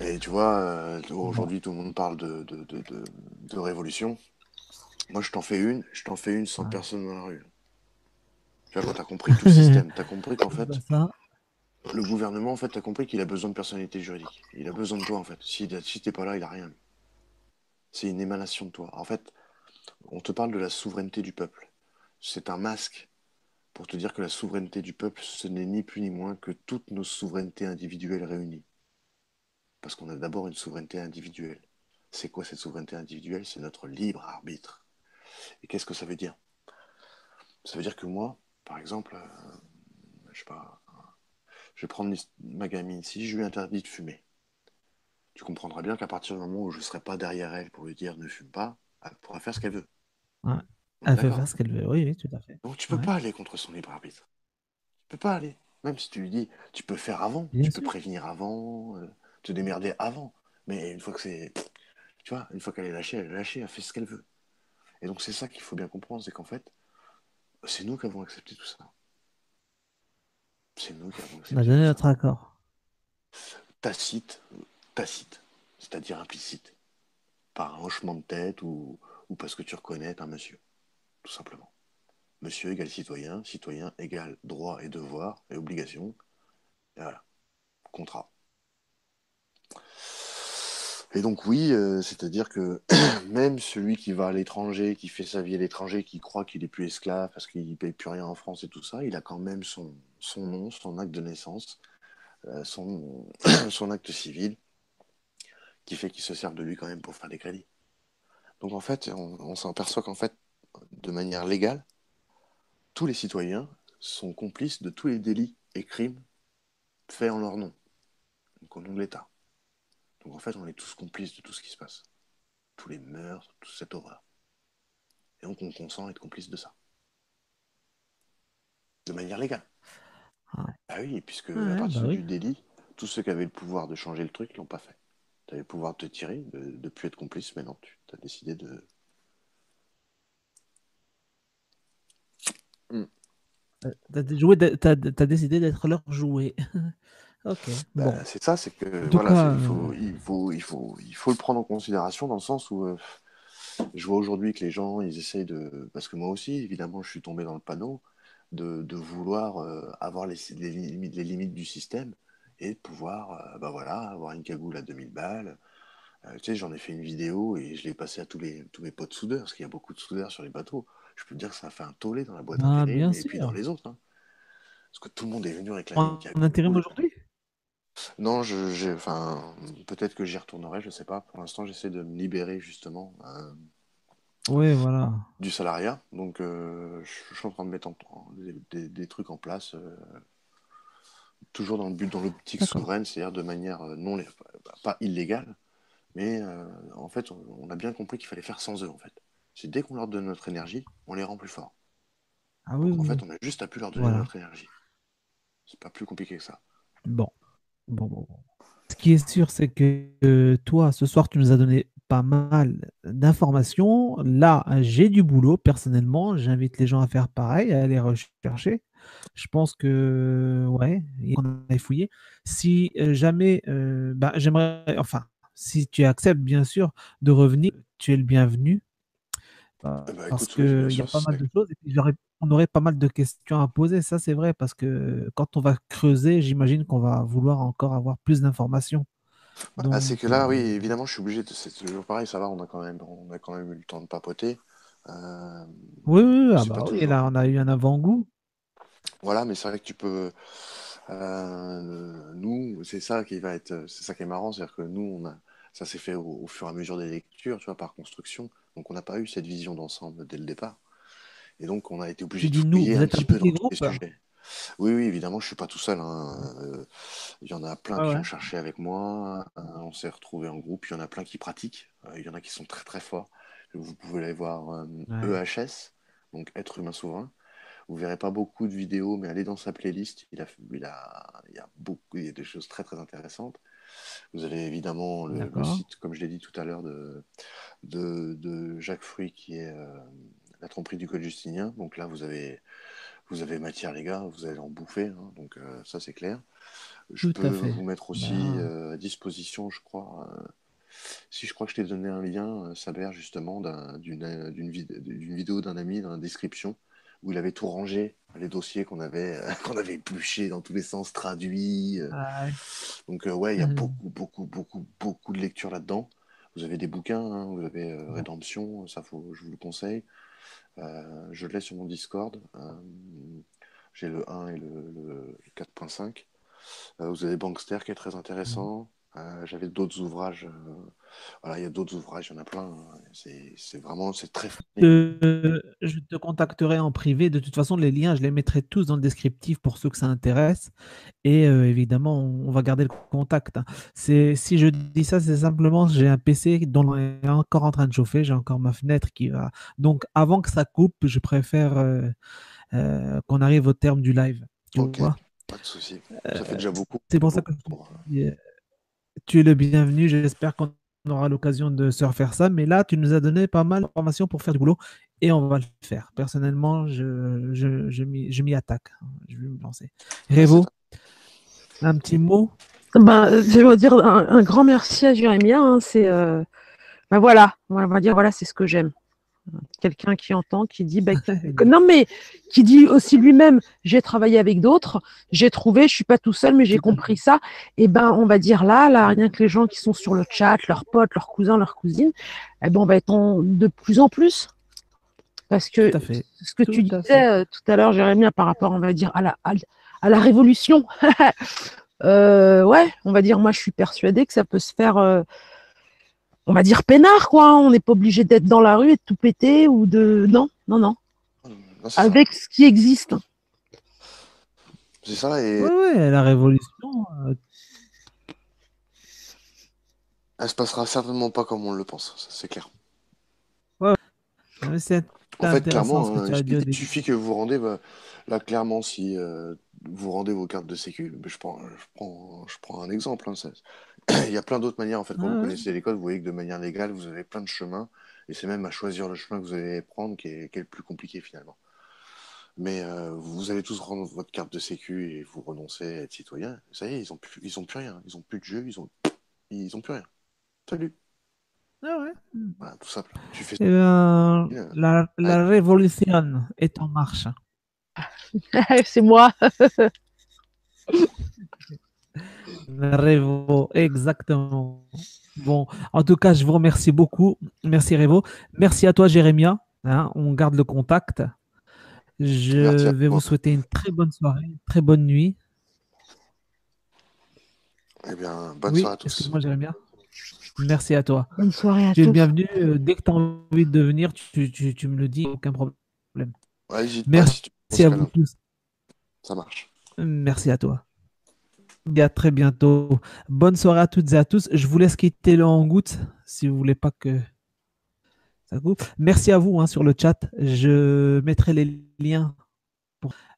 Et tu vois, Bon. aujourd'hui tout le monde parle de révolution. Moi je t'en fais une sans Ouais. personne dans la rue. Tu vois, quand tu as compris tout le système, tu as compris qu'en Bah, fait, ça, le gouvernement, en fait, tu as compris qu'il a besoin de personnalité juridique. Il a besoin de toi, en fait. Si t'es pas là, il a rien. C'est une émanation de toi. En fait, on te parle de la souveraineté du peuple. C'est un masque pour te dire que la souveraineté du peuple, ce n'est ni plus ni moins que toutes nos souverainetés individuelles réunies. Parce qu'on a d'abord une souveraineté individuelle. C'est quoi cette souveraineté individuelle? C'est notre libre arbitre. Et qu'est-ce que ça veut dire? Ça veut dire que moi, par exemple, je sais pas, je vais prendre ma gamine, si je lui interdis de fumer, tu comprendras bien qu'à partir du moment où je ne serai pas derrière elle pour lui dire ne fume pas, elle pourra faire ce qu'elle veut. ouais. On est Elle fait d'accord? faire ce qu'elle veut. Oui, oui, tout à fait. Donc tu peux Ouais. pas aller contre son libre arbitre. Tu peux pas aller. Même si tu lui dis, tu peux faire avant, Bien tu peux sûr. prévenir avant, te démerder avant. Mais une fois que c'est, tu vois, une fois qu'elle est lâchée, elle est lâchée, elle fait ce qu'elle veut. Et donc c'est ça qu'il faut bien comprendre, c'est qu'en fait, c'est nous qui avons accepté tout ça. C'est nous qui avons On a accepté tout donné ça. notre accord. Tacite, tacite, c'est-à-dire implicite, par un hochement de tête ou parce que tu reconnais un monsieur, tout simplement. Monsieur égale citoyen, citoyen égale droit et devoir et obligation, et voilà, contrat. Et donc oui, c'est-à-dire que même celui qui va à l'étranger, qui fait sa vie à l'étranger, qui croit qu'il est plus esclave parce qu'il ne paye plus rien en France et tout ça, il a quand même son nom, son acte de naissance, son, son acte civil, qui fait qu'il se sert de lui quand même pour faire des crédits. Donc en fait, on s'en aperçoit qu'en fait, de manière légale, tous les citoyens sont complices de tous les délits et crimes faits en leur nom, donc au nom de l'État. Donc en fait, on est tous complices de tout ce qui se passe. Tous les meurtres, toute cette horreur. Et donc on consent à être complice de ça. De manière légale. Ouais. Ah oui, puisque à Ouais, bah partir oui. du délit, tous ceux qui avaient le pouvoir de changer le truc l'ont pas fait. Tu avais le pouvoir de te tirer, de ne plus être complice, mais non, tu as décidé de... T'as décidé d'être leur jouet. Ok, bon. Bah, c'est ça, c'est que En tout voilà, cas, il faut le prendre en considération dans le sens où je vois aujourd'hui que les gens, ils essayent de... Parce que moi aussi, évidemment, je suis tombé dans le panneau de vouloir avoir les limites du système et de pouvoir bah voilà, avoir une cagoule à 2000 balles. Tu sais, j'en ai fait une vidéo et je l'ai passé à tous mes potes soudeurs, parce qu'il y a beaucoup de soudeurs sur les bateaux. Je peux te dire que ça a fait un tollé dans la boîte ah, intérim bien et puis dans sûr. les autres, hein. Parce que tout le monde est venu réclamer une En intérim cagoule. aujourd'hui? Non, enfin, peut-être que j'y retournerai, je sais pas. Pour l'instant, j'essaie de me libérer justement Oui, voilà. du salariat. Donc, je suis en train de mettre des trucs en place, toujours dans l'optique D'accord. souveraine, c'est-à-dire de manière non, pas illégale, mais en fait, on a bien compris qu'il fallait faire sans eux, en fait. C'est dès qu'on leur donne notre énergie, on les rend plus forts. Ah oui, Donc, en oui. fait, on a juste à plus leur donner Voilà. notre énergie. C'est pas plus compliqué que ça. Bon. Bon. Ce qui est sûr, c'est que toi, ce soir, tu nous as donné pas mal d'informations. Là, j'ai du boulot, personnellement. J'invite les gens à faire pareil, à aller rechercher. Je pense que, ouais, on a fouillé. Si jamais, bah, j'aimerais, enfin, si tu acceptes, bien sûr, de revenir, tu es le bienvenu. Bah Parce écoute, oui, bien qu'il y a sûr, pas mal de choses et puis on aurait pas mal de questions à poser, ça c'est vrai, parce que quand on va creuser, j'imagine qu'on va vouloir encore avoir plus d'informations. ah, c'est Donc, que là, oui, évidemment, je suis obligé de. C'est toujours pareil, ça va, on a quand même eu le temps de papoter. Euh, oui, oui, ah c'est pas bah oui, toujours. là on a eu un avant-goût. Voilà, mais c'est vrai que tu peux. Nous, c'est ça qui est marrant, c'est-à-dire que nous, ça s'est fait au fur et à mesure des lectures, tu vois, par construction. Donc, on n'a pas eu cette vision d'ensemble dès le départ. Et donc, on a été obligé Tu de dis nous, fouiller vous un êtes un petit peu dans petit tous les groupe? sujets. Oui, oui, évidemment, je suis pas tout seul, hein. Il y en a plein Ouais, qui ouais. ont cherché avec moi. On s'est retrouvés en groupe. Il y en a plein qui pratiquent. Il y en a qui sont très très forts. Vous pouvez aller voir Ouais. EHS, donc Être humain souverain. Vous verrez pas beaucoup de vidéos, mais allez dans sa playlist. Il y a des choses très très intéressantes. Vous avez évidemment le D'accord. site, comme je l'ai dit tout à l'heure, de Jacques Fruy, qui est La tromperie du code justinien. Donc là, vous avez matière, les gars, vous allez en bouffer, hein. Donc ça, c'est clair. Je Tout peux à fait. vous mettre aussi Ben, à disposition, je crois, si je crois que je t'ai donné un lien, Saber, justement, d'une vidéo d'un ami dans la description, où il avait tout rangé, les dossiers qu'on avait, qu'on avait épluchés dans tous les sens, traduits. ouais. Donc, ouais, il y a Mhm. beaucoup de lectures là-dedans. Vous avez des bouquins, hein, vous avez Bon. Rédemption, je vous le conseille. Je l'ai sur mon Discord. J'ai le 1 et le 4.5. Vous avez Bankster qui est très Mhm. intéressant. J'avais d'autres ouvrages. Voilà, il y a d'autres ouvrages, il y en a plein, hein. C'est vraiment, c'est très fourni. Je te contacterai en privé. De toute façon, les liens, je les mettrai tous dans le descriptif pour ceux que ça intéresse. Et évidemment, on va garder le contact, hein. Si je dis ça, c'est simplement j'ai un PC dont on est encore en train de chauffer. J'ai encore ma fenêtre qui va. Donc, avant que ça coupe, je préfère qu'on arrive au terme du live. Tu Ok, vois? pas de souci. Ça fait déjà beaucoup. C'est pour ça que Beaucoup je te pour, dis, tu es le bienvenu. J'espère qu'on aura l'occasion de se refaire ça. Mais là, tu nous as donné pas mal d'informations pour faire du boulot et on va le faire. Personnellement, je m'y attaque. Je vais me lancer. bah, c'est Révo, un petit mot? Ben, je vais dire un grand merci à Jérémia, hein, c'est ben voilà, on va dire voilà, c'est ce que j'aime. Quelqu'un qui entend, qui dit, non, mais qui dit aussi lui-même, j'ai travaillé avec d'autres, j'ai trouvé, je suis pas tout seul, mais j'ai compris ça. Et ben, on va dire là, rien que les gens qui sont sur le chat, leurs potes, leurs cousins, leurs cousines, eh ben, on va être de plus en plus. Parce que Tout à fait. ce que tu Tout à disais tout à l'heure, Jérémy, par rapport, on va dire, à la révolution, ouais, on va dire, moi, je suis persuadée que ça peut se faire, on va dire, peinard, quoi. On n'est pas obligé d'être dans la rue et de tout péter ou de. Non, non, non. Non, c'est ça. Avec ce qui existe. C'est ça, et Ouais, la révolution. elle se passera certainement pas comme on le pense, ça, c'est clair. C'est En fait, intéressant ce clairement, que tu as dit au il début. suffit que vous rendez, là, clairement, si vous rendez vos cartes de sécu, je prends un exemple, hein, il y a plein d'autres manières, en fait, quand vous Ouais, connaissez les codes, vous voyez que de manière légale, vous avez plein de chemins, et c'est même à choisir le chemin que vous allez prendre qui est le plus compliqué, finalement. Mais vous allez tous rendre votre carte de sécu et vous renoncez à être citoyen. Ça y est, ils ont plus rien. Ils ont plus de jeu, ils ont plus rien. Salut. ouais. Voilà, tout simple. Tu fais Eh ben, ça. la révolution est en marche. C'est moi. Révo, exactement. Bon, en tout cas, je vous remercie beaucoup. Merci Révo. Merci à toi, Jérémia. Hein, on garde le contact. Merci Je à vais vous toi. souhaiter une très bonne soirée, une très bonne nuit. Eh bien, bonne Oui, soirée à tous. excuse-moi, Jérémia. Merci à toi. Bonne soirée à Tu es le tous. bienvenu. Dès que tu as envie de venir, tu me le dis, aucun problème. Ouais, n'hésite pas Merci si tu penses à qu'à vous l'un. tous. Ça marche. Merci à toi. Et à très bientôt. Bonne soirée à toutes et à tous. Je vous laisse quitter le Hangout si vous voulez pas que ça coupe. Merci à vous hein, sur le chat. Je mettrai les liens.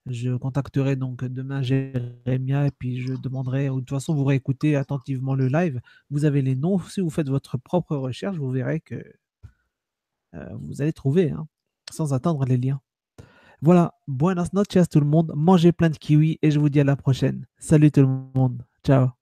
Je contacterai donc demain Jérémia et puis je demanderai, ou de toute façon vous réécoutez attentivement le live. Vous avez les noms. Si vous faites votre propre recherche, vous verrez que vous allez trouver hein, sans attendre les liens. Voilà, buenas noches tout le monde. Mangez plein de kiwis et je vous dis à la prochaine. Salut tout le monde. Ciao.